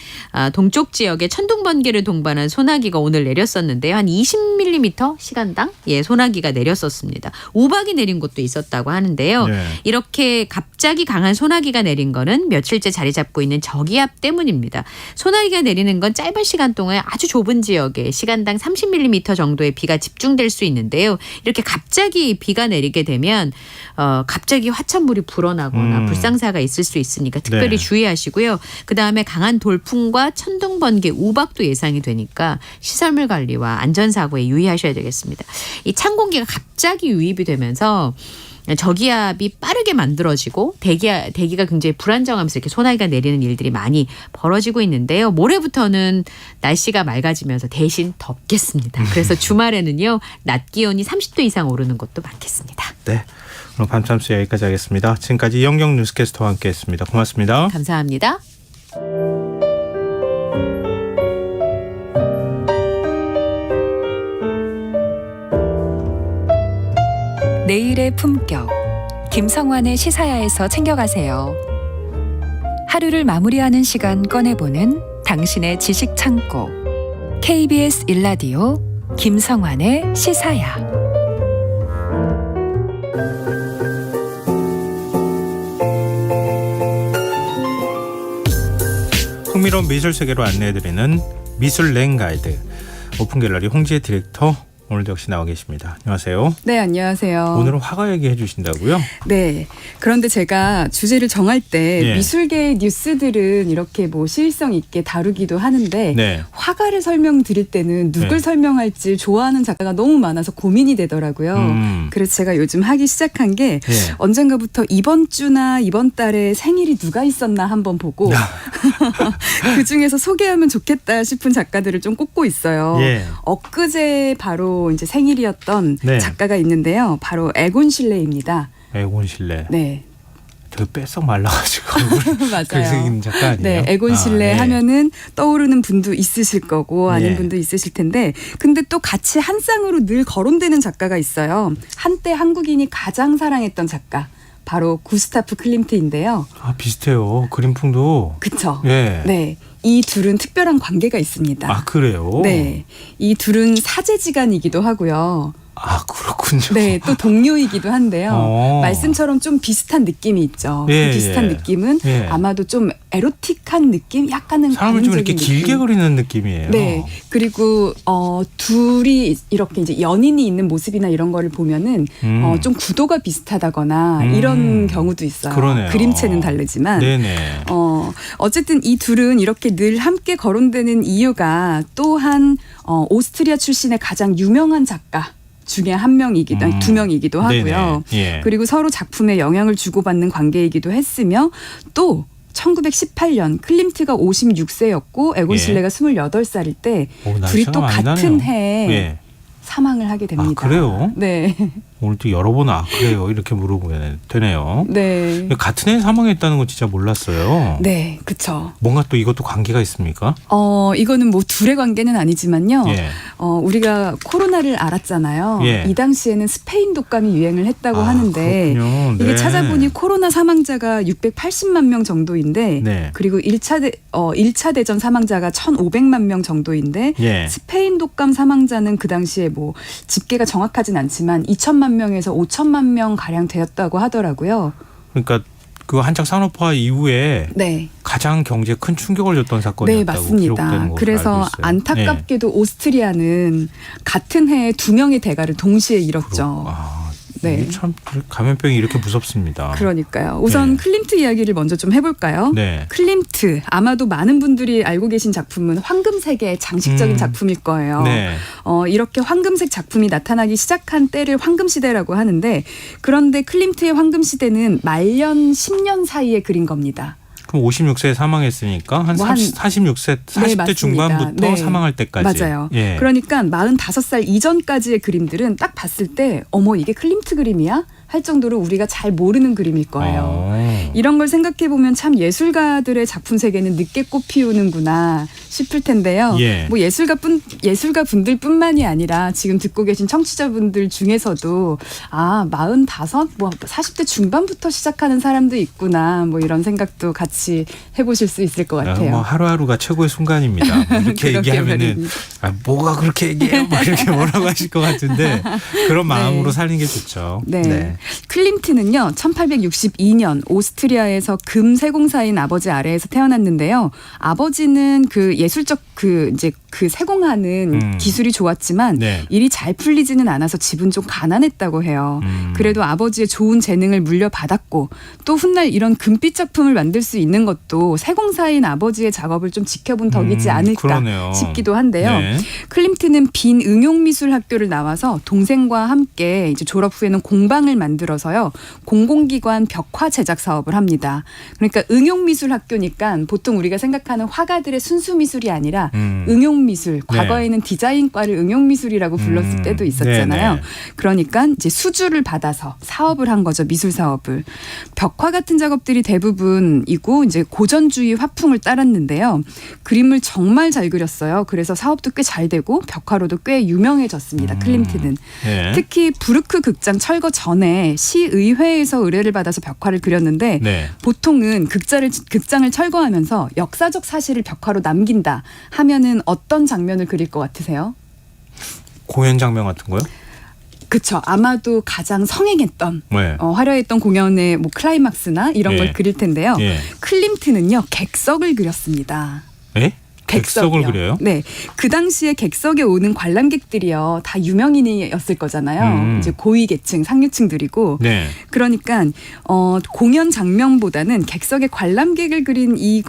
동쪽 지역에 천둥 번개를 동반한 소나기가 오늘 내렸었는데요. 한 20mm 시간당 소나기가 내렸었습니다. 우박이 내린 곳도 있었다고 하는데요. 네. 이렇게 갑자기 강한 소나기가 내린 거는 며칠째 자리 잡고 있는 저기압 때문입니다. 소나기가 내리는 건 짧은 시간 동안 아주 좁은 지역에 시간당 30mm 정도의 비가 집중될 수 있는데요. 이렇게 갑자기 비가 내리게 되면 갑자기 화천물이 불어나거나 불상사가 있을 수 있으니까 특별히 네. 주의하시고요. 그다음에 강한 돌풍과 천둥, 번개, 우박도 예상이 되니까 시설물 관리와 안전사고에 유의하셔야 되겠습니다. 이 찬 공기가 갑자기 유입이 되면서 저기압이 빠르게 만들어지고 대기가 굉장히 불안정하면서 이렇게 소나기가 내리는 일들이 많이 벌어지고 있는데요. 모레부터는 날씨가 맑아지면서 대신 덥겠습니다. 그래서 주말에는요. 낮 기온이 30도 이상 오르는 곳도 많겠습니다. 네. 오늘 밤참수 여기까지 하겠습니다. 지금까지 이영경 뉴스캐스터와 함께했습니다. 고맙습니다. 감사합니다. 매일의 품격. 김성환의 시사야에서 챙겨가세요. 하루를 마무리하는 시간 꺼내보는 당신의 지식 창고. KBS 일라디오 김성환의 시사야. 흥미로운 미술 세계로 안내해드리는 미술 랭 가이드. 오픈갤러리 홍지혜 디렉터 오늘도 역시 나와 계십니다. 안녕하세요. 네, 안녕하세요. 오늘은 화가 얘기해 주신다고요? 네. 그런데 제가 주제를 정할 때 예. 미술계의 뉴스들은 이렇게 뭐 시의성 있게 다루기도 하는데 네. 화가를 설명드릴 때는 누굴 네. 설명할지 좋아하는 작가가 너무 많아서 고민이 되더라고요. 그래서 제가 요즘 하기 시작한 게 예. 언젠가부터 이번 주나 이번 달에 생일이 누가 있었나 한번 보고 그중에서 소개하면 좋겠다 싶은 작가들을 좀 꼽고 있어요. 예. 엊그제 바로 이제 생일이었던 네. 작가가 있는데요. 바로 에곤 실레입니다. 에곤 실레. 네. 저 뺏어 말라가지고 맞아요. 그렇게 생긴 작가 아니에요? 네, 에곤 실레 네. 하면은 떠오르는 분도 있으실 거고 아닌 네. 분도 있으실 텐데, 근데 또 같이 한 쌍으로 늘 거론되는 작가가 있어요. 한때 한국인이 가장 사랑했던 작가, 바로 구스타프 클림트인데요. 아, 비슷해요. 그림풍도. 그쵸? 예. 네. 이 둘은 특별한 관계가 있습니다. 아, 그래요? 네. 이 둘은 사제지간이기도 하고요. 아, 그렇군요. 네, 또 동료이기도 한데요. 말씀처럼 좀 비슷한 느낌이 있죠. 예, 그 비슷한 예. 느낌은 예. 아마도 좀 에로틱한 느낌? 약간은 사람을 좀 이렇게 관음적인 길게 느낌. 그리는 느낌이에요. 네. 그리고 둘이 이렇게 이제 연인이 있는 모습이나 이런 거를 보면은 좀 구도가 비슷하다거나 이런 경우도 있어요. 그러네요. 그림체는 다르지만. 네네. 어쨌든 이 둘은 이렇게 늘 함께 거론되는 이유가 또한 오스트리아 출신의 가장 유명한 작가 중에 한 명이기도, 아니, 두 명이기도 하고요. 네네. 예. 그리고 서로 작품에 영향을 주고받는 관계이기도 했으며, 또 1918년 클림트가 56세였고 에곤 예. 실레가 28살일 때 오, 나이 둘이 차가 또 많이 같은 나네요. 해에 예. 사망을 하게 됩니다. 아, 그래요? 네. 오늘 또 여러 번 그래요 이렇게 물어보면 되네요. 네. 같은 해에 사망했다는 건 진짜 몰랐어요. 네, 그렇죠. 뭔가 또 이것도 관계가 있습니까? 이거는 뭐 둘의 관계는 아니지만요. 예. 우리가 코로나를 알았잖아요. 예. 이 당시에는 스페인 독감이 유행을 했다고 하는데 그렇군요. 네. 이게 찾아보니 코로나 사망자가 680만 명 정도인데 네. 그리고 1차 대전 사망자가 1,500만 명 정도인데 예. 스페인 독감 사망자는 그 당시에 뭐 집계가 정확하진 않지만 2천만 명에서 5천만 명 가량 되었다고 하더라고요. 그러니까 그 한창 산업화 이후에 네. 가장 경제에 큰 충격을 줬던 사건이었다고 네, 맞습니다. 기록되는 걸로 알고 그래서 있어요. 안타깝게도 오스트리아는 같은 해에 두 명의 대가를 동시에 잃었죠. 네. 참 감염병이 이렇게 무섭습니다. 그러니까요. 우선 네. 클림트 이야기를 먼저 좀 해볼까요? 네. 클림트, 아마도 많은 분들이 알고 계신 작품은 황금색의 장식적인 작품일 거예요. 네. 이렇게 황금색 작품이 나타나기 시작한 때를 황금시대라고 하는데, 그런데 클림트의 황금시대는 말년 10년 사이에 그린 겁니다. 그럼 56세에 사망했으니까 한 뭐 46세, 40대 네, 맞습니다. 중반부터 네. 사망할 때까지. 맞아요. 예. 그러니까 45살 이전까지의 그림들은 딱 봤을 때 어머 이게 클림트 그림이야? 할 정도로 우리가 잘 모르는 그림일 거예요. 이런 걸 생각해 보면 참 예술가들의 작품 세계는 늦게 꽃 피우는구나 싶을 텐데요. 예. 뭐 예술가 분들뿐만이 아니라 지금 듣고 계신 청취자분들 중에서도 45, 뭐 40대 중반부터 시작하는 사람도 있구나, 뭐 이런 생각도 같이 해보실 수 있을 것 같아요. 뭐 하루하루가 최고의 순간입니다. 뭐 이렇게 얘기하면은 뭐가 그렇게 얘기해요? 막 이렇게 뭐라고 하실 것 같은데 그런 마음으로 사는 게 좋죠. 네. 클림트는요, 1862년 오스트리아에서 금 세공사인 아버지 아래에서 태어났는데요. 아버지는 그 예술적 그 세공하는 기술이 좋았지만 네. 일이 잘 풀리지는 않아서 집은 좀 가난했다고 해요. 그래도 아버지의 좋은 재능을 물려받았고, 또 훗날 이런 금빛 작품을 만들 수 있는 것도 세공사인 아버지의 작업을 좀 지켜본 덕이지 않을까 그러네요. 싶기도 한데요. 네. 클림트는 빈 응용미술학교를 나와서 동생과 함께 이제 졸업 후에는 공방을 만들어서요, 공공기관 벽화 제작 사업을 합니다. 그러니까 응용미술학교니까 보통 우리가 생각하는 화가들의 순수미술이 아니라 응용미술, 과거에는 디자인과를 응용미술이라고 불렀을 때도 있었잖아요. 네네. 그러니까 이제 수주를 받아서 사업을 한 거죠, 미술 사업을. 벽화 같은 작업들이 대부분이고 이제 고전주의 화풍을 따랐는데요. 그림을 정말 잘 그렸어요. 그래서 사업도 꽤 잘 되고 벽화로도 꽤 유명해졌습니다. 클림트는. 네. 특히 부르크 극장 철거 전에 와중에 시의회에서 의뢰를 받아서 벽화를 그렸는데 네. 보통은 극장을 철거하면서 역사적 사실을 벽화로 남긴다 하면은 어떤 장면을 그릴 것 같으세요? 공연 장면 같은 거요? 그쵸. 아마도 가장 성행했던 네. 화려했던 공연의 뭐 클라이막스나 이런 예. 걸 그릴 텐데요. 예. 클림트는요 객석을 그렸습니다. 예? 객석을 그려요? 네. 그 당시에 객석에 오는 관람객들이요. 다 유명인이었을 거잖아요. 이제 고위 계층, 상류층들이고. 네. 그러니까 공연 장면보다는 객석의 관람객을 그린 이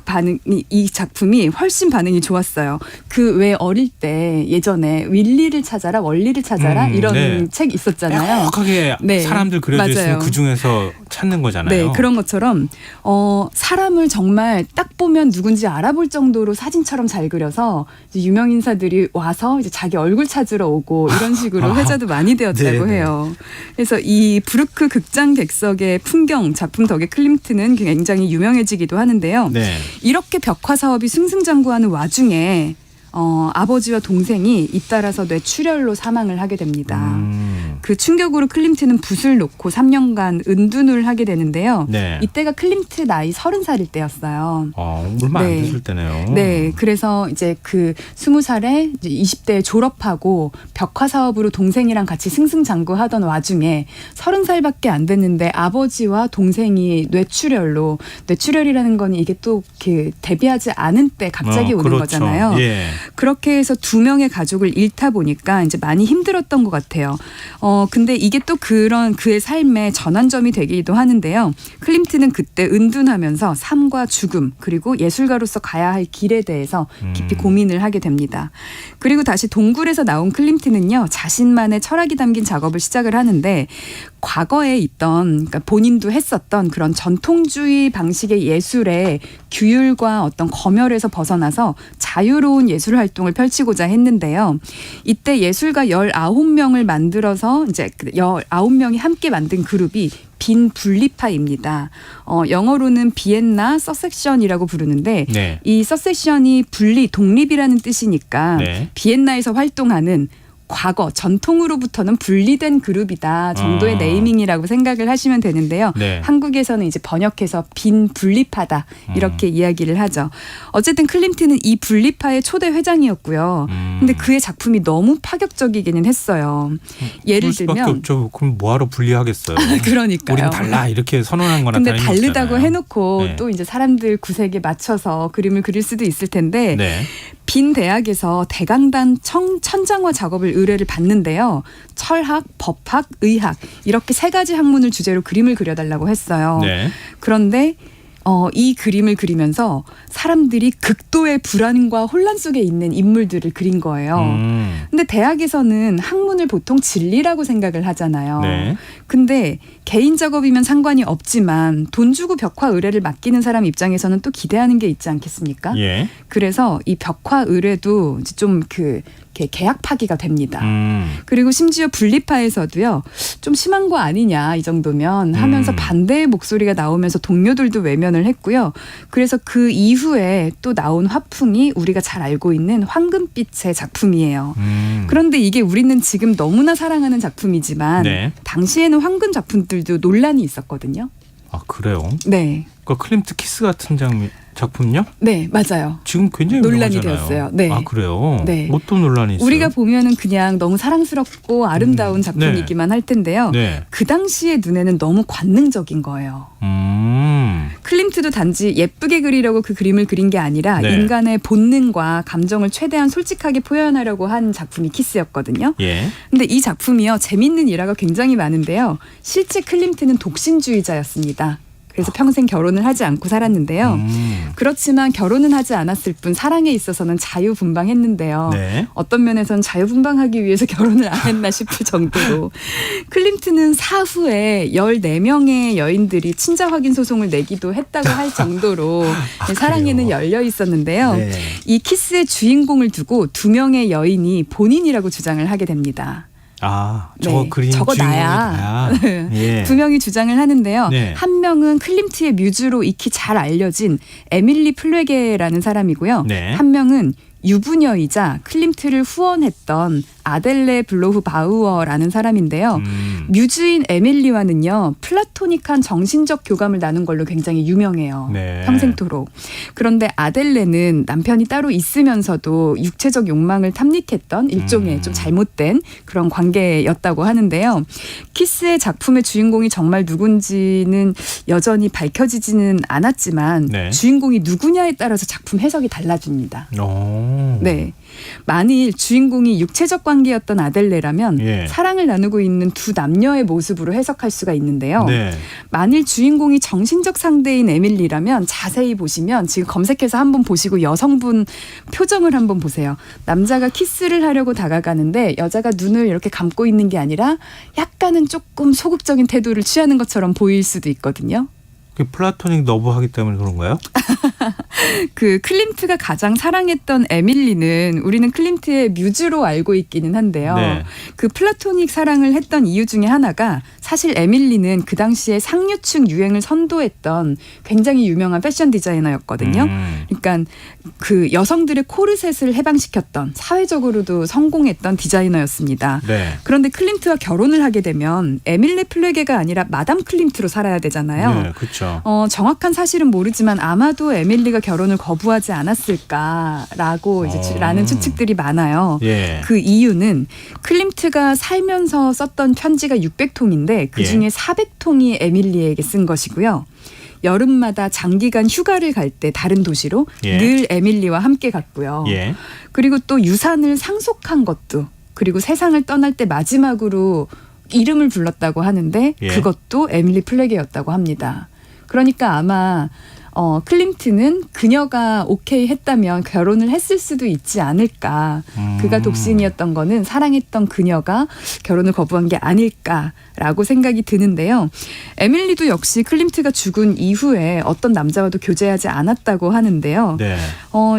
작품이 훨씬 반응이 좋았어요. 그 왜 어릴 때 예전에 윌리를 찾아라, 원리를 찾아라 이런 네. 책 있었잖아요. 명확하게 네. 사람들 그려져 있으면 맞아요. 그 중에서 찾는 거잖아요. 네, 그런 것처럼 사람을 정말 딱 보면 누군지 알아볼 정도로 사진처럼 잘 그려서 이제 유명 인사들이 와서 이제 자기 얼굴 찾으러 오고 이런 식으로 회자도 많이 되었다고 네네. 해요. 그래서 이 브루크 극장 객석의 풍경 작품 덕에 클림트는 굉장히 유명해지기도 하는데요. 네. 이렇게 벽화 사업이 승승장구하는 와중에 아버지와 동생이 잇따라서 뇌출혈로 사망을 하게 됩니다. 그 충격으로 클림트는 붓을 놓고 3년간 은둔을 하게 되는데요. 네. 이때가 클림트 나이 30살일 때였어요. 얼마 네. 안 됐을 때네요. 네, 그래서 이제 그 20살에 이제 20대에 졸업하고 벽화 사업으로 동생이랑 같이 승승장구하던 와중에 30살밖에 안 됐는데 아버지와 동생이 뇌출혈이라는 건 이게 또 그 데뷔하지 않은 때 갑자기 오는 그렇죠. 거잖아요. 예. 그렇게 해서 2명의 가족을 잃다 보니까 이제 많이 힘들었던 것 같아요. 근데 이게 또 그런 그의 삶의 전환점이 되기도 하는데요. 클림트는 그때 은둔하면서 삶과 죽음 그리고 예술가로서 가야 할 길에 대해서 깊이 고민을 하게 됩니다. 그리고 다시 동굴에서 나온 클림트는요. 자신만의 철학이 담긴 작업을 시작을 하는데 과거에 있던 그러니까 본인도 했었던 그런 전통주의 방식의 예술의 규율과 어떤 검열에서 벗어나서 자유로운 예술 활동을 펼치고자 했는데요. 이때 예술가 19명을 만들어서 이제 19명이 함께 만든 그룹이 빈 분리파입니다. 영어로는 비엔나 서섹션이라고 부르는데 네. 이 서섹션이 분리, 독립이라는 뜻이니까 네. 비엔나에서 활동하는 과거 전통으로부터는 분리된 그룹이다 정도의 네이밍이라고 생각을 하시면 되는데요. 네. 한국에서는 이제 번역해서 빈 분리파다 이렇게 이야기를 하죠. 어쨌든 클림트는 이 분리파의 초대 회장이었고요. 근데 그의 작품이 너무 파격적이기는 했어요. 예를 그럴 수밖에 들면 없죠. 그럼 뭐하러 분리하겠어요. 그러니까요. 우린 달라 이렇게 선언한 거나 근데 다름이 다르다고 없잖아요. 해놓고 네. 또 이제 사람들 구색에 맞춰서 그림을 그릴 수도 있을 텐데 네. 빈 대학에서 대강단 천장화 작업을 의뢰를 받는데요. 철학, 법학, 의학 이렇게 3가지 학문을 주제로 그림을 그려달라고 했어요. 네. 그런데 이 그림을 그리면서 사람들이 극도의 불안과 혼란 속에 있는 인물들을 그린 거예요. 근데 대학에서는 학문을 보통 진리라고 생각을 하잖아요. 네. 근데 개인 작업이면 상관이 없지만 돈 주고 벽화 의뢰를 맡기는 사람 입장에서는 또 기대하는 게 있지 않겠습니까? 예. 그래서 이 벽화 의뢰도 이제 좀 계약 파기가 됩니다. 그리고 심지어 분리파에서도요. 좀 심한 거 아니냐 이 정도면 하면서 반대의 목소리가 나오면서 동료들도 외면을 했고요. 그래서 그 이후에 또 나온 화풍이 우리가 잘 알고 있는 황금빛의 작품이에요. 그런데 이게 우리는 지금 너무나 사랑하는 작품이지만 네. 당시에는 황금 작품들도 논란이 있었거든요. 아 그래요? 네. 그러니까 클림트 키스 같은 작품요? 네, 맞아요. 지금 굉장히 논란이 유명하잖아요. 되었어요. 네. 아 그래요? 네. 어떤 논란이 있어요? 우리가 보면은 그냥 너무 사랑스럽고 아름다운 작품이기만 할 텐데요. 네. 그 당시의 눈에는 너무 관능적인 거예요. 클림트도 단지 예쁘게 그리려고 그 그림을 그린 게 아니라 네. 인간의 본능과 감정을 최대한 솔직하게 표현하려고 한 작품이 키스였거든요. 예. 근데 이 작품이요. 재밌는 일화가 굉장히 많은데요. 실제 클림트는 독신주의자였습니다. 그래서 평생 결혼을 하지 않고 살았는데요. 그렇지만 결혼은 하지 않았을 뿐 사랑에 있어서는 자유분방했는데요. 네. 어떤 면에서는 자유분방하기 위해서 결혼을 안 했나 싶을 정도로 클림트는 사후에 14명의 여인들이 친자 확인 소송을 내기도 했다고 할 정도로 사랑에는 열려 있었는데요. 네. 이 키스의 주인공을 두고 2명의 여인이 본인이라고 주장을 하게 됩니다. 아, 저거 네, 그림 저거 주인공이 나야. 예. 2명이 주장을 하는데요. 네. 한 명은 클림트의 뮤즈로 익히 잘 알려진 에밀리 플레게라는 사람이고요. 네. 한 명은 유부녀이자 클림트를 후원했던 아델레 블로후 바우어라는 사람인데요. 뮤즈인 에밀리와는요, 플라토닉한 정신적 교감을 나눈 걸로 굉장히 유명해요. 네. 평생토록. 그런데 아델레는 남편이 따로 있으면서도 육체적 욕망을 탐닉했던 일종의 좀 잘못된 그런 관계였다고 하는데요. 키스의 작품의 주인공이 정말 누군지는 여전히 밝혀지지는 않았지만 네. 주인공이 누구냐에 따라서 작품 해석이 달라집니다. 네. 만일 주인공이 육체적 관계였던 아델레라면 예. 사랑을 나누고 있는 두 남녀의 모습으로 해석할 수가 있는데요. 네. 만일 주인공이 정신적 상대인 에밀리라면 자세히 보시면 지금 검색해서 한번 보시고 여성분 표정을 한번 보세요. 남자가 키스를 하려고 다가가는데 여자가 눈을 이렇게 감고 있는 게 아니라 약간은 조금 소극적인 태도를 취하는 것처럼 보일 수도 있거든요. 그 플라토닉 러브하기 때문에 그런가요? 그 클림트가 가장 사랑했던 에밀리는 우리는 클림트의 뮤즈로 알고 있기는 한데요. 네. 그 플라토닉 사랑을 했던 이유 중에 하나가 사실 에밀리는 그 당시에 상류층 유행을 선도했던 굉장히 유명한 패션 디자이너였거든요. 그러니까 그 여성들의 코르셋을 해방시켰던 사회적으로도 성공했던 디자이너였습니다. 네. 그런데 클림트와 결혼을 하게 되면 에밀리 플레게가 아니라 마담 클림트로 살아야 되잖아요. 네, 그렇죠. 정확한 사실은 모르지만 아마도 에밀리가 결혼을 거부하지 않았을까라고 이제 라는 추측들이 많아요. 예. 그 이유는 클림트가 살면서 썼던 편지가 600통인데 그중에 400통이 에밀리에게 쓴 것이고요. 여름마다 장기간 휴가를 갈 때 다른 도시로 예. 늘 에밀리와 함께 갔고요. 예. 그리고 또 유산을 상속한 것도, 그리고 세상을 떠날 때 마지막으로 이름을 불렀다고 하는데 예. 그것도 에밀리 플레게였다고 합니다. 그러니까 아마 클림트는 그녀가 오케이 했다면 결혼을 했을 수도 있지 않을까. 그가 독신이었던 거는 사랑했던 그녀가 결혼을 거부한 게 아닐까라고 생각이 드는데요. 에밀리도 역시 클림트가 죽은 이후에 어떤 남자와도 교제하지 않았다고 하는데요. 네.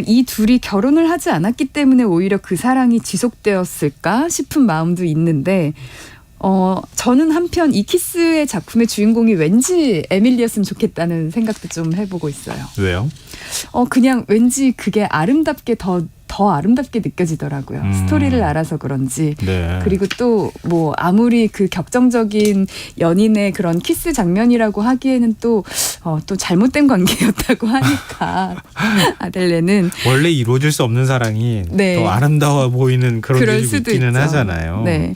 이 둘이 결혼을 하지 않았기 때문에 오히려 그 사랑이 지속되었을까 싶은 마음도 있는데 저는 한편 이 키스의 작품의 주인공이 왠지 에밀리였으면 좋겠다는 생각도 좀 해보고 있어요. 왜요? 그냥 왠지 그게 아름답게 더 아름답게 느껴지더라고요. 스토리를 알아서 그런지. 네. 그리고 또 뭐 아무리 그 격정적인 연인의 그런 키스 장면이라고 하기에는 또 잘못된 관계였다고 하니까 아델레는 원래 이루어질 수 없는 사랑이 네. 더 아름다워 보이는 그런 그럴 게 수도 있기는 있죠. 하잖아요. 네.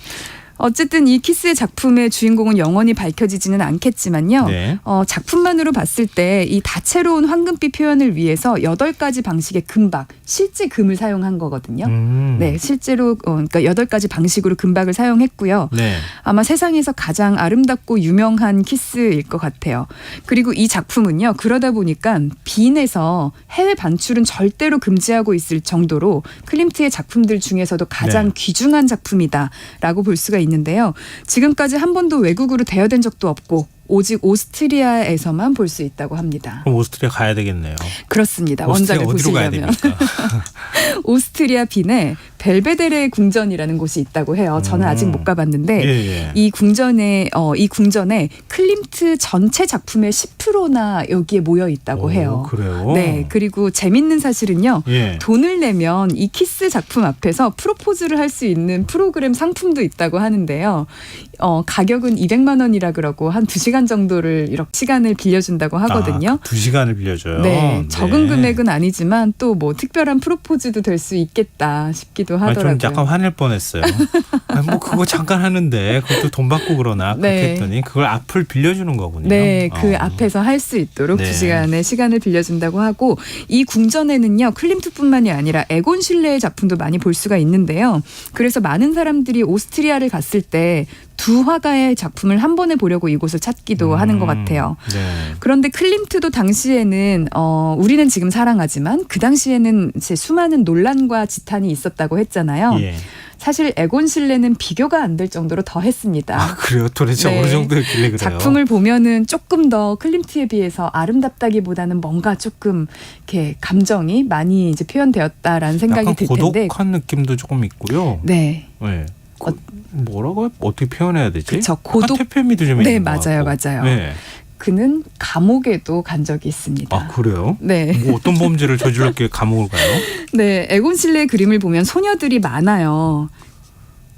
어쨌든 이 키스의 작품의 주인공은 영원히 밝혀지지는 않겠지만요. 네. 작품만으로 봤을 때 이 다채로운 황금빛 표현을 위해서 8가지 방식의 금박, 실제 금을 사용한 거거든요. 네, 실제로 그러니까 8가지 방식으로 금박을 사용했고요. 네. 아마 세상에서 가장 아름답고 유명한 키스일 것 같아요. 그리고 이 작품은요. 그러다 보니까 빈에서 해외 반출은 절대로 금지하고 있을 정도로 클림트의 작품들 중에서도 가장 네. 귀중한 작품이다라고 볼 수가 있는데요. 지금까지 한 번도 외국으로 대여된 적도 없고 오직 오스트리아에서만 볼 수 있다고 합니다. 그럼 오스트리아 가야 되겠네요. 그렇습니다. 오스트리아 원작을 어디로 가야 보시려면. 됩니까? 오스트리아 빈에 벨베데레 궁전이라는 곳이 있다고 해요. 저는 아직 못 가봤는데 예. 이 궁전에 클림트 전체 작품의 10%나 여기에 모여 있다고 해요. 그래요? 네. 그리고 재밌는 사실은요. 예. 돈을 내면 이 키스 작품 앞에서 프로포즈를 할 수 있는 프로그램 상품도 있다고 하는데요. 가격은 200만 원이라 그러고 한 2시간 정도를 이렇게 시간을 빌려준다고 하거든요. 2시간을 빌려줘요. 네, 적은 네. 금액은 아니지만 또 뭐 특별한 프로포즈도 될 수 있겠다 싶기도 하더라고요. 좀 약간 화낼 뻔했어요. 뭐 그거 잠깐 하는데 그것도 돈 받고 그러나 그렇게 네. 했더니 그걸 앞을 빌려주는 거군요. 네, 그 앞에서 할 수 있도록 네. 2시간의 시간을 빌려준다고 하고 이 궁전에는요 클림트뿐만이 아니라 에곤 실레의 작품도 많이 볼 수가 있는데요. 그래서 많은 사람들이 오스트리아를 갔을 때 두 화가의 작품을 한 번에 보려고 이곳을 찾기도 하는 것 같아요. 네. 그런데 클림트도 당시에는 우리는 지금 사랑하지만 그 당시에는 이제 수많은 논란과 지탄이 있었다고 했잖아요. 예. 사실 에곤 실레는 비교가 안 될 정도로 더 했습니다. 아, 그래요? 도대체 네. 어느 정도였길래 그래요? 작품을 보면은 조금 더 클림트에 비해서 아름답다기보다는 뭔가 조금 이렇게 감정이 많이 이제 표현되었다라는 생각이 약간 들 텐데. 고독한 느낌도 조금 있고요. 네. 네. 뭐라고 어떻게 표현해야 되지? 그쵸, 고독. 카테페미도 좀 네, 있는 것 맞아요, 같고. 맞아요. 네. 그는 감옥에도 간 적이 있습니다. 아, 그래요? 네. 뭐 어떤 범죄를 저질렀기에 감옥을 가요? 네, 에곤 실레의 그림을 보면 소녀들이 많아요.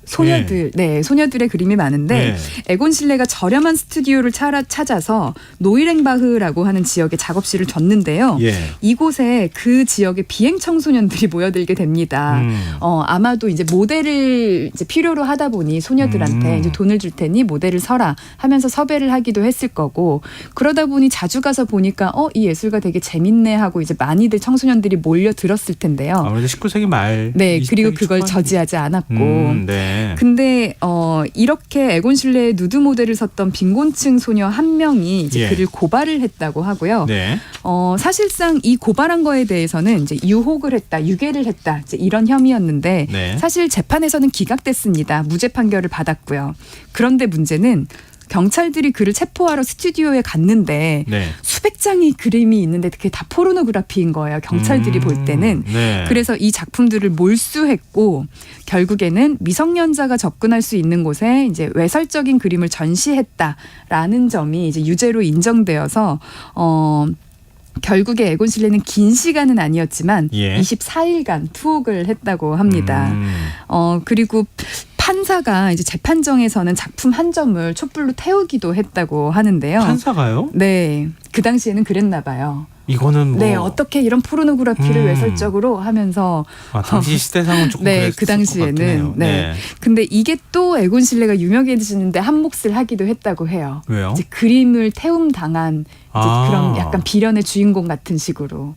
소녀들, 네, 소녀들의 그림이 많은데 에곤 실레가 저렴한 스튜디오를 찾아서 노이랭바흐라고 하는 지역에 작업실을 줬는데요. 이곳에 그 지역의 비행 청소년들이 모여들게 됩니다. 아마도 이제 모델을 이제 필요로 하다 보니 소녀들한테 이제 돈을 줄 테니 모델을 서라 하면서 섭외를 하기도 했을 거고, 그러다 보니 자주 가서 보니까 이 예술가 되게 재밌네 하고 이제 많이들 청소년들이 몰려들었을 텐데요. 아무래도 19세기 말. 네, 그리고 그걸 저지하지 않았고. 네. 근데 이렇게 에곤 실레의 누드 모델을 섰던 빈곤층 소녀 한 명이 이제 그를 고발을 했다고 하고요. 사실상 이 고발한 거에 대해서는 이제 유혹을 했다, 유괴를 했다, 이제 이런 혐의였는데 사실 재판에서는 기각됐습니다. 무죄 판결을 받았고요. 그런데 문제는 경찰들이 그를 체포하러 스튜디오에 갔는데 수백 장의 그림이 있는데 그게 다 포르노그래피인 거예요. 경찰들이 볼 때는. 그래서 이 작품들을 몰수했고 결국에는 미성년자가 접근할 수 있는 곳에 이제 외설적인 그림을 전시했다라는 점이 이제 유죄로 인정되어서 결국에 에곤 실레는 긴 시간은 아니었지만 24일간 투옥을 했다고 합니다. 그리고 판사가 이제 재판정에서는 작품 한 점을 촛불로 태우기도 했다고 하는데요. 판사가요? 네, 그 당시에는 그랬나 봐요. 이거는 뭐. 네, 어떻게 이런 포르노그래피를 외설적으로 하면서. 당시 시대상은 조금 네, 그 당시에는. 네. 근데 이게 또 에곤 실레가 유명해지는데 한 몫을 하기도 했다고 해요. 왜요? 이제 그림을 태움 당한 이제 그런 약간 비련의 주인공 같은 식으로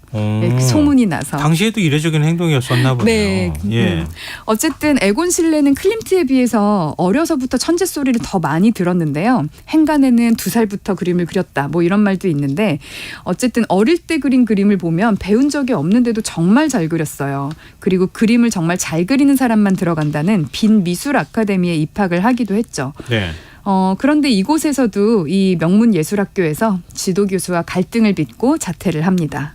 소문이 나서. 당시에도 이례적인 행동이었었나 보네요. 네. 어쨌든 에곤 실레는 클림트에 비해서 어려서부터 천재 소리를 더 많이 들었는데요. 행간에는 2살부터 그림을 그렸다. 뭐 이런 말도 있는데 어쨌든 어릴 때 그린 그림을 보면 배운 적이 없는데도 정말 잘 그렸어요. 그리고 그림을 정말 잘 그리는 사람만 들어간다는 빈 미술 아카데미에 입학을 하기도 했죠. 그런데 이곳에서도 이 명문 예술학교에서 지도 교수와 갈등을 빚고 자퇴를 합니다.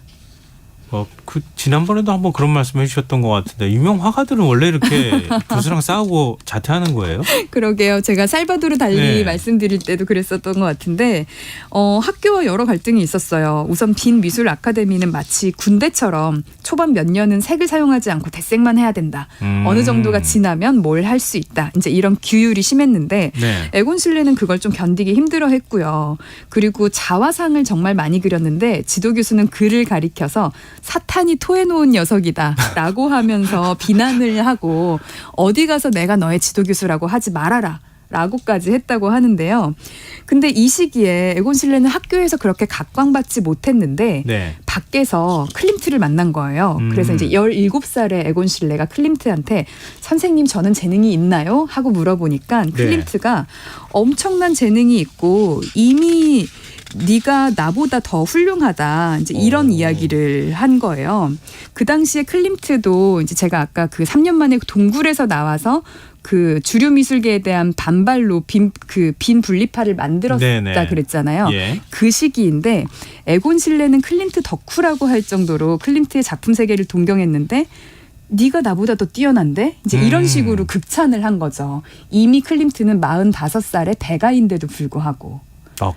지난번에도 한번 그런 말씀 해주셨던 것 같은데 유명 화가들은 원래 이렇게 교수랑 싸우고 자퇴하는 거예요? 그러게요. 제가 살바도르 달리 말씀드릴 때도 그랬었던 것 같은데 학교와 여러 갈등이 있었어요. 우선 빈 미술 아카데미는 마치 군대처럼 초반 몇 년은 색을 사용하지 않고 대색만 해야 된다. 어느 정도가 지나면 뭘 할 수 있다. 이제 이런 규율이 심했는데 에곤 실레는 그걸 좀 견디기 힘들어했고요. 그리고 자화상을 정말 많이 그렸는데 지도 교수는 그를 가리켜서 사탄이 토해놓은 녀석이다라고 하면서 비난을 하고 어디 가서 내가 너의 지도교수라고 하지 말아라 라고까지 했다고 하는데요. 근데 이 시기에 에곤 실레는 학교에서 그렇게 각광받지 못했는데 밖에서 클림트를 만난 거예요. 그래서 이제 17살의 에곤 실레가 클림트한테 선생님 저는 재능이 있나요? 하고 물어보니까 클림트가 엄청난 재능이 있고 이미 네가 나보다 더 훌륭하다. 이제 이런 이야기를 한 거예요. 그 당시에 클림트도 이제 제가 아까 그 3년 만에 동굴에서 나와서 그 주류 미술계에 대한 반발로 빈 분리파를 만들었다 그랬잖아요. 그 시기인데 에곤 실레는 클림트 덕후라고 할 정도로 클림트의 작품 세계를 동경했는데 네가 나보다 더 뛰어난데? 이제 이런 식으로 극찬을 한 거죠. 이미 클림트는 45살의 배가인데도 불구하고.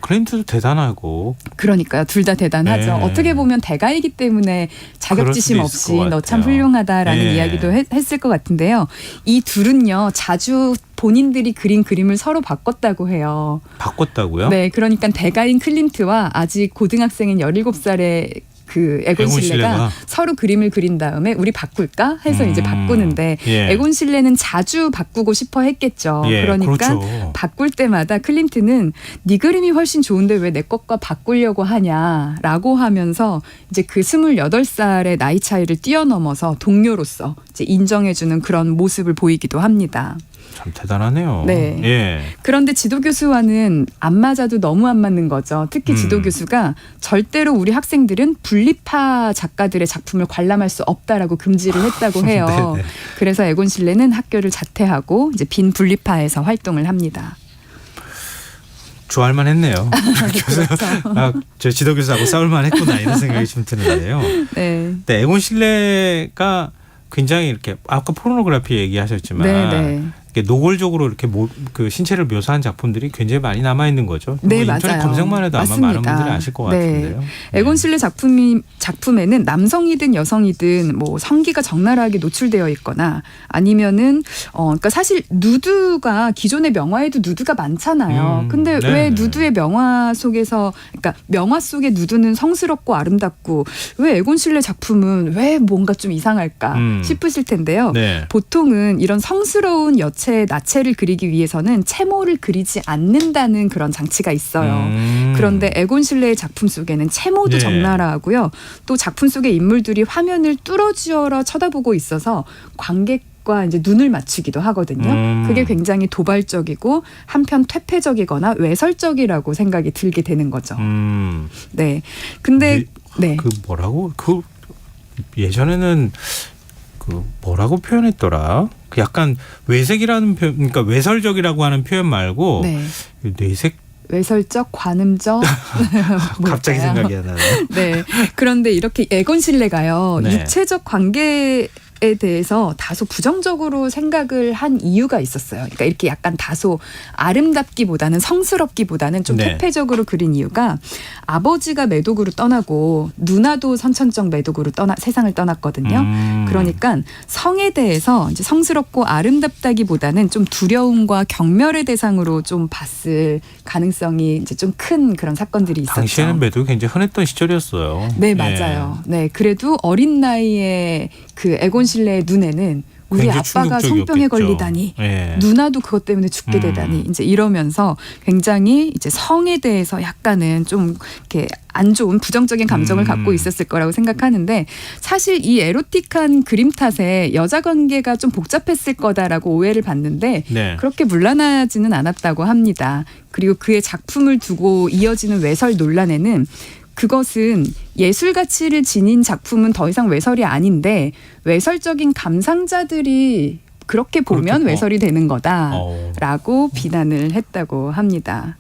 클림트도 대단하고. 그러니까요. 둘 다 대단하죠. 어떻게 보면 대가이기 때문에 자격지심 없이 너 참 훌륭하다라는 이야기도 했을 것 같은데요. 이 둘은요. 자주 본인들이 그린 그림을 서로 바꿨다고 해요. 바꿨다고요? 네. 그러니까 대가인 클림트와 아직 고등학생인 17살의 그 에곤 실레가 서로 그림을 그린 다음에 우리 바꿀까 해서 이제 바꾸는데 에곤 실레는 자주 바꾸고 싶어 했겠죠. 그러니까 바꿀 때마다 클림트는 네 그림이 훨씬 좋은데 왜 내 것과 바꾸려고 하냐라고 하면서 이제 그 28살의 나이 차이를 뛰어넘어서 동료로서 이제 인정해주는 그런 모습을 보이기도 합니다. 참 대단하네요. 그런데 지도교수와는 안 맞아도 너무 안 맞는 거죠. 특히 지도교수가 절대로 우리 학생들은 분리파 작가들의 작품을 관람할 수 없다라고 금지를 했다고 해요. 그래서 에곤 실레는 학교를 자퇴하고 이제 빈 분리파에서 활동을 합니다. 좋아할만 했네요. 저 지도교수하고 싸울만 했구나 이런 생각이 좀 드는데요. 근데 에곤 실레가 굉장히 이렇게 아까 포르노그래피 얘기하셨지만 이렇게 노골적으로 이렇게 그 신체를 묘사한 작품들이 굉장히 많이 남아 있는 거죠. 네, 뭐 인터넷 맞아요. 검색만 해도 맞습니다. 아마 많은 분들이 아실 것 같은데요. 에곤 실레 작품에는 남성이든 여성이든 뭐 성기가 적나라하게 노출되어 있거나 아니면은 그러니까 사실 누드가 기존의 명화에도 누드가 많잖아요. 근데 네. 왜 누드의 명화 속에서 그러니까 명화 속의 누드는 성스럽고 아름답고 왜 에곤 실레 작품은 왜 뭔가 좀 이상할까 싶으실 텐데요. 네. 보통은 이런 성스러운 여체 나체를 그리기 위해서는 채모를 그리지 않는다는 그런 장치가 있어요. 그런데 에곤 실레의 작품 속에는 채모도 네. 적나라하고요. 또 작품 속의 인물들이 화면을 뚫어지어라 쳐다보고 있어서 관객과 이제 눈을 맞추기도 하거든요. 그게 굉장히 도발적이고 한편 퇴폐적이거나 외설적이라고 생각이 들게 되는 거죠. 네. 근데 네. 그 뭐라고 그 예전에는 그 뭐라고 표현했더라? 그 약간 외색이라는 표현, 그러니까 외설적이라고 하는 표현 말고 네. 뇌색. 외설적, 관음적. 갑자기 생각이 안 나네요. 네. 그런데 이렇게 에곤 실레가요. 네. 육체적 관계에 대해서 다소 부정적으로 생각을 한 이유가 있었어요. 그러니까 이렇게 약간 다소 아름답기보다는 성스럽기보다는 좀 네. 퇴폐적으로 그린 이유가 아버지가 매독으로 떠나고 누나도 선천적 매독으로 세상을 떠났거든요. 그러니까 성에 대해서 이제 성스럽고 아름답다기보다는 좀 두려움과 경멸의 대상으로 좀 봤을 가능성이 이제 좀 큰 그런 사건들이 있었죠. 당시에는 매도 굉장히 흔했던 시절이었어요. 네, 맞아요. 네, 그래도 어린 나이에 그 에곤 실레의 눈에는 우리 굉장히 아빠가 충격적이었겠죠. 성병에 걸리다니 누나도 그것 때문에 죽게 되다니 이제 이러면서 굉장히 이제 성에 대해서 약간은 좀 이렇게 안 좋은 부정적인 감정을 갖고 있었을 거라고 생각하는데 사실 이 에로틱한 그림 탓에 여자 관계가 좀 복잡했을 거다라고 오해를 받는데 네. 그렇게 물러나지는 않았다고 합니다. 그리고 그의 작품을 두고 이어지는 외설 논란에는 그것은 예술 가치를 지닌 작품은 더 이상 외설이 아닌데 외설적인 감상자들이 그렇게 보면 외설이 되는 거다라고 비난을 했다고 합니다.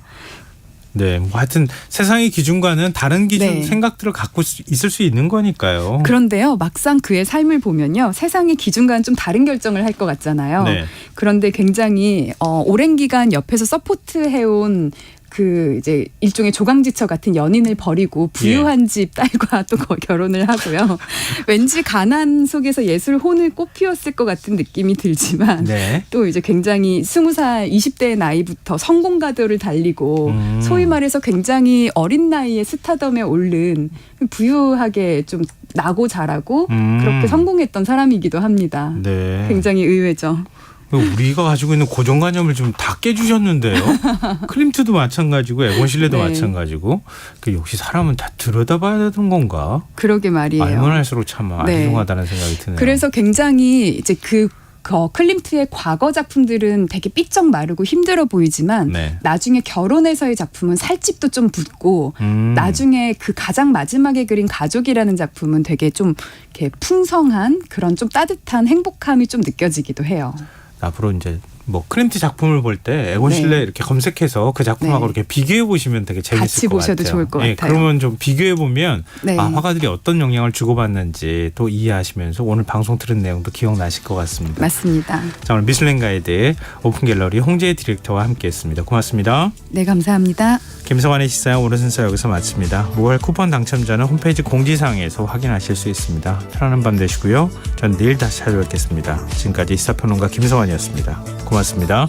네, 뭐 하여튼 세상의 기준과는 다른 기준 네. 생각들을 갖고 있을 수 있는 거니까요. 그런데요, 막상 그의 삶을 보면요, 세상의 기준과는 좀 다른 결정을 할 것 같잖아요. 네. 그런데 굉장히 오랜 기간 옆에서 서포트해온 그 이제 일종의 조강지처 같은 연인을 버리고 부유한 집 딸과 또 결혼을 하고요. 왠지 가난 속에서 예술 혼을 꽃피웠을 것 같은 느낌이 들지만 네. 또 이제 굉장히 20살 20대의 나이부터 성공가도를 달리고 소위 말해서 굉장히 어린 나이에 스타덤에 오른 부유하게 좀 나고 자라고 그렇게 성공했던 사람이기도 합니다. 네. 굉장히 의외죠. 우리가 가지고 있는 고정관념을 좀 다 깨주셨는데요. 클림트도 마찬가지고 에곤 실레도 네. 마찬가지고 그 역시 사람은 다 들여다봐야 되는 건가? 그러게 말이에요. 알면 할수록 참 네. 아리송하다는 생각이 드네요. 그래서 굉장히 이제 클림트의 과거 작품들은 되게 삐쩍 마르고 힘들어 보이지만 네. 나중에 결혼해서의 작품은 살집도 좀 붙고 나중에 그 가장 마지막에 그린 가족이라는 작품은 되게 좀 이렇게 풍성한 그런 좀 따뜻한 행복함이 좀 느껴지기도 해요. 앞으로 이제 뭐 클림트 작품을 볼 때 에곤 네. 실레 이렇게 검색해서 그 작품하고 네. 이렇게 비교해 보시면 되게 재밌을 같이 것 보셔도 같아요. 좋을 것 네, 같아요. 그러면 좀 비교해 보면 네. 화가들이 어떤 영향을 주고받는지 또 이해하시면서 오늘 방송 들은 내용도 기억나실 것 같습니다. 맞습니다. 자, 오늘 미슐랭 가이드 오픈 갤러리 홍재희 디렉터와 함께했습니다. 고맙습니다. 네, 감사합니다. 김성환의 시사회 오늘 순서 여기서 마칩니다. 모바일 쿠폰 당첨자는 홈페이지 공지사항에서 확인하실 수 있습니다. 편안한 밤 되시고요. 전 내일 다시 찾아뵙겠습니다. 지금까지 시사평론가 김성환이었습니다. 고맙습니다.